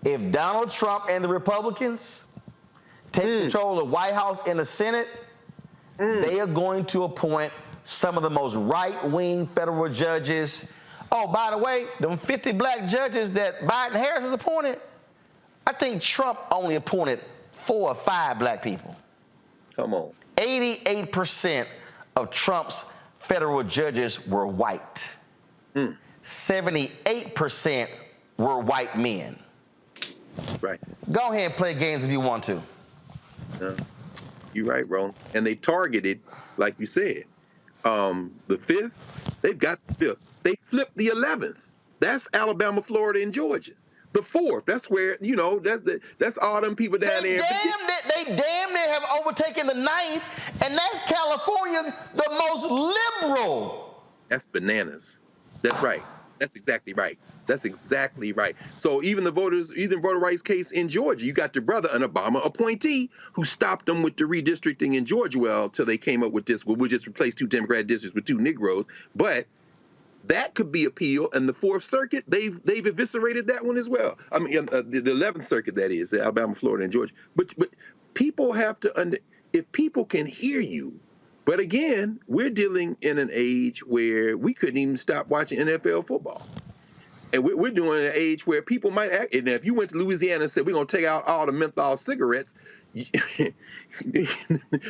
[SPEAKER 1] If Donald Trump and the Republicans take control of the White House and the Senate, they are going to appoint some of the most right-wing federal judges. Oh, by the way, them 50 black judges that Biden Harris has appointed, I think Trump only appointed 4 or 5 black people.
[SPEAKER 8] Come on.
[SPEAKER 1] 88% of Trump's federal judges were white. 78% were white men.
[SPEAKER 8] Right.
[SPEAKER 1] Go ahead and play games if you want to.
[SPEAKER 8] You're right, Roland. And they targeted, like you said, the 5th. They've got the 5th. They flipped the 11th. That's Alabama, Florida, and Georgia. The 4th. That's where that's all them people down there.
[SPEAKER 1] They damn near have overtaken the 9th, and that's California, the most liberal.
[SPEAKER 8] That's bananas. That's right. That's exactly right. That's exactly right. So even the voter rights case in Georgia, you got the brother, an Obama appointee, who stopped them with the redistricting in Georgia. Well, till they came up with this, we'll just replace 2 Democrat districts with 2 Negroes. But that could be appealed, and the 4th Circuit, they've eviscerated that one as well. I mean, the 11th Circuit, that is, the Alabama, Florida, and Georgia. But people have to if people can hear you. But again, we're dealing in an age where we couldn't even stop watching NFL football. And we're doing an age where people might act. And if you went to Louisiana and said, we're going to take out all the menthol cigarettes, the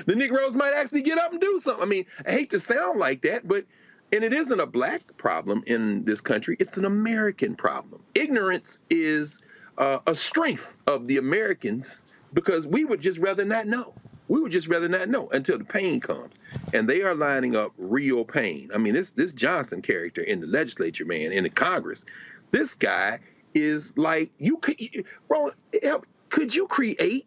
[SPEAKER 8] Negroes might actually get up and do something. I mean, I hate to sound like that, and it isn't a black problem in this country. It's an American problem. Ignorance is a strength of the Americans because we would just rather not know. We would just rather not know until the pain comes. And they are lining up real pain. I mean, this Johnson character in the legislature, man, in the Congress, this guy is like, Roland, could you create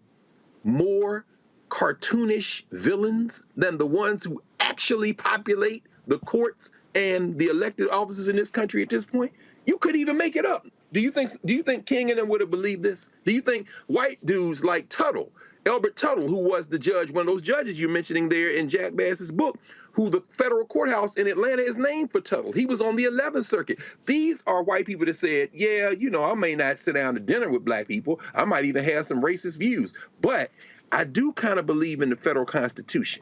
[SPEAKER 8] more cartoonish villains than the ones who actually populate the courts and the elected offices in this country at this point? You could even make it up. Do you think King and them would have believed this? Do you think white dudes like Elbert Tuttle, who was the judge, one of those judges you're mentioning there in Jack Bass's book, who the federal courthouse in Atlanta is named for Tuttle. He was on the 11th Circuit. These are white people that said, yeah, I may not sit down to dinner with black people. I might even have some racist views. But I do kind of believe in the federal Constitution.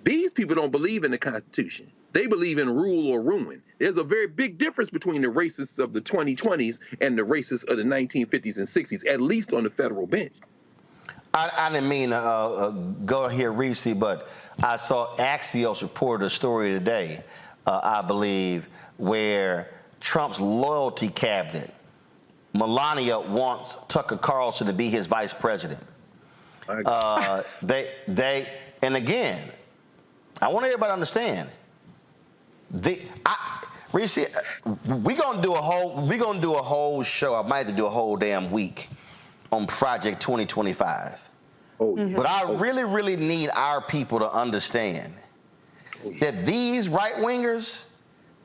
[SPEAKER 8] These people don't believe in the Constitution. They believe in rule or ruin. There's a very big difference between the racists of the 2020s and the racists of the 1950s and 60s, at least on the federal bench.
[SPEAKER 1] I didn't mean to go here, Reese, but I saw Axios reported a story today, I believe, where Trump's loyalty cabinet, Melania wants Tucker Carlson to be his vice president. And again, I want everybody to understand. Reese, we're gonna do a whole show. I might have to do a whole damn week on Project 2025. But I really, really need our people to understand that these right-wingers,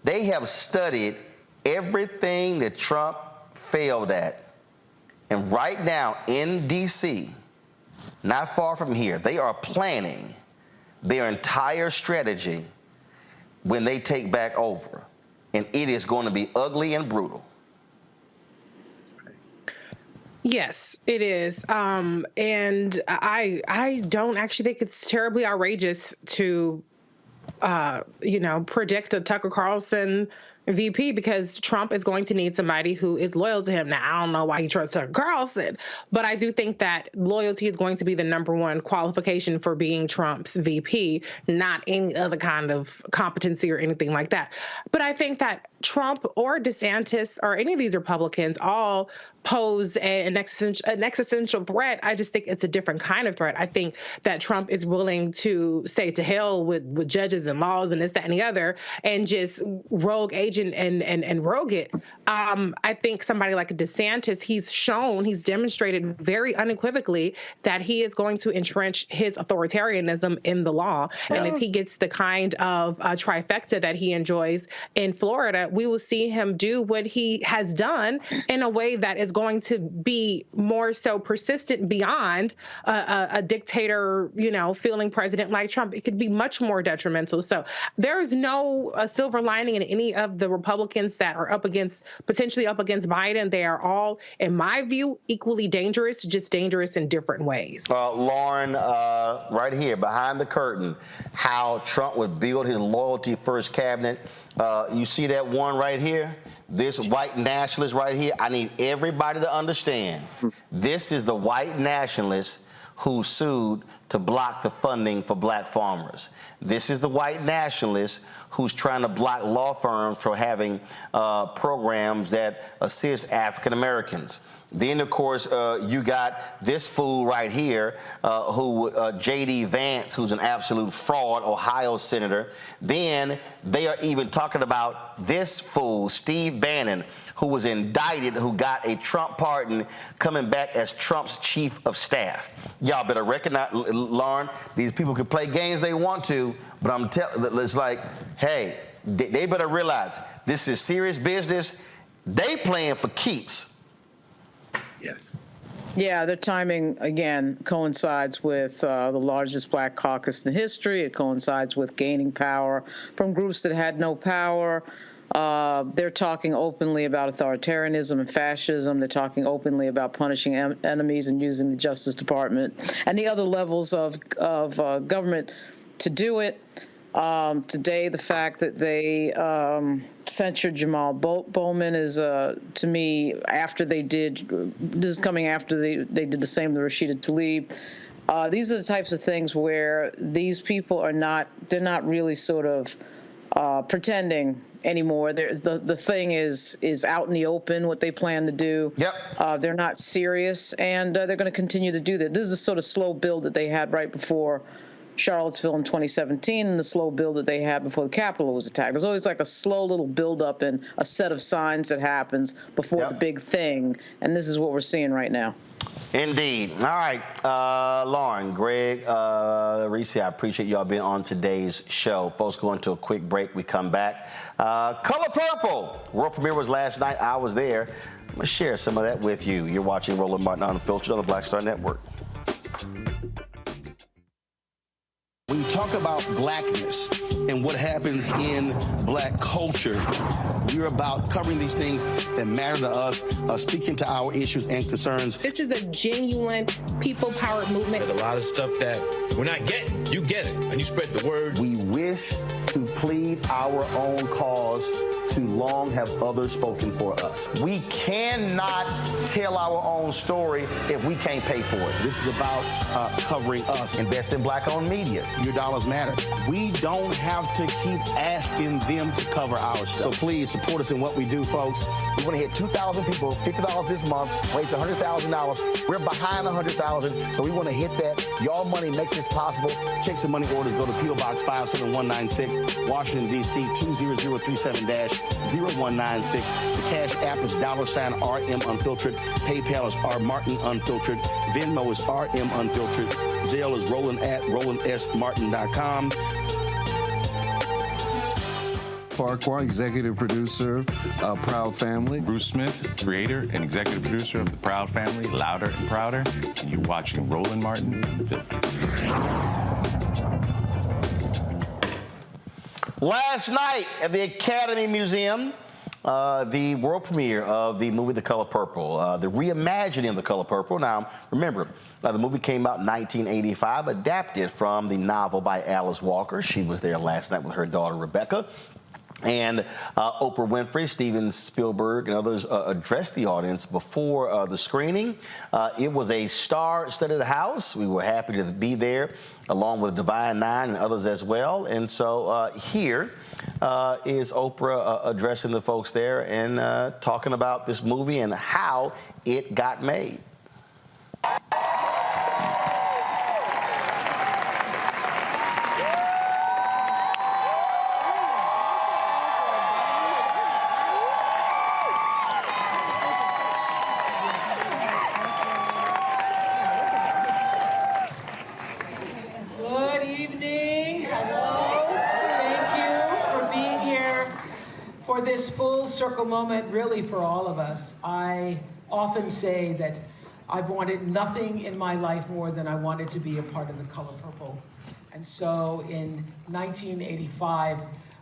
[SPEAKER 1] they have studied everything that Trump failed at. And right now in D.C., not far from here, they are planning their entire strategy when they take back over. And it is going to be ugly and brutal.
[SPEAKER 4] Yes, it is. And I don't actually think it's terribly outrageous to, predict a Tucker Carlson VP because Trump is going to need somebody who is loyal to him. Now, I don't know why he trusts Tucker Carlson, but I do think that loyalty is going to be the number one qualification for being Trump's VP, not any other kind of competency or anything like that. But I think that Trump or DeSantis or any of these Republicans all pose an existential threat. I just think it's a different kind of threat. I think that Trump is willing to say to hell with judges and laws and this, that, and the other, and just rogue agent and rogue it. I think somebody like DeSantis, he's demonstrated very unequivocally that he is going to entrench his authoritarianism in the law. Yeah. And if he gets the kind of trifecta that he enjoys in Florida, we will see him do what he has done in a way that is going to be more so persistent beyond a dictator, feeling president like Trump. It could be much more detrimental. So there's no silver lining in any of the Republicans that are potentially up against Biden. They are all, in my view, equally dangerous, just dangerous in different ways.
[SPEAKER 1] Lauren, right here behind the curtain, how Trump would build his loyalty first cabinet. You see that one right here, this white nationalist right here, I need everybody to understand. This is the white nationalist who sued to block the funding for black farmers. This is the white nationalist who's trying to block law firms from having programs that assist African Americans. Then, of course, you got this fool right here, J.D. Vance, who's an absolute fraud, Ohio senator. Then they are even talking about this fool, Steve Bannon, who was indicted, who got a Trump pardon, coming back as Trump's chief of staff. Y'all better recognize, Lauren, these people can play games they want to, but I'm telling, it's like, hey, they better realize this is serious business. They playing for keeps.
[SPEAKER 8] Yes.
[SPEAKER 22] Yeah, their timing, again, coincides with the largest black caucus in history. It coincides with gaining power from groups that had no power. They're talking openly about authoritarianism and fascism. They're talking openly about punishing enemies and using the Justice Department and the other levels of government to do it. Today, the fact that they censured Jamal Bowman is, to me, after they did, this is coming after they did the same to Rashida Tlaib. These are the types of things where these people are not, they're not really sort of pretending anymore. The thing is out in the open, what they plan to do. Yep. They're not serious, and they're going to continue to do that. This is a sort of slow build that they had right before Charlottesville in 2017 and the slow build that they had before the Capitol was attacked. There's always like a slow little buildup and a set of signs that happens before the big thing, and this is what we're seeing right now.
[SPEAKER 1] Indeed. All right, Lauren, Greg, Reese, I appreciate y'all being on today's show. Folks, going to a quick break. We come back. Color Purple. World premiere was last night. I was there. I'm going to share some of that with you. You're watching Roland Martin Unfiltered on the Black Star Network.
[SPEAKER 7] When you talk about blackness and what happens in black culture, we're about covering these things that matter to us, speaking to our issues and concerns.
[SPEAKER 4] This is a genuine people-powered movement.
[SPEAKER 3] There's a lot of stuff that we're not getting. You get it, and you spread the word.
[SPEAKER 1] We wish to plead our own cause. Too long have others spoken for us. We cannot tell our own story if we can't pay for it.
[SPEAKER 7] This is about covering us.
[SPEAKER 1] Invest in black-owned media.
[SPEAKER 7] Your dollars matter. We don't have to keep asking them to cover our stuff. So please support us in what we do, folks.
[SPEAKER 1] We want to hit 2,000 people, $50 this month, raise $100,000. We're behind 100,000, so we want to hit that. Y'all money makes this possible.
[SPEAKER 7] Checks and money orders go to P.O. Box 57196, Washington, D.C. 20037-0196. The Cash App is $RM Unfiltered. PayPal is R Martin Unfiltered. Venmo is RM Unfiltered. Zelle is Roland at RolandSMartin.com.
[SPEAKER 11] Farquhar, executive producer of Proud Family.
[SPEAKER 12] Bruce Smith, creator and executive producer of The Proud Family, Louder and Prouder. And you're watching Roland Martin Unfiltered.
[SPEAKER 1] Last night at the Academy Museum, the world premiere of the movie The Color Purple, the reimagining of The Color Purple. Now, remember, the movie came out in 1985, adapted from the novel by Alice Walker. She was there last night with her daughter, Rebecca. And Oprah Winfrey, Steven Spielberg, and others addressed the audience before the screening. It was a star-studded house. We were happy to be there, along with Divine Nine and others as well. And so here is Oprah addressing the folks there and talking about this movie and how it got made.
[SPEAKER 14] This full circle moment really for all of us. I often say that I've wanted nothing in my life more than I wanted to be a part of The Color Purple. And so in 1985,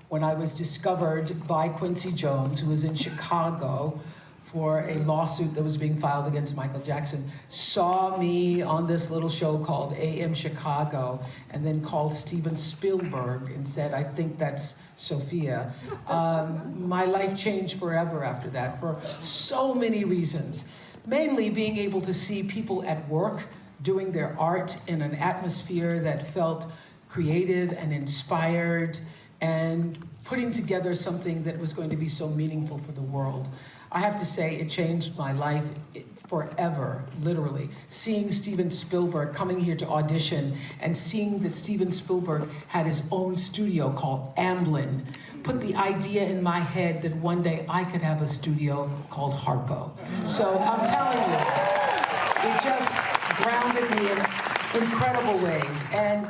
[SPEAKER 14] when I was discovered by Quincy Jones, who was in Chicago, for a lawsuit that was being filed against Michael Jackson, saw me on this little show called AM Chicago, and then called Steven Spielberg and said, I think that's Sophia. My life changed forever after that for so many reasons. Mainly being able to see people at work doing their art in an atmosphere that felt creative and inspired and putting together something that was going to be so meaningful for the world. I have to say it changed my life forever, literally. Seeing Steven Spielberg coming here to audition and seeing that Steven Spielberg had his own studio called Amblin put the idea in my head that one day I could have a studio called Harpo. So I'm telling you, it just grounded me in incredible ways. And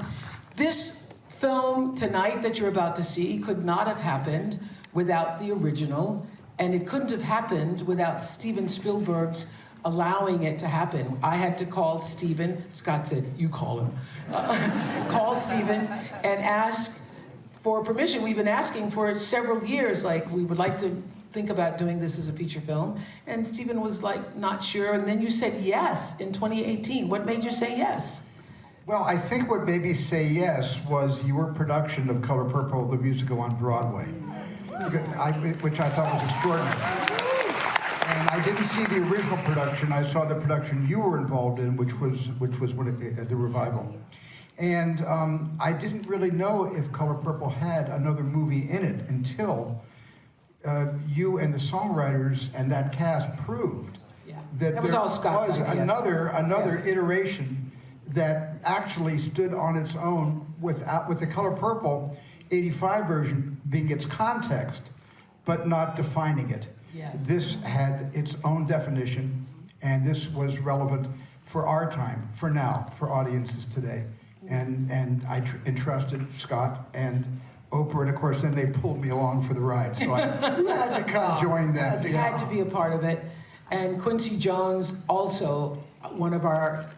[SPEAKER 14] this film tonight that you're about to see could not have happened without the original, and it couldn't have happened without Steven Spielberg's allowing it to happen. I had to call Steven, Scott said, you call him, call Steven and ask for permission. We've been asking for several years, like we would like to think about doing this as a feature film. And Steven was like, not sure, and then you said yes in 2018. What made you say yes?
[SPEAKER 15] Well, I think what made me say yes was your production of Color Purple, the musical on Broadway, which I thought was extraordinary. And I didn't see the original production. I saw the production you were involved in, which was the revival. And I didn't really know if Color Purple had another movie in it until you and the songwriters and that cast proved that there was another iteration that actually stood on its own with the Color Purple 85 version being its context, but not defining it.
[SPEAKER 14] Yes.
[SPEAKER 15] This had its own definition, and this was relevant for our time, for now, for audiences today. And I entrusted Scott and Oprah, and of course then they pulled me along for the ride, so I had to join them.
[SPEAKER 14] You had to be a part of it. And Quincy Jones, also one of our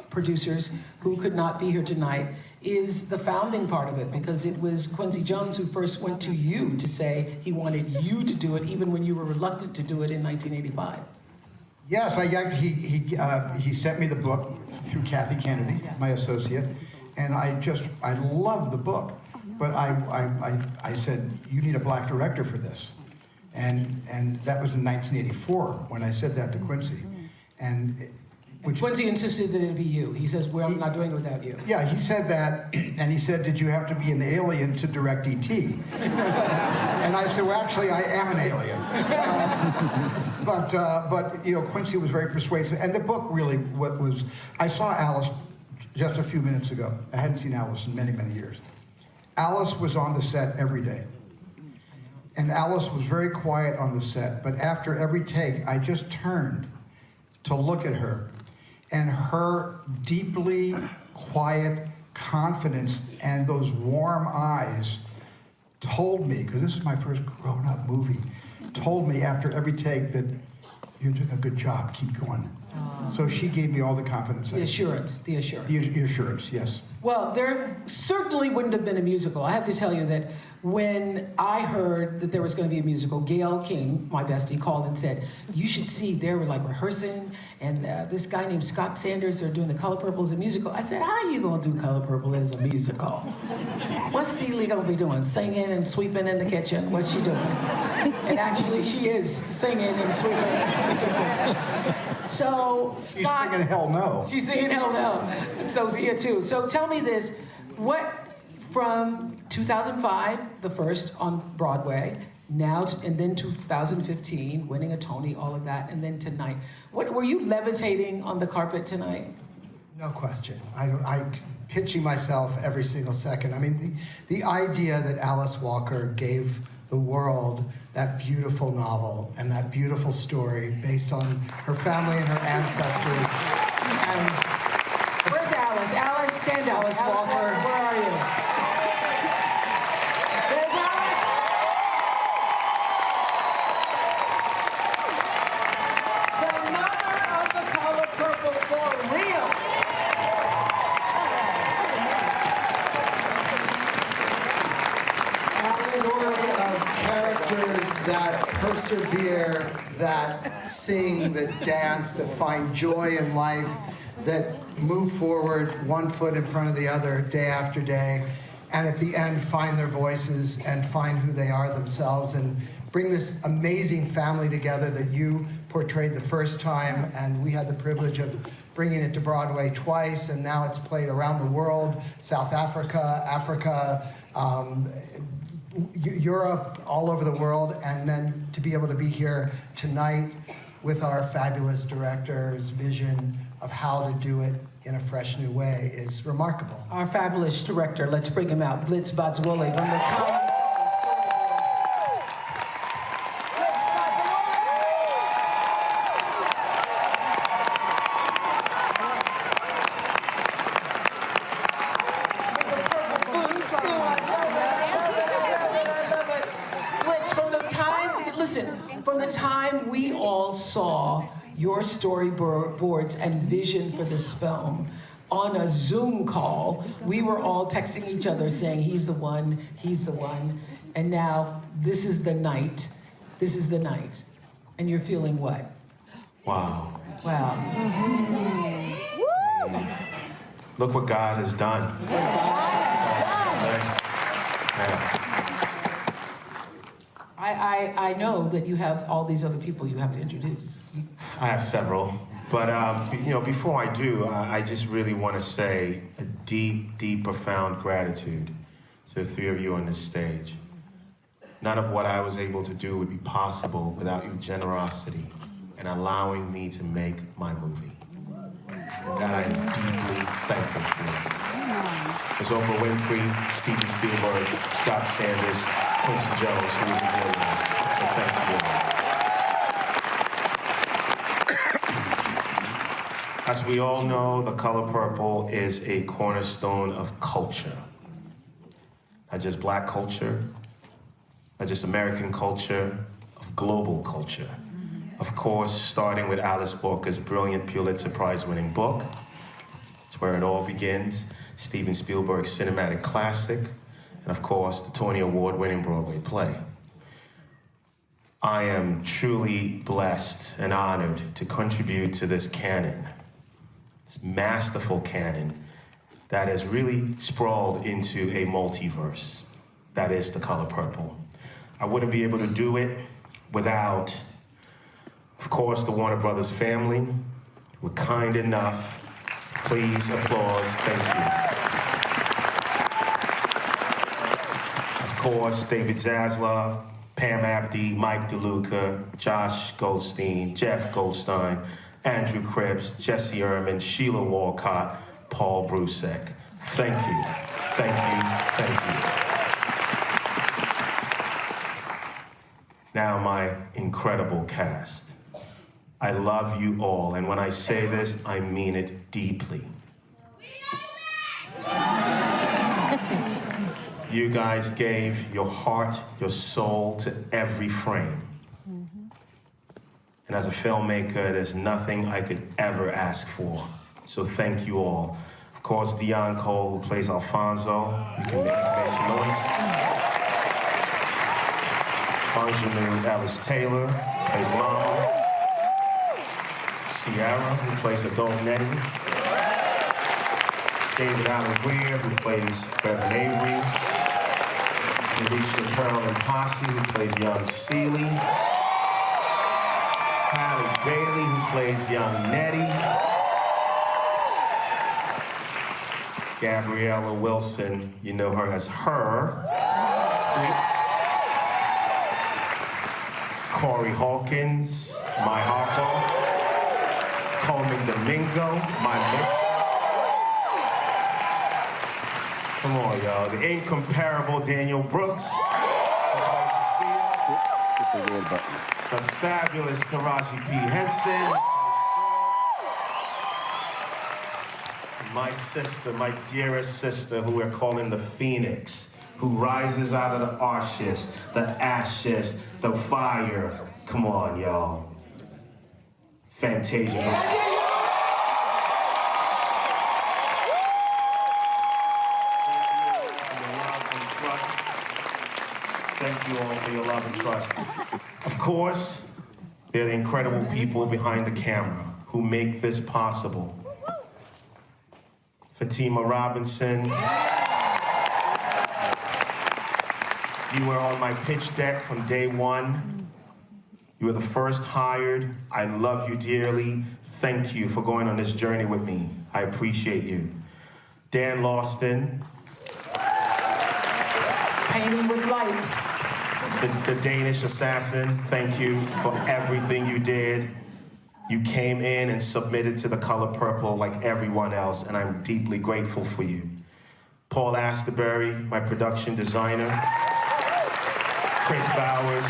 [SPEAKER 14] producers who could not be here tonight, is the founding part of it, because it was Quincy Jones who first went to you to say he wanted you to do it, even when you were reluctant to do it in 1985.
[SPEAKER 15] Yes, he sent me the book through Kathy Kennedy, my associate, and I loved the book, but I said, you need a black director for this. And that was in 1984 when I said that to Quincy.
[SPEAKER 14] Quincy insisted that it be you. He says, well, I'm not doing it without you.
[SPEAKER 15] Yeah, he said that, and he said, did you have to be an alien to direct E.T.? And I said, well, actually, I am an alien. But you know, Quincy was very persuasive, and the book really was. I saw Alice just a few minutes ago. I hadn't seen Alice in many, many years. Alice was on the set every day. And Alice was very quiet on the set, but after every take, I just turned to look at her. And her deeply quiet confidence and those warm eyes told me, because this is my first grown-up movie, told me after every take that you're doing a good job, keep going. So she gave me all the confidence.
[SPEAKER 14] The assurance.
[SPEAKER 15] The assurance, yes.
[SPEAKER 14] Well, there certainly wouldn't have been a musical. I have to tell you that when I heard that there was going to be a musical, Gail King, my bestie, called and said, you should see, they were like rehearsing, and this guy named Scott Sanders, they're doing the Color Purple as a musical. I said, how are you going to do Color Purple as a musical? What's Celie going to be doing? Singing and sweeping in the kitchen? What's she doing? And actually, she is singing and sweeping in the kitchen. So, Scott...
[SPEAKER 15] She's singing Hell No.
[SPEAKER 14] She's singing Hell No. And Sophia, too. So tell me this, from 2005, the first on Broadway, and then 2015, winning a Tony, all of that, and then tonight. Were you levitating on the carpet tonight?
[SPEAKER 17] No question. I'm pitching myself every single second. I mean, the idea that Alice Walker gave the world that beautiful novel and that beautiful story based on her family and her ancestors. And
[SPEAKER 14] where's Alice? Alice, stand up.
[SPEAKER 17] Alice Walker.
[SPEAKER 14] Where are you? There's Alice. The mother of the Color Purple for real.
[SPEAKER 17] Story of characters that persevere, that sing, that dance, that find joy in life, that move forward one foot in front of the other day after day, and at the end find their voices and find who they are themselves and bring this amazing family together that you portrayed the first time, and we had the privilege of bringing it to Broadway twice, and now it's played around the world, South Africa, Africa, Europe, all over the world, and then to be able to be here tonight with our fabulous director's vision of how to do it in a fresh new way is remarkable.
[SPEAKER 14] Our fabulous director, let's bring him out, Blitz Batswole, from the Collins. From the time we all saw your storyboards and vision for this film on a Zoom call, we were all texting each other saying, he's the one, and now this is the night, and you're feeling what?
[SPEAKER 6] Wow.
[SPEAKER 14] Wow.
[SPEAKER 6] Look what God has done.
[SPEAKER 14] I know that you have all these other people you have to introduce.
[SPEAKER 6] I have several, but before I do, I just really want to say a deep, profound gratitude to the three of you on this stage. None of what I was able to do would be possible without your generosity and allowing me to make my movie. And that I'm deeply thankful for. There's Oprah Winfrey, Steven Spielberg, Scott Sanders, Quincy Jones, who isn't here with us. So thank you all. As we all know, The Color Purple is a cornerstone of culture. Not just Black culture, not just American culture, of global culture. Of course, starting with Alice Walker's brilliant Pulitzer Prize-winning book. It's where it all begins. Steven Spielberg's cinematic classic, and of course, the Tony Award-winning Broadway play. I am truly blessed and honored to contribute to this canon, this masterful canon that has really sprawled into a multiverse. That is The Color Purple. I wouldn't be able to do it without, of course, the Warner Brothers family. Were kind enough. Please, applause, thank you. Of course, David Zaslav, Pam Abdi, Mike DeLuca, Josh Goldstein, Jeff Goldstein, Andrew Cripps, Jesse Ehrman, Sheila Walcott, Paul Brusek. Thank you, thank you, thank you. Now, my incredible cast. I love you all, and when I say this, I mean it deeply. You guys gave your heart, your soul to every frame. And as a filmmaker, there's nothing I could ever ask for. So thank you all. Of course, Dion Cole, who plays Alfonso. You can make some noise. Angelou Ellis Taylor plays Mama. Sierra, who plays Adult Nettie. David Allen Greer, who plays Bevan Avery. Felicia Carolyn Posse, who plays young Celie. Halle Bailey, who plays young Nettie. Gabriella Wilson, you know her as Her. Squeak. Corey Hawkins, my Harpo. Coleman Domingo, my miss. Come on, y'all. The incomparable Daniel Brooks. The fabulous Taraji P. Henson. My sister, my dearest sister, who we're calling the Phoenix, who rises out of the ashes, the fire. Come on, y'all. Fantasia. Thank you all for your love and trust. Of course, they're the incredible people behind the camera who make this possible. Fatima Robinson, you were on my pitch deck from day one. You were the first hired. I love you dearly. Thank you for going on this journey with me. I appreciate you. Dan Lawston.
[SPEAKER 14] Painting with light.
[SPEAKER 6] The Danish assassin, thank you for everything you did. You came in and submitted to the color purple like everyone else, and I'm deeply grateful for you. Paul Asterbury, my production designer. Chris Bowers,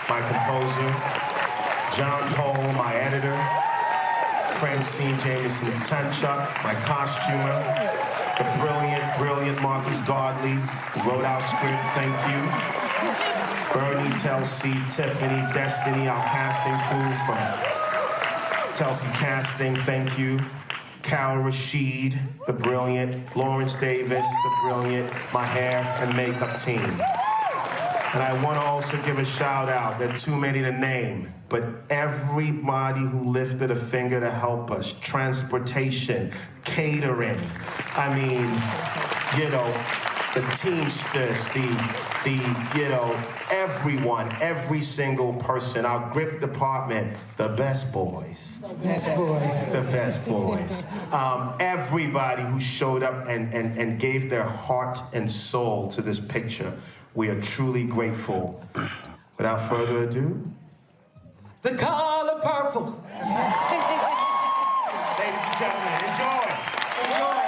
[SPEAKER 6] my composer. John Pohl, my editor. Francine Jameson Tanchuk, my costumer. The brilliant Marcus Godley, who wrote our script, thank you. Bernie, Telsey, Tiffany, Destiny, our casting crew from Telsey Casting, thank you. Carol Rashid, the brilliant. Lawrence Davis, the brilliant. My hair and makeup team. And I want to also give a shout out. There are too many to name, but everybody who lifted a finger to help us. Transportation, catering. I mean, you know, the Teamsters, everyone, every single person, our grip department, the best boys.
[SPEAKER 14] The best boys.
[SPEAKER 6] The best boys. Everybody who showed up and gave their heart and soul to this picture. We are truly grateful. Without further ado,
[SPEAKER 14] The color purple.
[SPEAKER 6] ladies and gentlemen, enjoy.
[SPEAKER 14] Enjoy.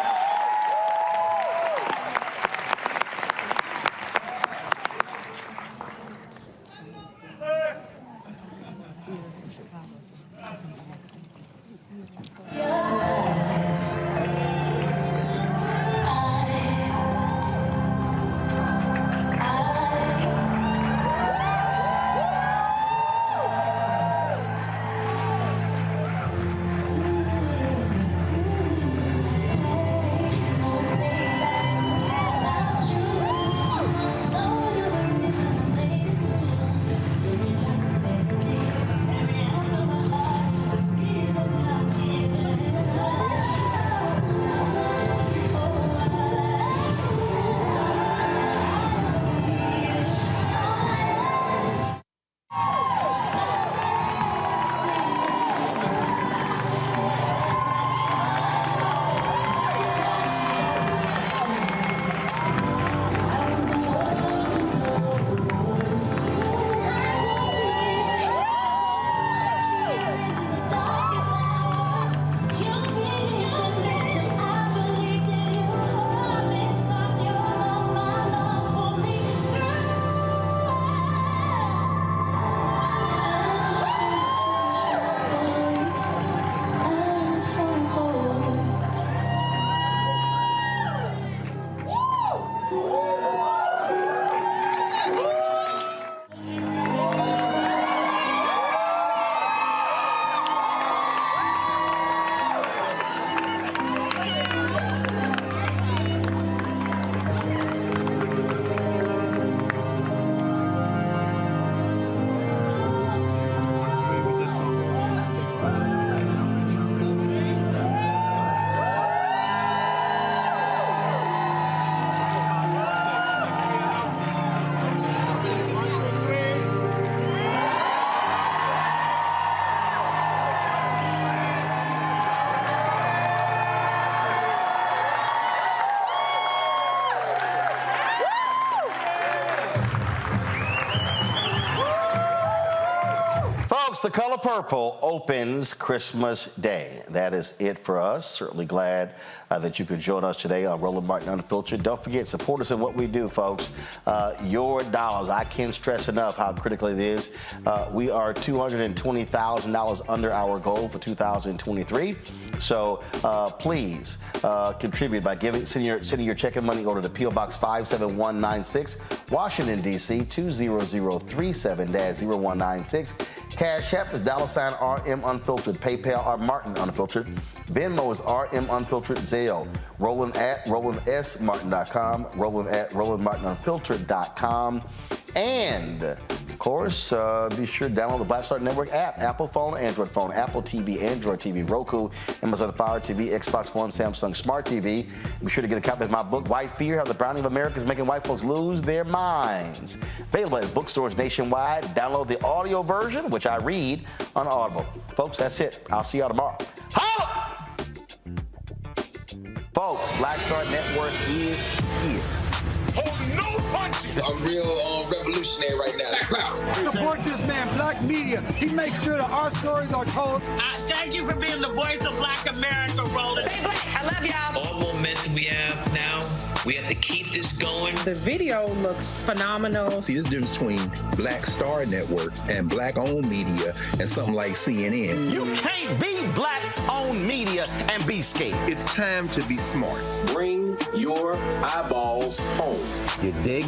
[SPEAKER 1] The Color Purple opens Christmas Day. That is it for us. Certainly glad that you could join us today on Roland Martin Unfiltered. Don't forget, support us in what we do, folks. Your dollars, I can't stress enough how critical it is. We are $220,000 under our goal for 2023. So please contribute by sending your check and money order to P.O. Box 57196, Washington, D.C. 20037-0196. Cash App is $RM Unfiltered. PayPal R Martin Unfiltered. Venmo is RM Unfiltered. Zelle. Roland at RolandSMartin.com. Roland at RolandMartinUnfiltered.com. And, of course, be sure to download the Black Star Network app, Apple phone, Android phone, Apple TV, Android TV, Roku, Amazon Fire TV, Xbox One, Samsung Smart TV. Be sure to get a copy of my book, White Fear, How the Browning of America is Making White Folks Lose Their Minds. Available at bookstores nationwide. Download the audio version, which I read on Audible. Folks, that's it. I'll see y'all tomorrow. Holla! Folks, Black Star Network is here.
[SPEAKER 3] Oh, no punches!
[SPEAKER 9] I'm real revolutionary right now.
[SPEAKER 28] Support this man, Black Media. He makes sure that our stories are told.
[SPEAKER 16] Thank you for being the voice of Black America, Roland.
[SPEAKER 18] Stay black. I love y'all.
[SPEAKER 20] All momentum we have now, we have to keep this going.
[SPEAKER 4] The video looks phenomenal.
[SPEAKER 21] See, there's a difference between Black Star Network and black-owned media and something like CNN.
[SPEAKER 1] You can't be black-owned media and be scared.
[SPEAKER 21] It's time to be smart.
[SPEAKER 8] Bring your eyeballs home.
[SPEAKER 21] You dig?